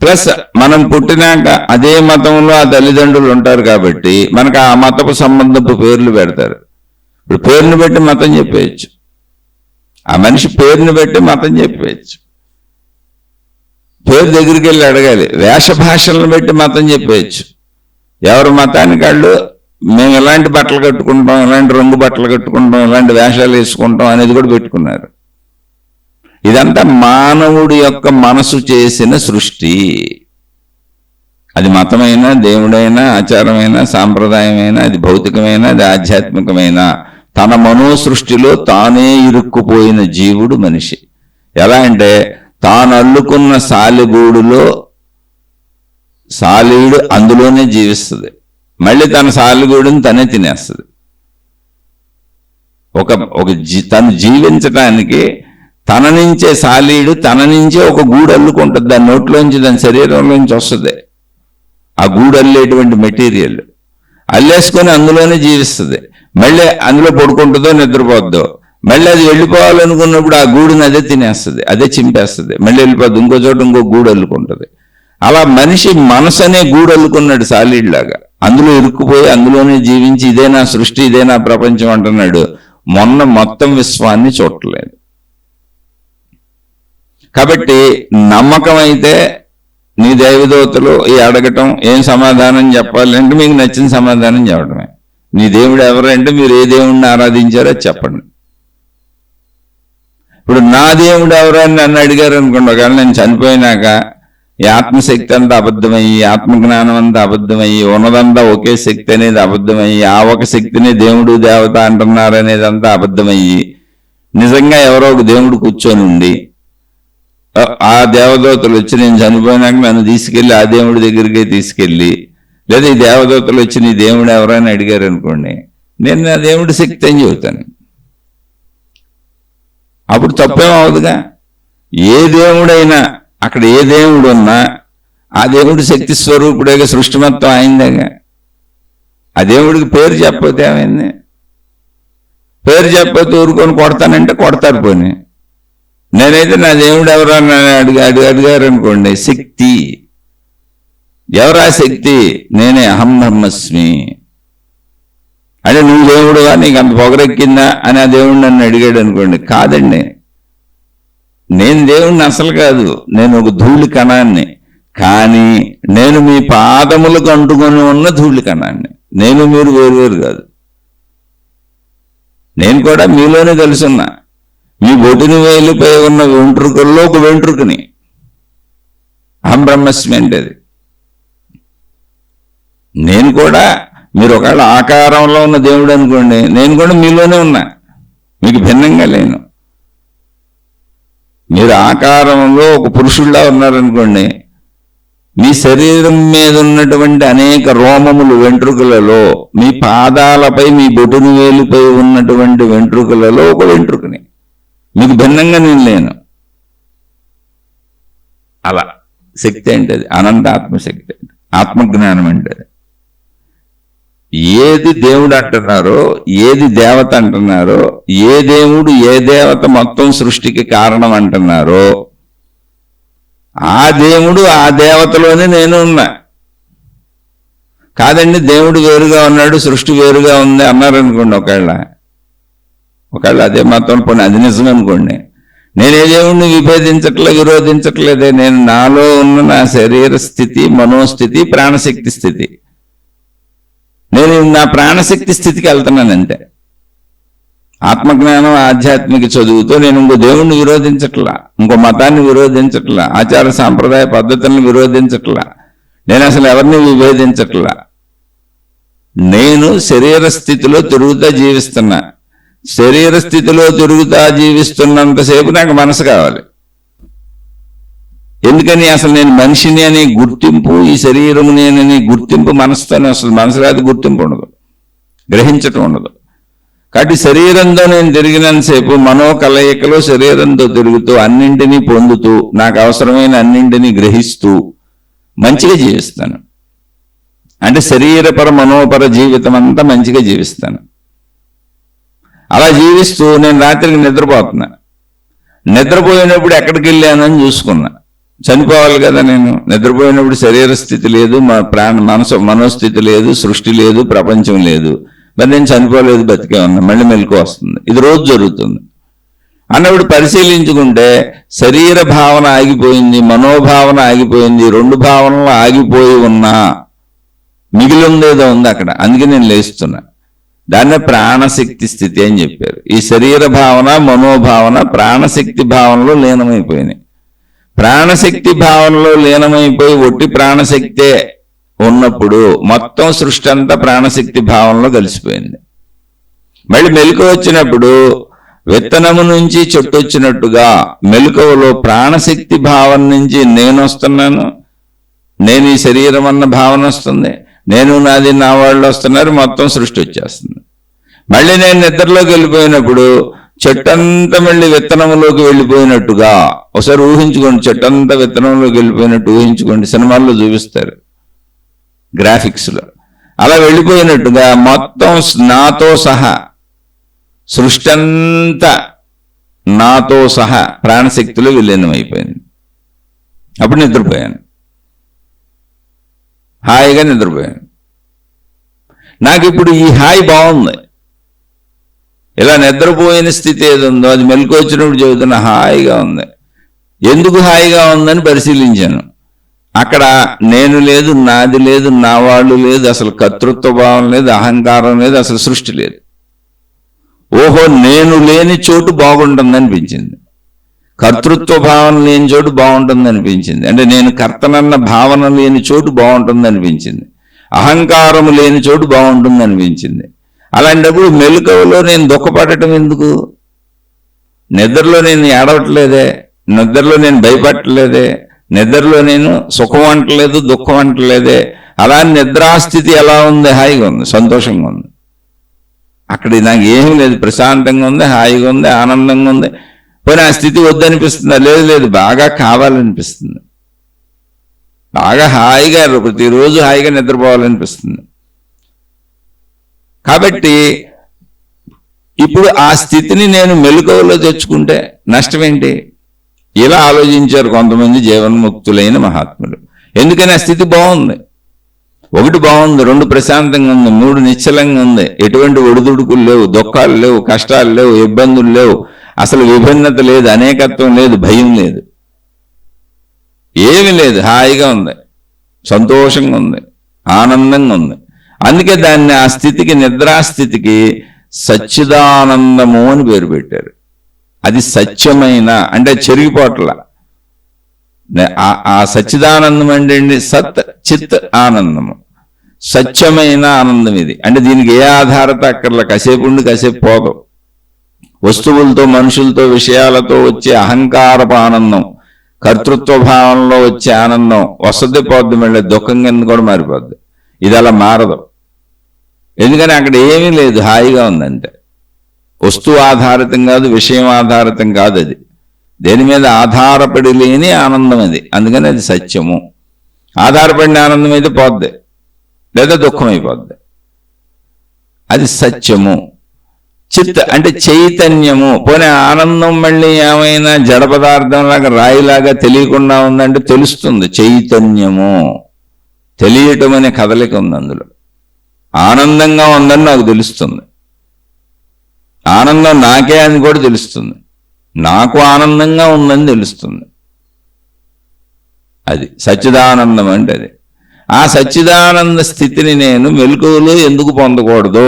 ప్లస్ మనం పుట్టినాక అదే మతంలో ఆ తల్లిదండ్రులు ఉంటారు కాబట్టి మనకు ఆ మతపు సంబంధపు పేర్లు పెడతారు. ఇప్పుడు పేరుని బట్టి మతం చెప్పేయచ్చు, ఆ మనిషి పేరుని బట్టి మతం చెప్పేయచ్చు. పేరు దగ్గరికి వెళ్ళి అడగాలి. వేష భాషలను బట్టి మతం చెప్పేయచ్చు. ఎవరి మతానికి వాళ్ళు మేము ఎలాంటి బట్టలు కట్టుకుంటాం, ఎలాంటి రంగు బట్టలు కట్టుకుంటాం, ఎలాంటి వేషాలు వేసుకుంటాం అనేది కూడా పెట్టుకున్నారు. ఇదంతా మానవుడి యొక్క మనసు చేసిన సృష్టి. అది మతమైనా, దేవుడైనా, ఆచారమైనా, సాంప్రదాయమైనా, అది భౌతికమైన, అది ఆధ్యాత్మికమైన, తన మనో సృష్టిలో తానే ఇరుక్కుపోయిన జీవుడు మనిషి. ఎలా అంటే, తాను అల్లుకున్న సాలెగూడులో సాలీడు అందులోనే జీవిస్తుంది, మళ్ళీ తన సాలెగూడుని తనే తినేస్తుంది. తను జీవించటానికి తన నుంచే సాలీడు తన నుంచే ఒక గూడు అల్లుకుంటుంది, దాని నోట్లోంచి దాని శరీరంలోంచి వస్తుంది ఆ గూడు అల్లేటువంటి మెటీరియల్. అల్లేసుకొని అందులోనే జీవిస్తుంది. మళ్ళీ అందులో పడుకుంటుందో నిద్రపోద్దో, మళ్ళీ అది వెళ్ళిపోవాలనుకున్నప్పుడు ఆ గూడుని అదే తినేస్తుంది, అదే చింపేస్తుంది, మళ్ళీ వెళ్ళిపోద్ది, ఇంకో చోట ఇంకో గూడు అల్లుకుంటుంది. అలా మనిషి మనసు అనే గూడు అల్లుకున్నాడు సాలీడ్లాగా, అందులో ఇరుక్కుపోయి అందులోనే జీవించి ఇదే నా సృష్టి, ఇదే నా ప్రపంచం అంటున్నాడు. మొత్తం విశ్వాన్ని చూడలేదు. కాబట్టి నమ్మకం అయితే నీ దైవదూతలు ఈ అడగటం ఏం సమాధానం చెప్పాలి అంటే మీకు నచ్చిన సమాధానం చెప్పడమే. నీ దేవుడు ఎవరంటే మీరు ఏ దేవుడిని ఆరాధించారో చెప్పండి. ఇప్పుడు నా దేవుడు ఎవరు అని నన్ను అడిగారు అనుకోండి, ఒకవేళ నేను చనిపోయినాక ఈ ఆత్మశక్తి అంతా అబద్ధమయ్యి, ఆత్మజ్ఞానం అంతా అబద్ధమయ్యి, ఉన్నదంతా ఒకే శక్తి అనేది అబద్ధమయ్యి, ఆ ఒక శక్తిని దేవుడు దేవత అంటున్నారు అనేది అంతా అబద్ధమయ్యి, నిజంగా ఎవరో ఒక దేవుడు కూర్చొని ఉండి ఆ దేవదూతలు వచ్చి నేను చనిపోయినాక నన్ను తీసుకెళ్ళి ఆ దేవుడి దగ్గరికి తీసుకెళ్ళి, లేదా ఈ దేవదూతలు వచ్చి నీ దేవుడు ఎవరైనా అడిగారు అనుకోండి, నేను నా దేవుడి శక్తి అని చెబుతాను. అప్పుడు తప్పేమవుతుందిగా. ఏ దేవుడైనా అక్కడ ఏ దేవుడు ఉన్నా ఆ దేవుడి శక్తి స్వరూపుడేగా, సృష్టి మొత్తం అయిందేగా. ఆ దేవుడికి పేరు చెప్పకపోతే ఏమైంది? పేరు చెప్పకపోతే ఊరుకొని కొడతానంటే కొడతారు. పోనీ నేనైతే నా దేవుడు ఎవరు అని అడిగారు అనుకోండి, శక్తి ఎవరా శక్తి? నేనే, అహం బ్రహ్మస్మి. అంటే నువ్వు దేవుడుగా, నీకు అంత పొగరెక్కిందా అని ఆ దేవుడు నన్ను అడిగాడు అనుకోండి, కాదండి నేను దేవుణ్ణి అసలు కాదు, నేను ఒక ధూళి కణాన్ని. కానీ నేను మీ పాదములకు అంటుకొని ఉన్న ధూళి కణాన్ని. నేను మీరు వేరువేరు కాదు, నేను కూడా మీలోనే తెలుసున్నా. మీ బొటిని వేలిపై ఉన్న వెంట్రుకల్లో ఒక వెంట్రుకని. అహం బ్రహ్మస్మి అంటే అది. నేను కూడా, మీరు ఒకవేళ ఆకారంలో ఉన్న దేవుడు అనుకోండి, నేను కూడా మీలోనే ఉన్నా, మీకు భిన్నంగా లేను. మీరు ఆకారంలో ఒక పురుషుడిలా ఉన్నారనుకోండి, మీ శరీరం మీద ఉన్నటువంటి అనేక రోమములు వెంట్రుకలలో, మీ పాదాలపై మీ బొటును వేలిపై ఉన్నటువంటి వెంట్రుకలలో ఒక వెంట్రుకని, మీకు భిన్నంగా నేను లేను. అలా శక్తి అంటే అది అనంత ఆత్మశక్తి, ఆత్మజ్ఞానం అంటే. ఏది దేవుడు అంటున్నారో, ఏది దేవత అంటున్నారో, ఏ దేవుడు ఏ దేవత మొత్తం సృష్టికి కారణం అంటున్నారో ఆ దేవుడు ఆ దేవతలోనే నేను ఉన్నా. కాదండి దేవుడు వేరుగా ఉన్నాడు, సృష్టి వేరుగా ఉంది అన్నారనుకోండి, ఒకవేళ అదే మతం పోనీ అది నిజం అనుకోండి, నేను ఏ దేవుడిని విరోధించట్లేదే. నేను నాలో ఉన్న నా శరీర స్థితి, మనోస్థితి, ప్రాణశక్తి స్థితి, నేను నా ప్రాణశక్తి స్థితికి వెళ్తున్నానంటే. ఆత్మజ్ఞానం ఆధ్యాత్మిక చదువుతో నేను ఇంకో దేవుణ్ణి విరోధించట్లా, ఇంకో మతాన్ని విరోధించట్లా, ఆచార సాంప్రదాయ పద్ధతులను విరోధించట్లా, నేను అసలు ఎవరిని విభేదించట్లా. నేను శరీర స్థితిలో తిరుగుతా జీవిస్తున్నా. శరీర స్థితిలో తిరుగుతా జీవిస్తున్నంతసేపు నాకు మనసు కావాలి. ఎందుకని? అసలు నేను మనిషిని అనే గుర్తింపు, ఈ శరీరము నేననే గుర్తింపు మనసుతోనే వస్తుంది. మనసు రాదు గుర్తింపు ఉండదు, గ్రహించటం ఉండదు. కాబట్టి శరీరంతో నేను తిరిగినంతసేపు మనోకలయికలో శరీరంతో తిరుగుతూ అన్నింటినీ పొందుతూ నాకు అవసరమైన అన్నింటినీ గ్రహిస్తూ మంచిగా జీవిస్తాను. అంటే శరీరపర మనోపర జీవితం అంతా మంచిగా జీవిస్తాను. అలా జీవిస్తూ నేను రాత్రికి నిద్రపోతున్నా. నిద్రపోయినప్పుడు ఎక్కడికి వెళ్ళానని చూసుకున్నా. చనిపోవాలి కదా నేను. నిద్రపోయినప్పుడు శరీర స్థితి లేదు, మనోస్థితి లేదు, సృష్టి లేదు, ప్రపంచం లేదు. మరి నేను చనిపోలేదు, బతికే ఉన్నా. మళ్ళీ మెలకు వస్తుంది. ఇది రోజు జరుగుతుంది అన్నప్పుడు పరిశీలించుకుంటే శరీర భావన ఆగిపోయింది, మనోభావన ఆగిపోయింది, రెండు భావనలు ఆగిపోయి ఉన్నా మిగిలి ఉందేదో ఉంది అక్కడ. అందుకే నేను లేస్తున్నా. దాన్నే ప్రాణశక్తి స్థితి అని చెప్పారు. ఈ శరీర భావన, మనోభావన ప్రాణశక్తి భావనలో లీనమైపోయినాయి. ప్రాణశక్తి భావనలో లీనమైపోయి ఒట్టి ప్రాణశక్తే ఉన్నప్పుడు మొత్తం సృష్టి అంతా ప్రాణశక్తి భావనలో కలిసిపోయింది. మళ్ళీ మెలకువ వచ్చినప్పుడు విత్తనము నుంచి చెట్టు వచ్చినట్టుగా మెలకువలో ప్రాణశక్తి భావన నుంచి నేను వస్తున్నాను, నేను ఈ శరీరం అన్న భావన వస్తుంది, నేను నాది నా వాళ్ళు వస్తున్నారు, మొత్తం సృష్టి వచ్చేస్తుంది. మళ్ళీ నేను నిద్రలోకి వెళ్ళిపోయినప్పుడు చెట్టంతా మళ్ళీ విత్తనంలోకి వెళ్ళిపోయినట్టుగా, ఒకసారి ఊహించుకోండి, చెట్టంతా విత్తనంలోకి వెళ్ళిపోయినట్టు ఊహించుకోండి, సినిమాల్లో చూపిస్తారు గ్రాఫిక్స్లో. అలా వెళ్ళిపోయినట్టుగా మొత్తం నాతో సహా సృష్టి అంతా నాతో సహా ప్రాణశక్తిలో విలీనం అయిపోయింది. అప్పుడు నిద్రపోయాను, హాయిగా నిద్రపోయాను. నాకు ఇప్పుడు ఈ హాయి బాగుంది. ఇలా నిద్రపోయిన స్థితి ఏది ఉందో అది మెలకు వచ్చినప్పుడు చెబుతున్న హాయిగా ఉంది. ఎందుకు హాయిగా ఉందని పరిశీలించాను. అక్కడ నేను లేదు, నాది లేదు, నా వాళ్ళు లేదు, అసలు కర్తృత్వ భావం లేదు, అహంకారం లేదు, అసలు సృష్టి లేదు. ఓహో, నేను లేని చోటు బాగుంటుంది అనిపించింది, కర్తృత్వ భావన లేని చోటు బాగుంటుంది అనిపించింది. అంటే నేను కర్తనన్న భావన లేని చోటు బాగుంటుంది అనిపించింది, అహంకారం లేని చోటు బాగుంటుంది అనిపించింది. అలాంటప్పుడు మెలకువలో నేను దుఃఖపడటం ఎందుకు? నిద్రలో నేను ఏడవట్లేదే, నిద్రలో నేను భయపడట్లేదే, నిద్రలో నేను సుఖం అంటలేదు, దుఃఖం అంటలేదే. అలా నిద్రాస్థితి ఎలా ఉంది? హాయిగా ఉంది, సంతోషంగా ఉంది. అక్కడ నాకు ఏమీ లేదు, ప్రశాంతంగా ఉంది, హాయిగా ఉంది, ఆనందంగా ఉంది. పోనీ ఆ స్థితి వద్దనిపిస్తుందా? లేదు లేదు, బాగా కావాలనిపిస్తుంది, బాగా హాయిగా ప్రతిరోజు హాయిగా నిద్రపోవాలనిపిస్తుంది. కాబట్టి ఇప్పుడు ఆ స్థితిని నేను మెలకువలో తెచ్చుకుంటే నష్టం ఏంటి? ఇలా ఆలోచించారు కొంతమంది జీవన్ముక్తులైన మహాత్ములు. ఎందుకని? ఆ స్థితి బాగుంది. 1 బాగుంది, 2 ప్రశాంతంగా ఉంది, 3 నిశ్చలంగా ఉంది, ఎటువంటి ఒడిదుడుకులు లేవు, దుఃఖాలు లేవు, కష్టాలు లేవు, ఇబ్బందులు లేవు, అసలు విభిన్నత లేదు, అనేకత్వం లేదు, భయం లేదు, ఏమీ లేదు, హాయిగా ఉంది, సంతోషంగా ఉంది, ఆనందంగా ఉంది. అందుకే దాన్ని, ఆ స్థితికి, నిద్రాస్థితికి సచ్చిదానందము అని పేరు పెట్టారు. అది సత్యమైన అంటే చెరిగిపోట్ల. ఆ సచ్చిదానందం అంటే సత్ చిత్ ఆనందము, సత్యమైన ఆనందం ఇది. అంటే దీనికి ఏ ఆధారత అక్కర్లా, కాసేపు ఉండి కాసేపు పోదు. వస్తువులతో, మనుషులతో, విషయాలతో వచ్చే అహంకారపు ఆనందం, కర్తృత్వ భావంలో వచ్చే ఆనందం వసతి పోద్ది, మళ్ళీ దుఃఖం కింద కూడా మారిపోద్ది. ఇది అలా మారదు. ఎందుకని అక్కడ ఏమీ లేదు, హాయిగా ఉందంటే. వస్తువు ఆధారితం కాదు, విషయం ఆధారితం కాదు, అది దేని మీద ఆధారపడి లేని ఆనందం అది. అందుకని అది సత్యము. ఆధారపడిన ఆనందం అయితే పోద్ది, లేదా దుఃఖం అయిపోద్ది. అది సత్యము. చిత్ అంటే చైతన్యము. పోనీ ఆనందం మళ్ళీ ఏమైనా జడ పదార్థంలాగా, రాయిలాగా తెలియకుండా ఉందంటే తెలుస్తుంది. చైతన్యము, తెలియటం అనే కదలిక ఉంది అందులో. ఆనందంగా ఉందని నాకు తెలుస్తుంది, ఆనందం నాకే అని కూడా తెలుస్తుంది, నాకు ఆనందంగా ఉందని తెలుస్తుంది. అది సచ్చిదానందం అంటే అది. ఆ సచ్చిదానంద స్థితిని నేను మెలకువలో ఎందుకు పొందకూడదు?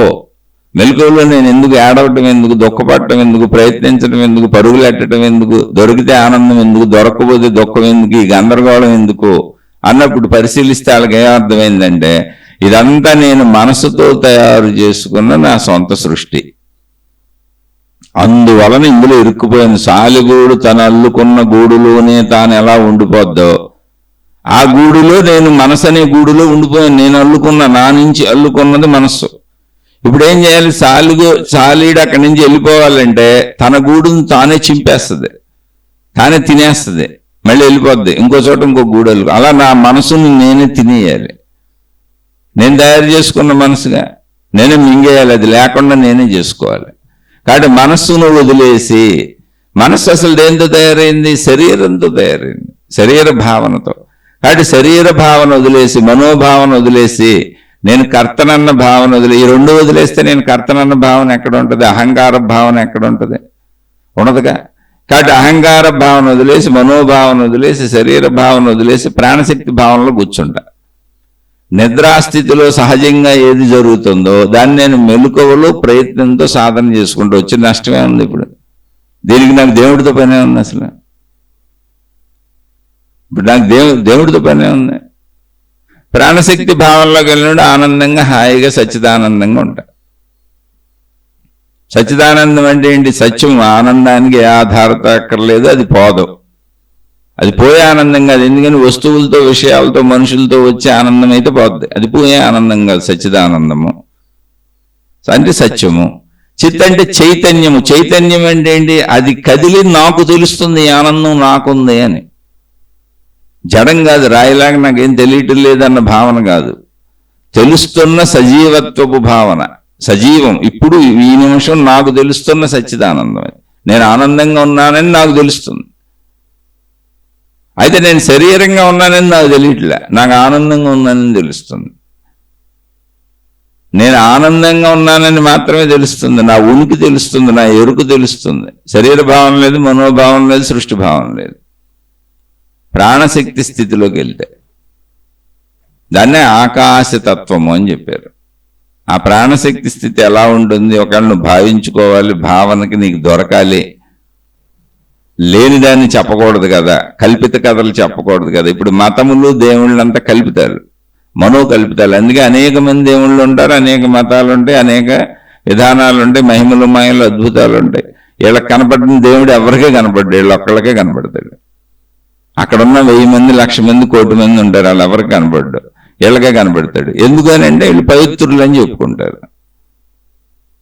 మెలకువలో నేను ఎందుకు ఏడవటం ఎందుకు, దుఃఖపడటం ఎందుకు, ప్రయత్నించడం ఎందుకు, పరుగులెట్టడం ఎందుకు, దొరికితే ఆనందం ఎందుకు, దొరకకపోతే దుఃఖం ఎందుకు, ఈ గందరగోళం ఎందుకు అన్నప్పుడు పరిశీలిస్తే వాళ్ళకి ఏమర్థమైందంటే, ఇదంతా నేను మనసుతో తయారు చేసుకున్న నా సొంత సృష్టి. అందువలన ఇందులో ఇరుక్కుపోయిన సాలిగూడు తను అల్లుకున్న గూడులోనే తాను ఎలా ఉండిపోద్దో, ఆ గూడులో నేను మనసు అనే గూడులో ఉండిపోయాను. నేను అల్లుకున్న, నా నుంచి అల్లుకున్నది మనస్సు. ఇప్పుడు ఏం చేయాలి? సాలీడు అక్కడి నుంచి వెళ్ళిపోవాలంటే తన గూడును తానే చింపేస్తుంది, తానే తినేస్తుంది, మళ్ళీ వెళ్ళిపోద్ది ఇంకో చోట ఇంకో గూడలు. అలా నా మనసుని నేనే తినేయాలి. నేను తయారు చేసుకున్న మనసుగా నేనే మింగేయాలి, అది లేకుండా నేనే చేసుకోవాలి. కాబట్టి మనస్సును వదిలేసి, మనస్సు అసలు దేంతో తయారైంది? శరీరంతో తయారైంది, శరీర భావనతో. కాబట్టి శరీర భావన వదిలేసి, మనోభావన వదిలేసి, నేను కర్తనన్న భావన వదిలే, ఈ 2 వదిలేస్తే నేను కర్తనన్న భావన ఎక్కడ ఉంటుంది? అహంకార భావన ఎక్కడ ఉంటుంది? ఉండదుగా. కాబట్టి అహంకార భావన వదిలేసి, మనోభావన వదిలేసి, శరీర భావన వదిలేసి ప్రాణశక్తి భావనలో కూర్చుంటా. నిద్రాస్థితిలో సహజంగా ఏది జరుగుతుందో దాన్ని నేను మెలకువలో ప్రయత్నంతో సాధన చేసుకుంటూ వచ్చి నష్టమే ఉంది. ఇప్పుడు దీనికి నాకు దేవుడితో పనే ఉంది. అసలు ఇప్పుడు నాకు దేవుడితో పనే ఉంది. ప్రాణశక్తి భావనలోకి వెళ్ళినప్పుడు ఆనందంగా, హాయిగా, సచ్చిదానందంగా ఉంటా. సచ్చిదానందం అంటే ఏంటి? సత్యం. ఆనందానికి ఏ ఆధారత అక్కర్లేదు, అది పోదు, అది పోయే ఆనందం కాదు. ఎందుకని? వస్తువులతో, విషయాలతో, మనుషులతో వచ్చే ఆనందం అయితే పోద్ది, అది పోయే ఆనందం కాదు, సచ్చిదానందము అంటే సత్యము. చిత్ అంటే చైతన్యము. చైతన్యం అంటే ఏంటి? అది కదిలి నాకు తెలుస్తుంది ఆనందం నాకుంది అని. జడం కాదు, రాయిలాగా నాకేం తెలియటం లేదన్న భావన కాదు, తెలుస్తున్న సజీవత్వపు భావన. సజీవం ఇప్పుడు ఈ నిమిషం నాకు తెలుస్తున్న సచ్చిదానందం. నేను ఆనందంగా ఉన్నానని నాకు తెలుస్తుంది. అయితే నేను శరీరంగా ఉన్నానని నాకు తెలియట్లే, నాకు ఆనందంగా ఉన్నానని తెలుస్తుంది. నేను ఆనందంగా ఉన్నానని మాత్రమే తెలుస్తుంది, నా ఉనికి తెలుస్తుంది, నా ఎరుకు తెలుస్తుంది. శరీర భావన లేదు, మనోభావం లేదు, సృష్టి భావన లేదు. ప్రాణశక్తి స్థితిలోకి వెళ్తే దాన్నే ఆకాశతత్వము అని చెప్పారు. ఆ ప్రాణశక్తి స్థితి ఎలా ఉంటుంది? ఒకవేళ నువ్వు భావించుకోవాలి, భావనకి నీకు దొరకాలి. లేని దాన్ని చెప్పకూడదు కదా, కల్పిత కథలు చెప్పకూడదు కదా. ఇప్పుడు మతములు దేవుళ్ళంతా కల్పితారు, మనో కల్పితాలు. అందుకే అనేక మంది దేవుళ్ళు ఉంటారు, అనేక మతాలు ఉంటాయి, అనేక విధానాలు ఉంటాయి, మహిమలు మాయలు అద్భుతాలు ఉంటాయి. వీళ్ళకి కనపడిన దేవుడు ఎవరికే కనపడ్డాడు, వీళ్ళు ఒక్కళ్ళకే కనపడతాడు. అక్కడున్న 1000 మంది 1,00,000 మంది 1,00,00,000 మంది ఉంటారు, వాళ్ళు ఎవరికి కనపడ్డు, వీళ్ళకే కనపడతాడు. ఎందుకని అంటే వీళ్ళు పవిత్రులు అని చెప్పుకుంటారు.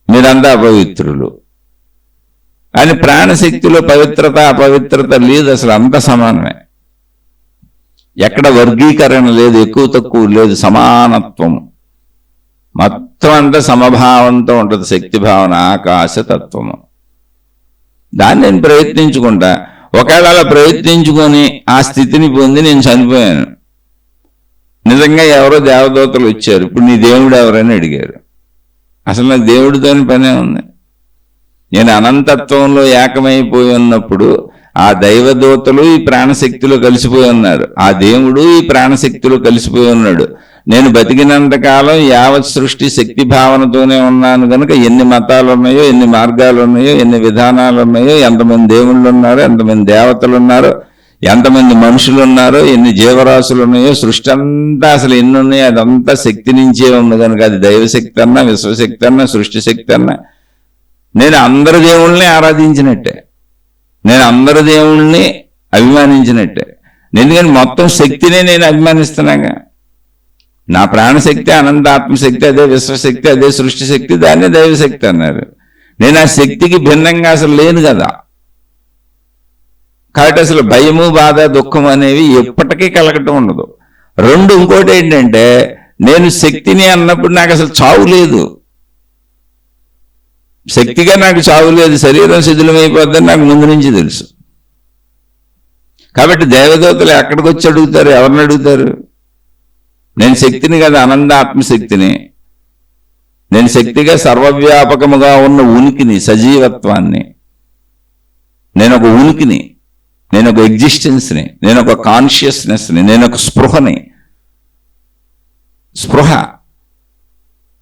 మీరంతా అపవిత్రులు అని. ప్రాణశక్తిలో పవిత్రత అపవిత్రత లేదు, అసలు అంత సమానమే. ఎక్కడ వర్గీకరణ లేదు, ఎక్కువ తక్కువ లేదు, సమానత్వం. మొత్తం అంతా సమభావంతో ఉంటుంది శక్తి భావన, ఆకాశతత్వము. దాన్ని నేను ప్రయత్నించుకుంటా. ఒకవేళ అలా ప్రయత్నించుకొని ఆ స్థితిని పొంది నేను చనిపోయాను, నిజంగా ఎవరో దేవదూతలు వచ్చారు, ఇప్పుడు నీ దేవుడు ఎవరని అడిగారు. అసలు నాకు దేవుడితోని పనే ఉంది. నేను అనంతత్వంలో ఏకమైపోయి ఉన్నప్పుడు ఆ దైవదూతలు ఈ ప్రాణశక్తిలో కలిసిపోయి ఉన్నారు, ఆ దేవుడు ఈ ప్రాణశక్తిలో కలిసిపోయి ఉన్నాడు. నేను బతికినంతకాలం యావత్ సృష్టి శక్తి భావనతోనే ఉన్నాను కనుక ఎన్ని మతాలు ఉన్నాయో, ఎన్ని మార్గాలు ఉన్నాయో, ఎన్ని విధానాలు ఉన్నాయో, ఎంతమంది దేవుళ్ళు ఉన్నారో, ఎంతమంది దేవతలు ఉన్నారో, ఎంతమంది మనుషులు ఉన్నారో, ఎన్ని జీవరాశులు ఉన్నాయో, సృష్టి అంతా అసలు ఎన్ని ఉన్నాయో అదంతా శక్తి నుంచే ఉంది కనుక అది దైవశక్తి అన్నా, విశ్వశక్తి అన్నా, సృష్టి శక్తి అన్నా, నేను అందరి దేవుళ్ళని ఆరాధించినట్టే, నేను అందరి దేవుళ్ళని అభిమానించినట్టే. ఎందుకని మొత్తం శక్తినే నేను అభిమానిస్తున్నాగా. నా ప్రాణశక్తి, అనంత ఆత్మశక్తి, అదే విశ్వశక్తి, అదే సృష్టి శక్తి, దాన్నే దైవశక్తి అన్నారు. నేను ఆ శక్తికి భిన్నంగా అసలు లేను కదా. కాబట్టి అసలు భయము, బాధ, దుఃఖం అనేవి ఎప్పటికీ కలగటం ఉండదు. రెండు, ఇంకోటి ఏంటంటే నేను శక్తిని అన్నప్పుడు నాకు అసలు చావు లేదు. శక్తిగా నాకు చావు లేదు, శరీరం శిథిలమైపోద్దని నాకు ముందు నుంచి తెలుసు. కాబట్టి దేవదూతలు ఎక్కడికి వచ్చి అడుగుతారు, ఎవరిని అడుగుతారు? నేను శక్తిని కదా, అనంత ఆత్మశక్తిని. నేను శక్తిగా సర్వవ్యాపకముగా ఉన్న ఉనికిని, సజీవత్వాన్ని. నేను ఒక ఉనికిని, నేను ఒక ఎగ్జిస్టెన్స్ని, నేను ఒక కాన్షియస్నెస్ని, నేను ఒక స్పృహ,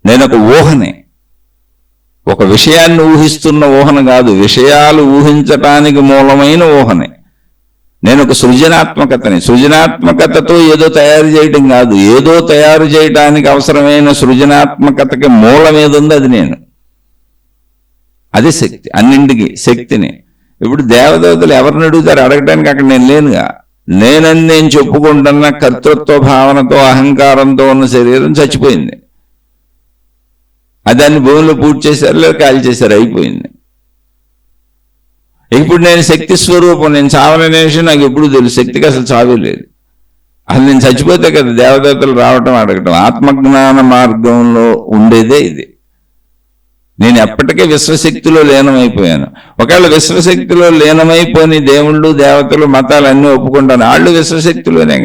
నేను ఒక ఊహని. ఒక విషయాన్ని ఊహిస్తున్న ఊహన కాదు, విషయాలు ఊహించటానికి మూలమైన ఊహని. నేను ఒక సృజనాత్మకతని. సృజనాత్మకతతో ఏదో తయారు చేయటం కాదు, ఏదో తయారు చేయడానికి అవసరమైన సృజనాత్మకతకి మూలం ఏదుందో అది నేను. అది శక్తి, అన్నింటికి శక్తిని. ఇప్పుడు దేవదేవతలు ఎవరిని అడుగుతారు? అడగటానికి అక్కడ నేను లేనుగా. నేనని నేను చెప్పుకుంటున్న కర్తృత్వ భావనతో, అహంకారంతో ఉన్న శరీరం చచ్చిపోయింది. దాన్ని భూమిలో పూర్తి చేశారు, లేదా కాల్ చేశారు, అయిపోయింది. ఇప్పుడు నేను శక్తి స్వరూపం, నేను చావలనే విషయం నాకు ఎప్పుడు తెలుసు. శక్తికి అసలు చావే లేదు. అసలు నేను చచ్చిపోతే కదా దేవదేవతలు రావటం, అడగటం. ఆత్మజ్ఞాన మార్గంలో ఉండేదే ఇది. నేను ఎప్పటికీ విశ్వశక్తిలో లీనమైపోయాను. ఒకవేళ విశ్వశక్తిలో లీనమైపోని దేవుళ్ళు, దేవతలు, మతాలు అన్నీ ఒప్పుకుంటాను. వాళ్ళు విశ్వశక్తిలోనే.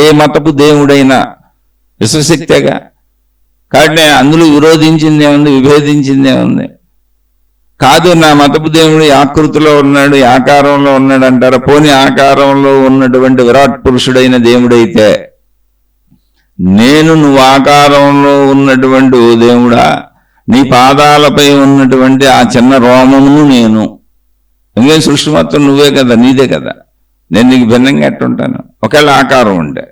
ఏ మతపు దేవుడైనా విశ్వశక్తేగా. కాబట్టి నేను అందులో విరోధించిందే ఉంది, విభేదించిందే ఉంది. కాదు, నా మతపు దేవుడు ఆకృతిలో ఉన్నాడు, ఆకారంలో ఉన్నాడు అంటారా? పోనీ ఆకారంలో ఉన్నటువంటి విరాట్ పురుషుడైన దేవుడైతే నువ్వు ఆకారంలో ఉన్నటువంటి ఓ దేవుడా, నీ పాదాలపై ఉన్నటువంటి ఆ చిన్న రోమమును నేను. ఎందుకంటే సృష్టి మొత్తం నువ్వే కదా, నీదే కదా. నేను నీకు భిన్నంగా ఎట్టుంటాను? ఒకవేళ ఆకారం ఉంటే.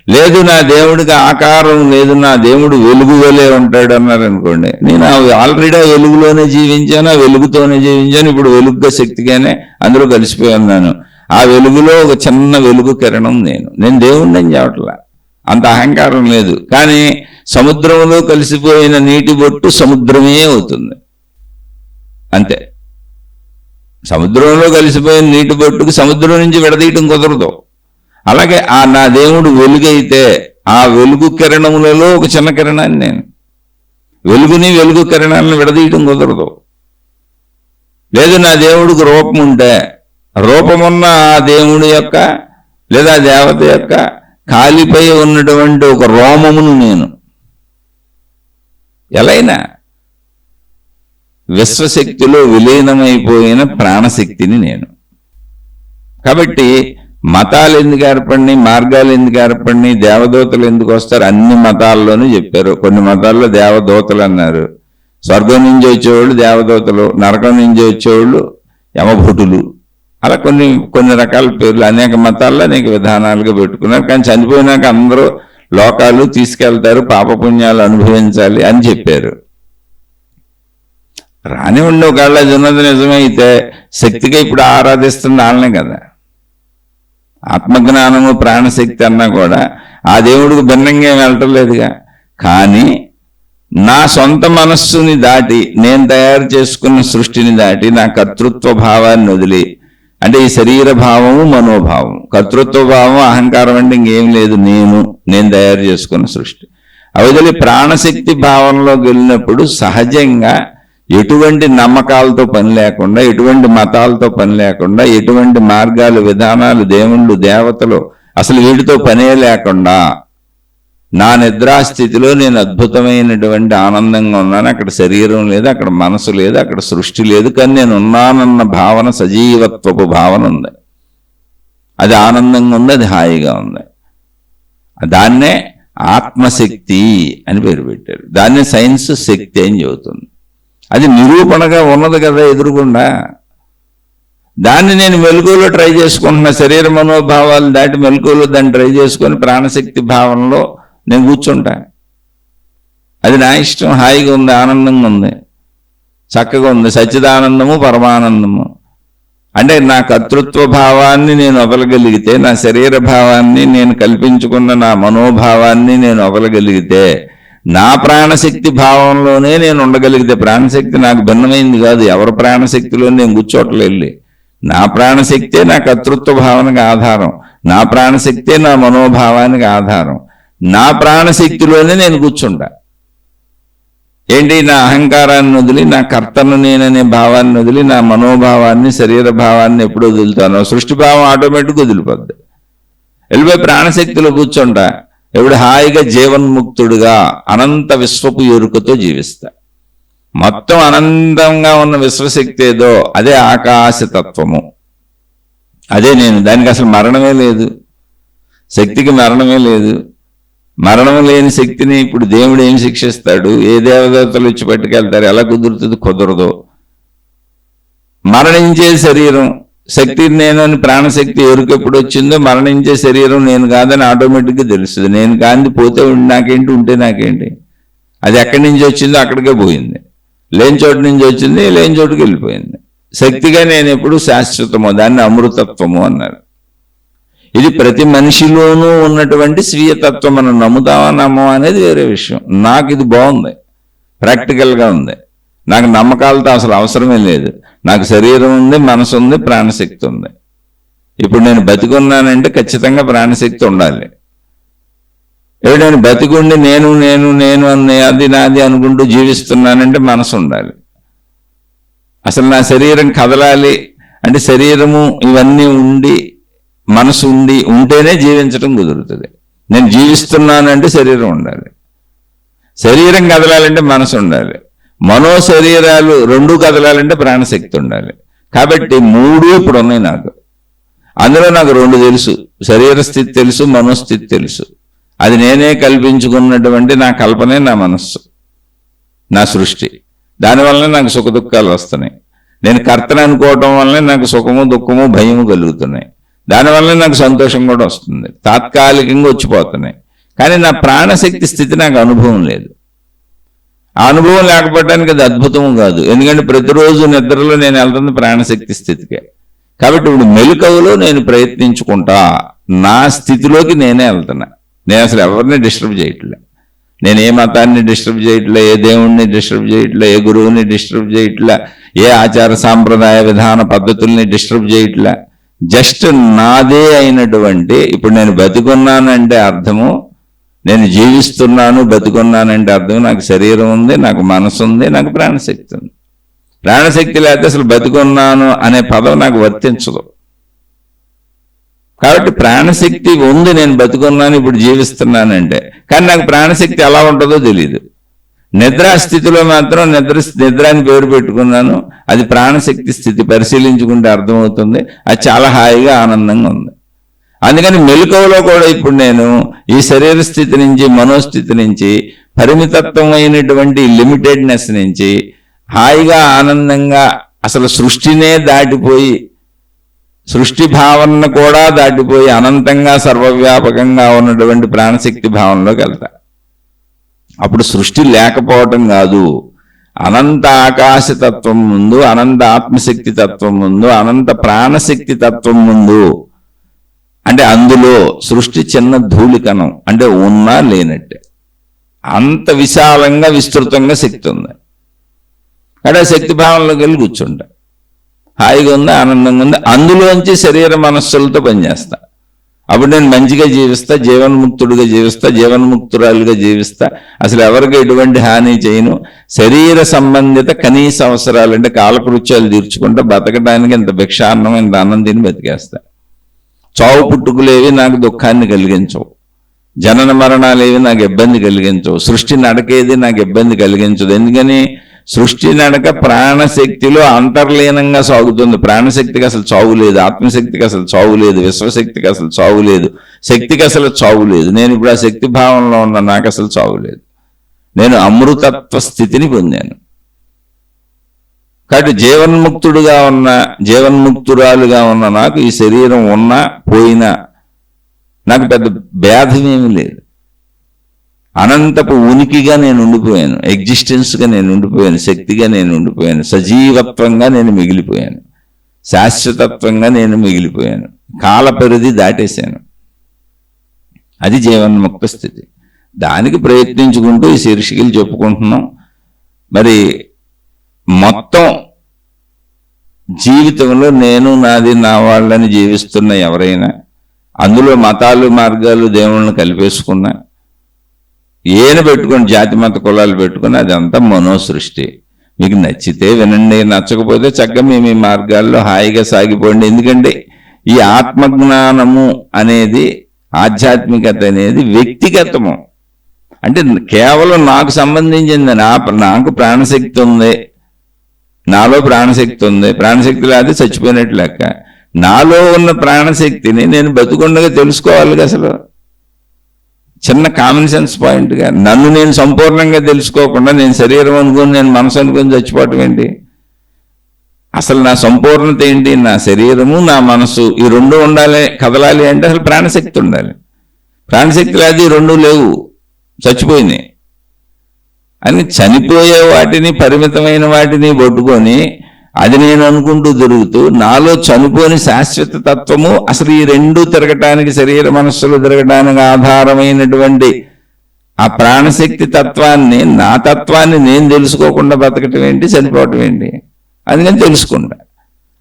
లేదు, నా దేవుడికి ఆకారం లేదు, నా దేవుడు వెలుగు వలే ఉంటాడు అన్నారు అనుకోండి. నేను ఆల్రెడీ వెలుగులోనే జీవించాను, ఆ వెలుగుతోనే జీవించాను. ఇప్పుడు వెలుగుగా శక్తిగానే అందులో కలిసిపోయి ఉన్నాను. ఆ వెలుగులో ఒక చిన్న వెలుగు కిరణం నేను దేవుడిని అని చెప్పట్లా, అంత అహంకారం లేదు. కానీ సముద్రంలో కలిసిపోయిన నీటి బొట్టు సముద్రమే అవుతుంది. అంతే. సముద్రంలో కలిసిపోయిన నీటి బొట్టుకు సముద్రం నుంచి విడదీయటం కుదరదు. అలాగే నా దేవుడు వెలుగైతే ఆ వెలుగు కిరణములలో ఒక చిన్న కిరణాన్ని నేను, వెలుగుని వెలుగు కిరణాలను విడదీయటం కుదరదు. లేదు నా దేవుడికి రూపం ఉంటే రూపమున్న ఆ దేవుడి యొక్క లేదా దేవత యొక్క కాలిపై ఉన్నటువంటి ఒక రోమమును నేను, ఎలైనా విశ్వశక్తిలో విలీనమైపోయిన ప్రాణశక్తిని నేను. కాబట్టి మతాలు ఎందుకు ఏర్పడినాయి, మార్గాలు ఎందుకు ఏర్పడినాయి, దేవదూతలు ఎందుకు వస్తారు, అన్ని మతాల్లోనూ చెప్పారు. కొన్ని మతాల్లో దేవదూతలు అన్నారు. స్వర్గం నుంచి వచ్చేవాళ్ళు దేవదూతలు, నరకం నుంచి వచ్చేవాళ్ళు యమభటులు, అలా కొన్ని రకాల పేర్లు అనేక మతాల్లో అనేక విధానాలుగా పెట్టుకున్నారు. కానీ చనిపోయినాక అందరూ లోకాలు తీసుకెళ్తారు, పాపపుణ్యాలు అనుభవించాలి అని చెప్పారు. రానివ్వండి, ఒకవేళ అది ఉన్నది నిజమైతే శక్తిగా ఇప్పుడు ఆరాధిస్తుంది వాళ్ళనే కదా. ఆత్మజ్ఞానము ప్రాణశక్తి అన్నా కూడా ఆ దేవుడికి భిన్నంగా ఏం వెళ్ళటం లేదుగా. కానీ నా సొంత మనస్సుని దాటి, నేను తయారు చేసుకున్న సృష్టిని దాటి, నా కర్తృత్వ భావాన్ని వదిలి, అంటే ఈ శరీర భావము మనోభావం, కర్తృత్వ భావం అహంకారం అంటే ఇంకేం లేదు, నేను తయారు చేసుకున్న సృష్టి వదిలి ప్రాణశక్తి భావంలోకి వెళ్ళినప్పుడు సహజంగా ఎటువంటి నమ్మకాలతో పని లేకుండా, ఎటువంటి మతాలతో పని లేకుండా, ఎటువంటి మార్గాలు విధానాలు దేవుళ్ళు దేవతలు అసలు వీటితో పనే లేకుండా నా నిద్రాస్థితిలో నేను అద్భుతమైనటువంటి ఆనందంగా ఉన్నాను. అక్కడ శరీరం లేదు, అక్కడ మనసు లేదు, అక్కడ సృష్టి లేదు, కానీ నేను ఉన్నానన్న భావన, సజీవత్వపు భావన ఉంది. అది ఆనందంగా ఉంది, అది హాయిగా ఉంది. దాన్నే ఆత్మశక్తి అని పేరు పెట్టారు. దాన్నే సైన్స్ శక్తి అని చెబుతుంది. అది నిరూపణగా ఉన్నది కదా ఎదురుగుండా. దాన్ని నేను మెలకువలో ట్రై చేసుకుంటున్నా. శరీర మనోభావాలు దాటి మెలకువలో దాన్ని ట్రై చేసుకొని ప్రాణశక్తి భావనలో నేను కూర్చుంటా. అది నా ఇష్టం, హాయిగా ఉంది, ఆనందంగా ఉంది, చక్కగా ఉంది. సచ్చిదానందము పరమానందము. అంటే నా కర్తృత్వ భావాన్ని నేను వదలగలిగితే, నా శరీర భావాన్ని నేను కల్పించుకున్న నా మనోభావాన్ని నేను వదలగలిగితే, నా ప్రాణశక్తి భావంలోనే నేను ఉండగలిగితే, ప్రాణశక్తి నాకు భిన్నమైంది కాదు, ఎవరి ప్రాణశక్తిలో నేను కూర్చోట్లెళ్ళి, నా ప్రాణశక్తే నా కర్తృత్వ భావనకు ఆధారం, నా ప్రాణశక్తే నా మనోభావానికి ఆధారం. నా ప్రాణశక్తిలోనే నేను కూర్చుంటా. ఏంటి, నా అహంకారాన్ని వదిలి, నా కర్తను నేననే భావాన్ని వదిలి, నా మనోభావాన్ని శరీర భావాన్ని ఎప్పుడు వదులుతానో సృష్టి భావం ఆటోమేటిక్గా వదిలిపోద్ది. వెళ్ళిపోయి ప్రాణశక్తిలో కూర్చుంటా. ఎప్పుడు హాయిగా జీవన్ముక్తుడుగా అనంత విశ్వపు ఎరుకతో జీవిస్తా. మొత్తం అనంతంగా ఉన్న విశ్వశక్తి ఏదో అదే ఆకాశతత్వము, అదే నేను. దానికి అసలు మరణమే లేదు, శక్తికి మరణమే లేదు. మరణం లేని శక్తిని ఇప్పుడు దేవుడు ఏం శిక్షిస్తాడు? ఏ దేవదేవతలు వచ్చి పట్టుకెళ్తారు? ఎలా కుదురుతుంది? కుదరదు. మరణించే శరీరం శక్తి నేను అని ప్రాణశక్తి ఎరుకు ఎప్పుడు వచ్చిందో, మరణించే శరీరం నేను కాదని ఆటోమేటిక్గా తెలుస్తుంది. నేను కాంతి పోతే నాకేంటి, ఉంటే నాకేంటి? అది ఎక్కడి నుంచి వచ్చిందో అక్కడికే పోయింది. లేని చోటు నుంచి వచ్చింది, లేని చోటుకి వెళ్ళిపోయింది. శక్తిగా నేను ఎప్పుడు శాశ్వతము, దాన్ని అమృతత్వము అన్నారు. ఇది ప్రతి మనిషిలోనూ ఉన్నటువంటి స్వీయతత్వం. మనం నమ్ముతామా నమ్మమా అనేది వేరే విషయం. నాకు ఇది బాగుంది, ప్రాక్టికల్గా ఉంది. నాకు నమ్మకాలతో అసలు అవసరమే లేదు. నాకు శరీరం ఉంది, మనసు ఉంది, ప్రాణశక్తి ఉంది. ఇప్పుడు నేను బతికున్నానంటే ఖచ్చితంగా ప్రాణశక్తి ఉండాలి. నేను బతికుండి నేను నేను నేను అనే అది నాది అనుకుంటూ జీవిస్తున్నానంటే మనసు ఉండాలి. అసలు నా శరీరం కదలాలి అంటే శరీరము ఇవన్నీ ఉండి మనసు ఉంటేనే జీవించడం కుదురుతుంది. నేను జీవిస్తున్నానంటే శరీరం ఉండాలి. శరీరం కదలాలంటే మనసు ఉండాలి. మనో శరీరాలు రెండు కదలాలంటే ప్రాణశక్తి ఉండాలి. కాబట్టి మూడు ఇప్పుడు ఉన్నాయి నాకు. అందులో నాకు రెండు తెలుసు, శరీర స్థితి తెలుసు, మనోస్థితి తెలుసు. అది నేనే కల్పించుకున్నటువంటి నా కల్పనే నా మనస్సు, నా సృష్టి. దానివల్లనే నాకు సుఖ దుఃఖాలు వస్తున్నాయి. నేను కర్తను అనుకోవటం వల్లనే నాకు సుఖము దుఃఖము భయము కలుగుతున్నాయి. దానివల్లనే నాకు సంతోషం కూడా వస్తుంది, తాత్కాలికంగా వచ్చిపోతున్నాయి. కానీ నా ప్రాణశక్తి స్థితి నాకు అనుభవం లేదు. ఆ అనుభవం లేకపోవడానికి అది అద్భుతం కాదు. ఎందుకంటే ప్రతిరోజు నిద్రలో నేను వెళ్తుంది ప్రాణశక్తి స్థితికే. కాబట్టి ఇప్పుడు మెలకువలో నేను ప్రయత్నించుకుంటా, నా స్థితిలోకి నేనే వెళ్తున్నా. నేను అసలు ఎవరిని డిస్టర్బ్ చేయట్లే. నేను ఏ మతాన్ని డిస్టర్బ్ చేయట్లే, ఏ దేవుణ్ణి డిస్టర్బ్ చేయట్లే, ఏ గురువుని డిస్టర్బ్ చేయట్లే, ఏ ఆచార సాంప్రదాయ విధాన పద్ధతుల్ని డిస్టర్బ్ చేయట్లే. జస్ట్ నాదే అయినటువంటి, ఇప్పుడు నేను బతికున్నానంటే అర్థము, నేను జీవిస్తున్నాను బతికున్నానంటే అర్థం నాకు శరీరం ఉంది, నాకు మనసు ఉంది, నాకు ప్రాణశక్తి ఉంది. ప్రాణశక్తి లేకపోతే అసలు బతికున్నాను అనే పదం నాకు వర్తించదు. కాబట్టి ప్రాణశక్తి ఉంది, నేను బతుకున్నాను, ఇప్పుడు జీవిస్తున్నానంటే. కానీ నాకు ప్రాణశక్తి ఎలా ఉంటుందో తెలియదు. నిద్రాస్థితిలో మాత్రం నిద్ర అని పేరు పెట్టుకున్నాను, అది ప్రాణశక్తి స్థితి. పరిశీలించుకుంటే అర్థమవుతుంది, అది చాలా హాయిగా ఆనందంగా ఉంది. అందుకని మెలకువలో కూడా ఇప్పుడు నేను ఈ శరీర స్థితి నుంచి, మనోస్థితి నుంచి, పరిమితత్వమైనటువంటి లిమిటెడ్నెస్ నుంచి హాయిగా ఆనందంగా అసలు సృష్టినే దాటిపోయి, సృష్టి భావనను కూడా దాటిపోయి అనంతంగా సర్వవ్యాపకంగా ఉన్నటువంటి ప్రాణశక్తి భావనలోకి వెళ్తా. అప్పుడు సృష్టి లేకపోవటం కాదు, అనంత ఆకాశతత్వం ముందు, అనంత ఆత్మశక్తి తత్వం ముందు, అనంత ప్రాణశక్తి తత్వం ముందు, అంటే అందులో సృష్టి చిన్న ధూళికణం, అంటే ఉన్నా లేనట్టే. అంత విశాలంగా విస్తృతంగా శక్తి ఉంది. అంటే శక్తి భావనలోకి వెళ్ళి కూర్చుంటా, హాయిగా ఉంది, ఆనందంగా ఉంది. అందులోంచి శరీర మనస్సులతో పనిచేస్తా. అప్పుడు నేను మంచిగా జీవిస్తా, జీవన్ముక్తుడిగా జీవిస్తా, జీవన్ముక్తురాలుగా జీవిస్తా. అసలు ఎవరికి ఎటువంటి హాని చేయను. శరీర సంబంధిత కనీస అవసరాలు, అంటే కాలకృత్యాలు తీర్చుకుంటా బతకడానికి ఇంత భిక్షాన్నం, ఇంత అన్నం తిని బతికేస్తా. చావు పుట్టుకులేవి నాకు దుఃఖాన్ని కలిగించవు, జనన మరణాలేవి నాకు ఇబ్బంది కలిగించవు, సృష్టి నడకేది నాకు ఇబ్బంది కలిగించదు. ఎందుకని? సృష్టి నడక ప్రాణశక్తిలో అంతర్లీనంగా సాగుతుంది. ప్రాణశక్తికి అసలు చావు లేదు, ఆత్మశక్తికి అసలు చావు లేదు, విశ్వశక్తికి అసలు చావు లేదు, శక్తికి అసలు చావు లేదు. నేను ఇప్పుడు ఆ శక్తి భావంలో ఉన్న నాకు అసలు చావు లేదు. నేను అమృతత్వ స్థితిని పొందాను. కాబట్టి జీవన్ముక్తుడుగా ఉన్న, జీవన్ముక్తురాలుగా ఉన్న నాకు ఈ శరీరం ఉన్నా పోయినా నాకు పెద్ద భేదమేమీ లేదు. అనంతపు ఉనికిగా నేను ఉండిపోయాను, ఎగ్జిస్టెన్స్గా నేను ఉండిపోయాను, శక్తిగా నేను ఉండిపోయాను, సజీవత్వంగా నేను మిగిలిపోయాను, శాశ్వతత్వంగా నేను మిగిలిపోయాను, కాల పరిధి దాటేశాను. అది జీవన్ముక్త స్థితి. దానికి ప్రయత్నించుకుంటూ ఈ శీర్షికలు చెప్పుకుంటున్నాం. మరి మొత్తం జీవితంలో నేను, నాది, నా వాళ్ళని జీవిస్తున్న ఎవరైనా, అందులో మతాలు, మార్గాలు, దేవుళ్ళని కలిపేసుకున్నా, ఏను పెట్టుకొని, జాతి మత కులాలు పెట్టుకుని, అదంతా మనోసృష్టి. మీకు నచ్చితే వినండి, నచ్చకపోతే చక్కగా మీ మార్గాల్లో హాయిగా సాగిపోండి. ఎందుకంటే ఈ ఆత్మజ్ఞానము అనేది, ఆధ్యాత్మికత అనేది వ్యక్తిగతము. అంటే కేవలం నాకు సంబంధించింది. నాకు ప్రాణశక్తి ఉంది, నాలో ప్రాణశక్తి ఉంది. ప్రాణశక్తి లేకపోతే చచ్చిపోయినట్టు లెక్క. నాలో ఉన్న ప్రాణశక్తిని నేను బతుకుండగా తెలుసుకోవాలి. అసలు చిన్న కామన్ సెన్స్ పాయింట్గా నన్ను నేను సంపూర్ణంగా తెలుసుకోకుండా నేను శరీరం అనుకుని, నేను మనసు అనుకుని చచ్చిపోవటం ఏంటి? అసలు నా సంపూర్ణత ఏంటి? నా శరీరము, నా మనసు, ఈ రెండు ఉండాలి, కదలాలి అంటే అసలు ప్రాణశక్తి ఉండాలి. ప్రాణశక్తి లేదు, ఈ రెండు లేవు, చచ్చిపోయినాయి. అని చనిపోయే వాటిని, పరిమితమైన వాటిని పట్టుకొని అది నేను అనుకుంటూ తిరుగుతూ, నాలో చనిపోని శాశ్వత తత్వము, అసలు ఈ రెండు తిరగటానికి, శరీర మనస్సులు తిరగటానికి ఆధారమైనటువంటి ఆ ప్రాణశక్తి తత్వాన్ని, నా తత్వాన్ని నేను తెలుసుకోకుండా బతకటం ఏంటి, చనిపోవటం ఏంటి? అది నేను తెలుసుకుంటా.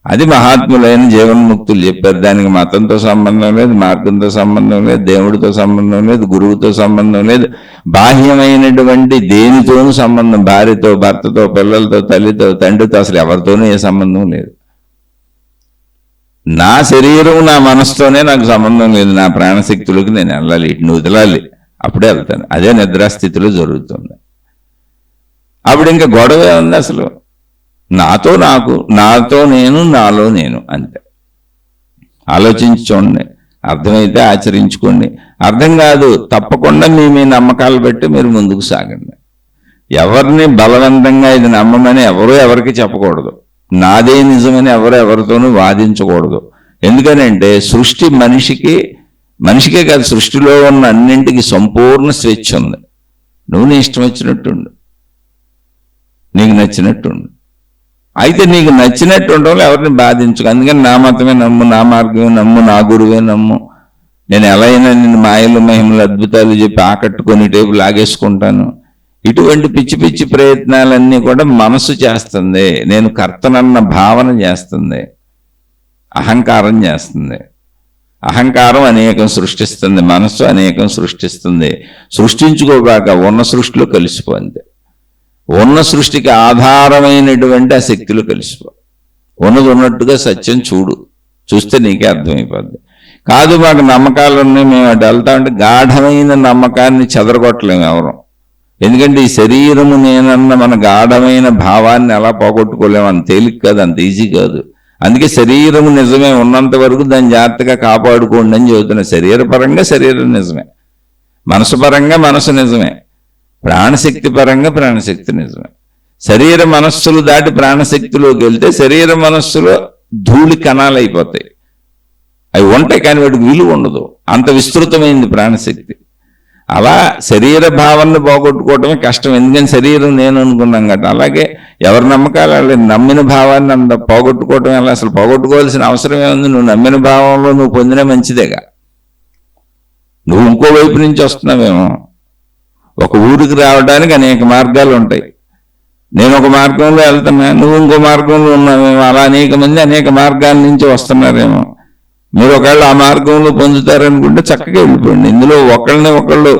అది మహాత్ములైన జీవన్ముక్తులు చెప్పారు. దానికి మతంతో సంబంధం లేదు, మార్గంతో సంబంధం లేదు, దేవుడితో సంబంధం లేదు, గురువుతో సంబంధం లేదు, బాహ్యమైనటువంటి దేనితోనూ సంబంధం, భార్యతో, భర్తతో, పిల్లలతో, తల్లితో, తండ్రితో, అసలు ఎవరితోనూ ఏ సంబంధం లేదు. నా శరీరం, నా మనసుతోనే నాకు సంబంధం లేదు. నా ప్రాణశక్తులకు నేను వెళ్ళాలి, ఇటు వదలాలి, అప్పుడే వెళ్తాను. అదే నిద్రాస్థితిలో జరుగుతుంది. అప్పుడు ఇంకా గొడవే ఉంది. అసలు నాతో నాకు, నాతో నేను, నాలో నేను, అంతే. ఆలోచించి చూడండి, అర్థమైతే ఆచరించుకోండి. అర్థం కాదు, తప్పకుండా మీ నమ్మకాలు బట్టి మీరు ముందుకు సాగండి. ఎవరిని బలవంతంగా ఇది నమ్మమని ఎవరికి చెప్పకూడదు. నాదే నిజమని ఎవరితోనూ వాదించకూడదు. ఎందుకనంటే సృష్టి మనిషికే కాదు, సృష్టిలో ఉన్న అన్నింటికి సంపూర్ణ స్వేచ్ఛ ఉంది. నువ్వు నీ ఇష్టం వచ్చినట్టుండు, నీకు నచ్చినట్టుండు. అయితే నీకు నచ్చినట్టు ఉండవు, ఎవరిని బాధించుకో. అందుకని నా మతమే నమ్ము, నా మార్గమే నమ్ము, నా గురువే నమ్ము, నేను ఎలా అయినా నిన్ను మాయలు మహిమలు అద్భుతాలు చెప్పి ఆకట్టుకొని టేపు లాగేసుకుంటాను. ఇటువంటి పిచ్చి పిచ్చి ప్రయత్నాలన్నీ కూడా మనసు చేస్తుంది. నేను కర్తనన్న భావన చేస్తుంది, అహంకారం చేస్తుంది. అహంకారం అనేకం సృష్టిస్తుంది, మనస్సు అనేకం సృష్టిస్తుంది. సృష్టించుకోగాక ఉన్న సృష్టిలో కలిసిపోయింది. ఉన్న సృష్టికి ఆధారమైనటువంటి ఆ శక్తిలో కలిసిపో. ఉన్నది ఉన్నట్టుగా సత్యం చూస్తే నీకే అర్థమైపోద్ది. కాదు మాకు నమ్మకాలు ఉన్నాయి, మేము అటు వెళ్తామంటే గాఢమైన నమ్మకాన్ని చెదరగొట్టలేము ఎవరు. ఎందుకంటే ఈ శరీరము నేనన్న మన గాఢమైన భావాన్ని ఎలా పోగొట్టుకోలేము. అంత తేలిక కాదు, అంత ఈజీ కాదు. అందుకే శరీరము నిజమే, ఉన్నంత వరకు దాన్ని జాగ్రత్తగా కాపాడుకోండి అని చెబుతున్నా. శరీరపరంగా శరీరం నిజమే, మనసు పరంగా మనసు నిజమే, ప్రాణశక్తి పరంగా ప్రాణశక్తి నిజమే. శరీర మనస్సులు దాటి ప్రాణశక్తిలోకి వెళ్తే శరీర మనస్సులో ధూళి కణాలు అయిపోతాయి. అవి ఉంటాయి కానీ వాటికి విలువ ఉండదు, అంత విస్తృతమైంది ప్రాణశక్తి. అలా శరీర భావాన్ని పోగొట్టుకోవటమే కష్టం, ఎందుకని శరీరం నేను అనుకున్నాం కదా. అలాగే ఎవరి నమ్మకాలు వాళ్ళు నమ్మిన భావాన్ని అంత పోగొట్టుకోవటం ఎలా? అసలు పోగొట్టుకోవాల్సిన అవసరం ఏముంది? నువ్వు నమ్మిన భావంలో నువ్వు పొందినా మంచిదేగా. నువ్వు ఇంకో వైపు నుంచి వస్తున్నావేమో. ఒక ఊరికి రావడానికి అనేక మార్గాలు ఉంటాయి. నేను ఒక మార్గంలో వెళ్తున్నా, నువ్వు ఇంకో మార్గంలో ఉన్నావేమో. అలా అనేక మంది అనేక మార్గాల నుంచి వస్తున్నారేమో. మీరు ఒకళ్ళు ఆ మార్గంలో పొందుతారనుకుంటే చక్కగా వెళ్ళిపోండి. ఇందులో ఒకళ్ళని ఒకళ్ళు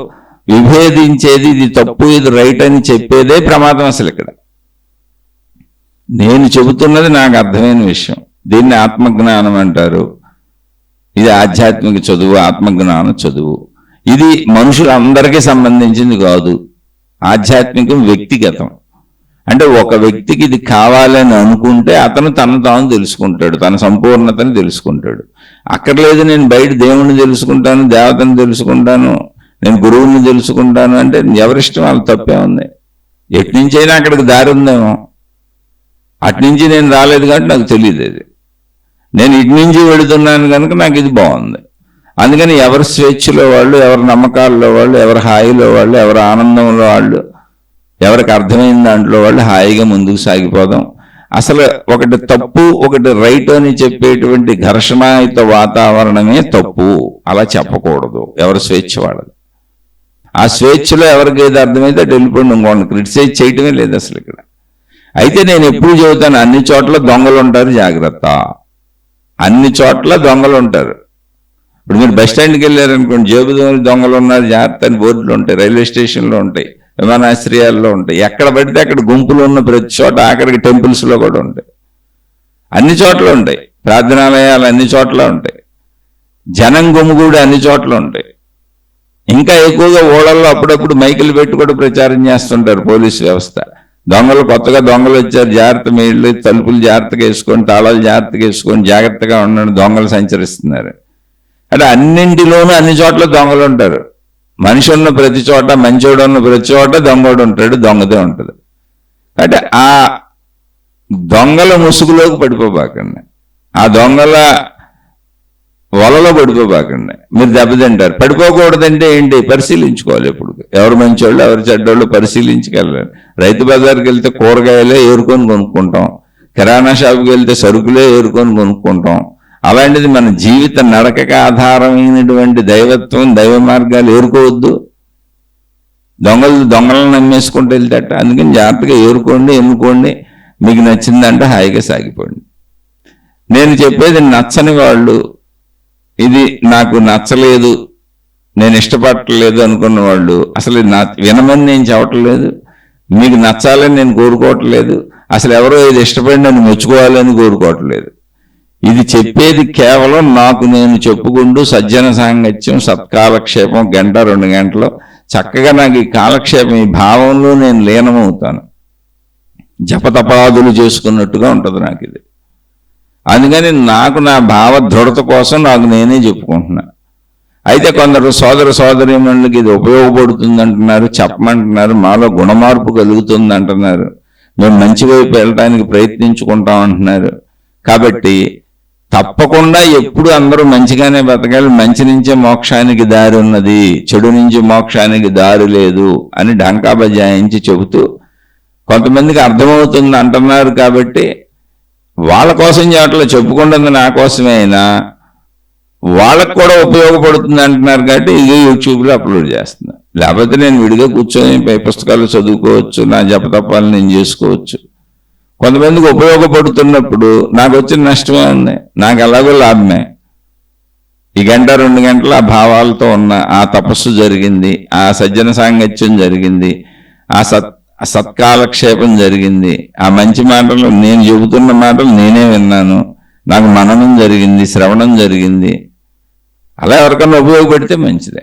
విభేదించేది, ఇది తప్పు ఇది రైట్ అని చెప్పేదే ప్రమాదం అసలు. ఇక్కడ నేను చెబుతున్నది నాకు అర్థమైన విషయం. దీన్ని ఆత్మజ్ఞానం అంటారు. ఇది ఆధ్యాత్మిక చదువు, ఆత్మజ్ఞానం చదువు. ఇది మనుషులందరికీ సంబంధించింది కాదు. ఆధ్యాత్మికం వ్యక్తిగతం. అంటే ఒక వ్యక్తికి ఇది కావాలని అనుకుంటే అతను తను తాను తెలుసుకుంటాడు, తన సంపూర్ణతను తెలుసుకుంటాడు. అక్కర్లేదు నేను బయట దేవుణ్ణి తెలుసుకుంటాను, దేవతను తెలుసుకుంటాను, నేను గురువుని తెలుసుకుంటాను అంటే ఎవరిష్టం వాళ్ళు. తప్పే ఉంది. ఎట్నుంచైనా అక్కడికి దారి ఉందేమో. అట్నుంచి నేను రాలేదు కాబట్టి నాకు తెలియదు. అది నేను ఇటు నుంచి వెళుతున్నాను కనుక నాకు ఇది బాగుంది. అందుకని ఎవరి స్వేచ్ఛలో వాళ్ళు, ఎవరి నమ్మకాల్లో వాళ్ళు, ఎవరి హాయిలో వాళ్ళు, ఎవరి ఆనందంలో వాళ్ళు, ఎవరికి అర్థమైన దాంట్లో వాళ్ళు హాయిగా ముందుకు సాగిపోదాం. అసలు ఒకటి తప్పు ఒకటి రైట్ అని చెప్పేటువంటి ఘర్షణాయుత వాతావరణమే తప్పు. అలా చెప్పకూడదు. ఎవరి స్వేచ్ఛ వాళ్ళది. ఆ స్వేచ్ఛలో ఎవరికి ఏది అర్థమైతే అటు వెళ్ళిపోండి. ఇంకోండి క్రిటిసైజ్ చేయటమే లేదు అసలు ఇక్కడ. అయితే నేను ఎప్పుడు చెబుతాను, అన్ని చోట్ల దొంగలు ఉంటారు, జాగ్రత్త. అన్ని చోట్ల దొంగలు ఉంటారు. ఇప్పుడు మీరు బస్ స్టాండ్కి వెళ్ళారనుకోండి, జేబు దొంగలు ఉన్నారు జాగ్రత్త అని బోర్డులు ఉంటాయి, రైల్వే స్టేషన్లో ఉంటాయి, విమానాశ్రయాల్లో ఉంటాయి. ఎక్కడ పడితే అక్కడ గుంపులు ఉన్న ప్రతి చోట, ఆఖరికి టెంపుల్స్లో కూడా ఉంటాయి. అన్ని చోట్ల ఉంటాయి. ప్రార్థనాలయాలు అన్ని చోట్ల ఉంటాయి. జనం గుమిగూడి అన్ని చోట్ల ఉంటాయి. ఇంకా ఎక్కువగా ఊళ్ళల్లో అప్పుడప్పుడు మైకులు పెట్టి కూడా ప్రచారం చేస్తుంటారు పోలీసు వ్యవస్థ. దొంగలు కొత్తగా దొంగలు వచ్చారు, జాగ్రత్త, మీ ఇళ్ళు తలుపులు జాగ్రత్తగా వేసుకొని, తాళాలు జాగ్రత్తగా వేసుకొని జాగ్రత్తగా ఉండండి, దొంగలు సంచరిస్తున్నారు. అంటే అన్నింటిలోనూ అన్ని చోట్ల దొంగలు ఉంటారు. మనిషి ఉన్న ప్రతి చోట, మంచోడు ఉన్న ప్రతి చోట దొంగోడు ఉంటాడు, దొంగతే ఉంటుంది. అంటే ఆ దొంగల ముసుగులోకి పడిపోబాకండి, ఆ దొంగల వలలో పడిపోబాకండి. మీరు దెబ్బతింటారు. పడిపోకూడదంటే ఏంటి? పరిశీలించుకోవాలి. ఎప్పుడు ఎవరు మంచోళ్ళు ఎవరు చెడ్డోళ్ళు పరిశీలించుకెళ్ళాలి. రైతు బజార్కి వెళ్తే కూరగాయలే ఏరుకొని కొనుక్కుంటాం, కిరాణా షాపుకి వెళ్తే సరుకులే ఏరుకొని కొనుక్కుంటాం. అలాంటిది మన జీవిత నడకకు ఆధారమైనటువంటి దైవత్వం, దైవ మార్గాలు ఏరుకోవద్దు. దొంగలను నమ్మేసుకుంటూ వెళ్తాట. అందుకని జాగ్రత్తగా ఏరుకోండి, ఎన్నుకోండి, మీకు నచ్చిందంటే హాయిగా సాగిపోండి. నేను చెప్పేది నచ్చని వాళ్ళు, ఇది నాకు నచ్చలేదు, నేను ఇష్టపడలేదు అనుకున్న వాళ్ళు, అసలు వినమని నేను చెప్పట్లేదు, మీకు నచ్చాలని నేను కోరుకోవట్లేదు, అసలు ఎవరో ఇది ఇష్టపడి నన్ను మెచ్చుకోవాలని కోరుకోవట్లేదు. ఇది చెప్పేది కేవలం నాకు నేను చెప్పుకుంటూ సజ్జన సాంగత్యం, సత్కాలక్షేపం, 1-2 గంటలు చక్కగా నాకు ఈ కాలక్షేపం, ఈ భావంలో నేను లీనమవుతాను. జపతపాదులు చేసుకున్నట్టుగా ఉంటుంది నాకు ఇది. అందుకని నాకు నా భావ దృఢత కోసం నాకు నేనే చెప్పుకుంటున్నా. అయితే కొందరు సోదర సోదరీమణులకి ఇది ఉపయోగపడుతుంది అంటున్నారు, చెప్పమంటున్నారు, మాలో గుణమార్పు కలుగుతుంది అంటున్నారు, మేము మంచి వైపు వెళ్ళడానికి ప్రయత్నించుకుంటాం అంటున్నారు. కాబట్టి తప్పకుండా ఎప్పుడు అందరూ మంచిగానే బతకాలి, మంచి నుంచే మోక్షానికి దారి ఉన్నది, చెడు నుంచి మోక్షానికి దారి లేదు అని ఢంకా బజాయించి చెబుతూ కొంతమందికి అర్థమవుతుంది అంటున్నారు. కాబట్టి వాళ్ళ కోసం చెప్పట్లేదు, చెప్పుకుంటుంది నా కోసమే అయినా వాళ్ళకు కూడా ఉపయోగపడుతుంది అంటున్నారు కాబట్టి ఇదే యూట్యూబ్లో అప్లోడ్ చేస్తున్నా. లేకపోతే నేను విడిగా కూర్చొని పై పుస్తకాలు చదువుకోవచ్చు, నా జపతపాలు నేను చేసుకోవచ్చు. కొంతమందికి ఉపయోగపడుతున్నప్పుడు నాకు వచ్చిన నష్టమే ఉంది, నాకు ఎలాగో లాభమే. ఈ 1-2 గంటలు ఆ భావాలతో ఉన్న ఆ తపస్సు జరిగింది, ఆ సజ్జన సాంగత్యం జరిగింది, ఆ సత్కాలక్షేపం జరిగింది, ఆ మంచి మాటలు నేను చెబుతున్న మాటలు నేనే విన్నాను, నాకు మననం జరిగింది, శ్రవణం జరిగింది. అలా ఎవరికన్నా ఉపయోగపడితే మంచిదే.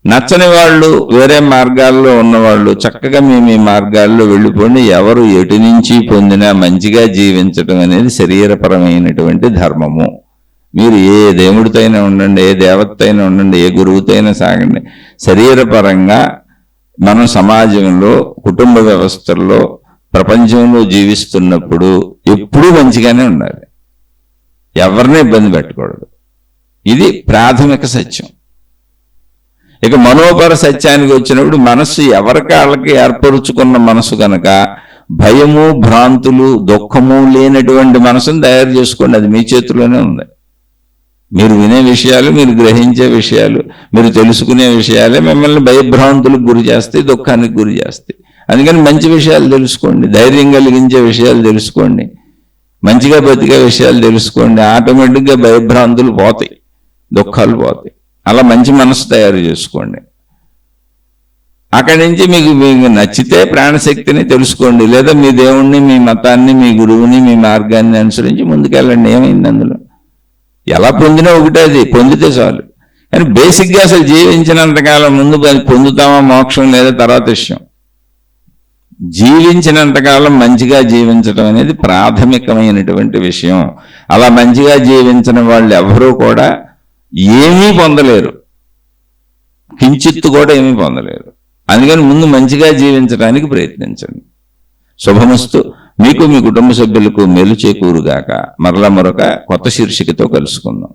నచ్చని వాళ్ళు, వేరే మార్గాల్లో ఉన్నవాళ్ళు చక్కగా మీ మార్గాల్లో వెళ్ళిపోండి. ఎవరు ఎటు నుంచి పొందినా మంచిగా జీవించడం అనేది శరీరపరమైనటువంటి ధర్మము. మీరు ఏ దేవుడితో అయినా ఉండండి, ఏ దేవతతో అయినా ఉండండి, ఏ గురువుతో అయినా సాగండి, శరీరపరంగా మనం సమాజంలో, కుటుంబ వ్యవస్థల్లో, ప్రపంచంలో జీవిస్తున్నప్పుడు ఎప్పుడూ మంచిగానే ఉండాలి, ఎవరిని ఇబ్బంది పెట్టకూడదు. ఇది ప్రాథమిక సత్యం. ఇక మనోపర సత్యానికి వచ్చినప్పుడు మనస్సు ఎవరికాళ్ళకి ఏర్పరుచుకున్న మనసు కనుక భయము, భ్రాంతులు, దుఃఖము లేనటువంటి మనసును తయారు చేసుకోండి. అది మీ చేతిలోనే ఉంది. మీరు వినే విషయాలు, మీరు గ్రహించే విషయాలు, మీరు తెలుసుకునే విషయాలే మిమ్మల్ని భయభ్రాంతులకు గురి చేస్తాయి, దుఃఖానికి గురి చేస్తాయి. అందుకని మంచి విషయాలు తెలుసుకోండి, ధైర్యం కలిగించే విషయాలు తెలుసుకోండి, మంచిగా బతికే విషయాలు తెలుసుకోండి. ఆటోమేటిక్గా భయభ్రాంతులు పోతాయి, దుఃఖాలు పోతాయి. అలా మంచి మనసు తయారు చేసుకోండి. అక్కడి నుంచి మీకు నచ్చితే ప్రాణశక్తిని తెలుసుకోండి, లేదా మీ దేవుణ్ణి, మీ మతాన్ని, మీ గురువుని, మీ మార్గాన్ని అనుసరించి ముందుకెళ్ళండి. ఏమైంది అందులో? ఎలా పొందినా ఒకటే, అది పొందితే చాలు. కానీ బేసిక్గా అసలు జీవించినంతకాలం ముందు పొందుతామా మోక్షం లేదా తర్వాత విషయం. జీవించినంతకాలం మంచిగా జీవించడం అనేది ప్రాథమికమైనటువంటి విషయం. అలా మంచిగా జీవించిన వాళ్ళు ఎవరూ కూడా ఏమీ పొందలేరు, కించిత్తు కూడా ఏమీ పొందలేరు. అందుకని ముందు మంచిగా జీవించడానికి ప్రయత్నించండి. శుభమస్తు. మీకు, మీ కుటుంబ సభ్యులకు మేలు చేకూరుగాక. మరలా మరొక కొత్త శీర్షికతో కలుసుకుందాం.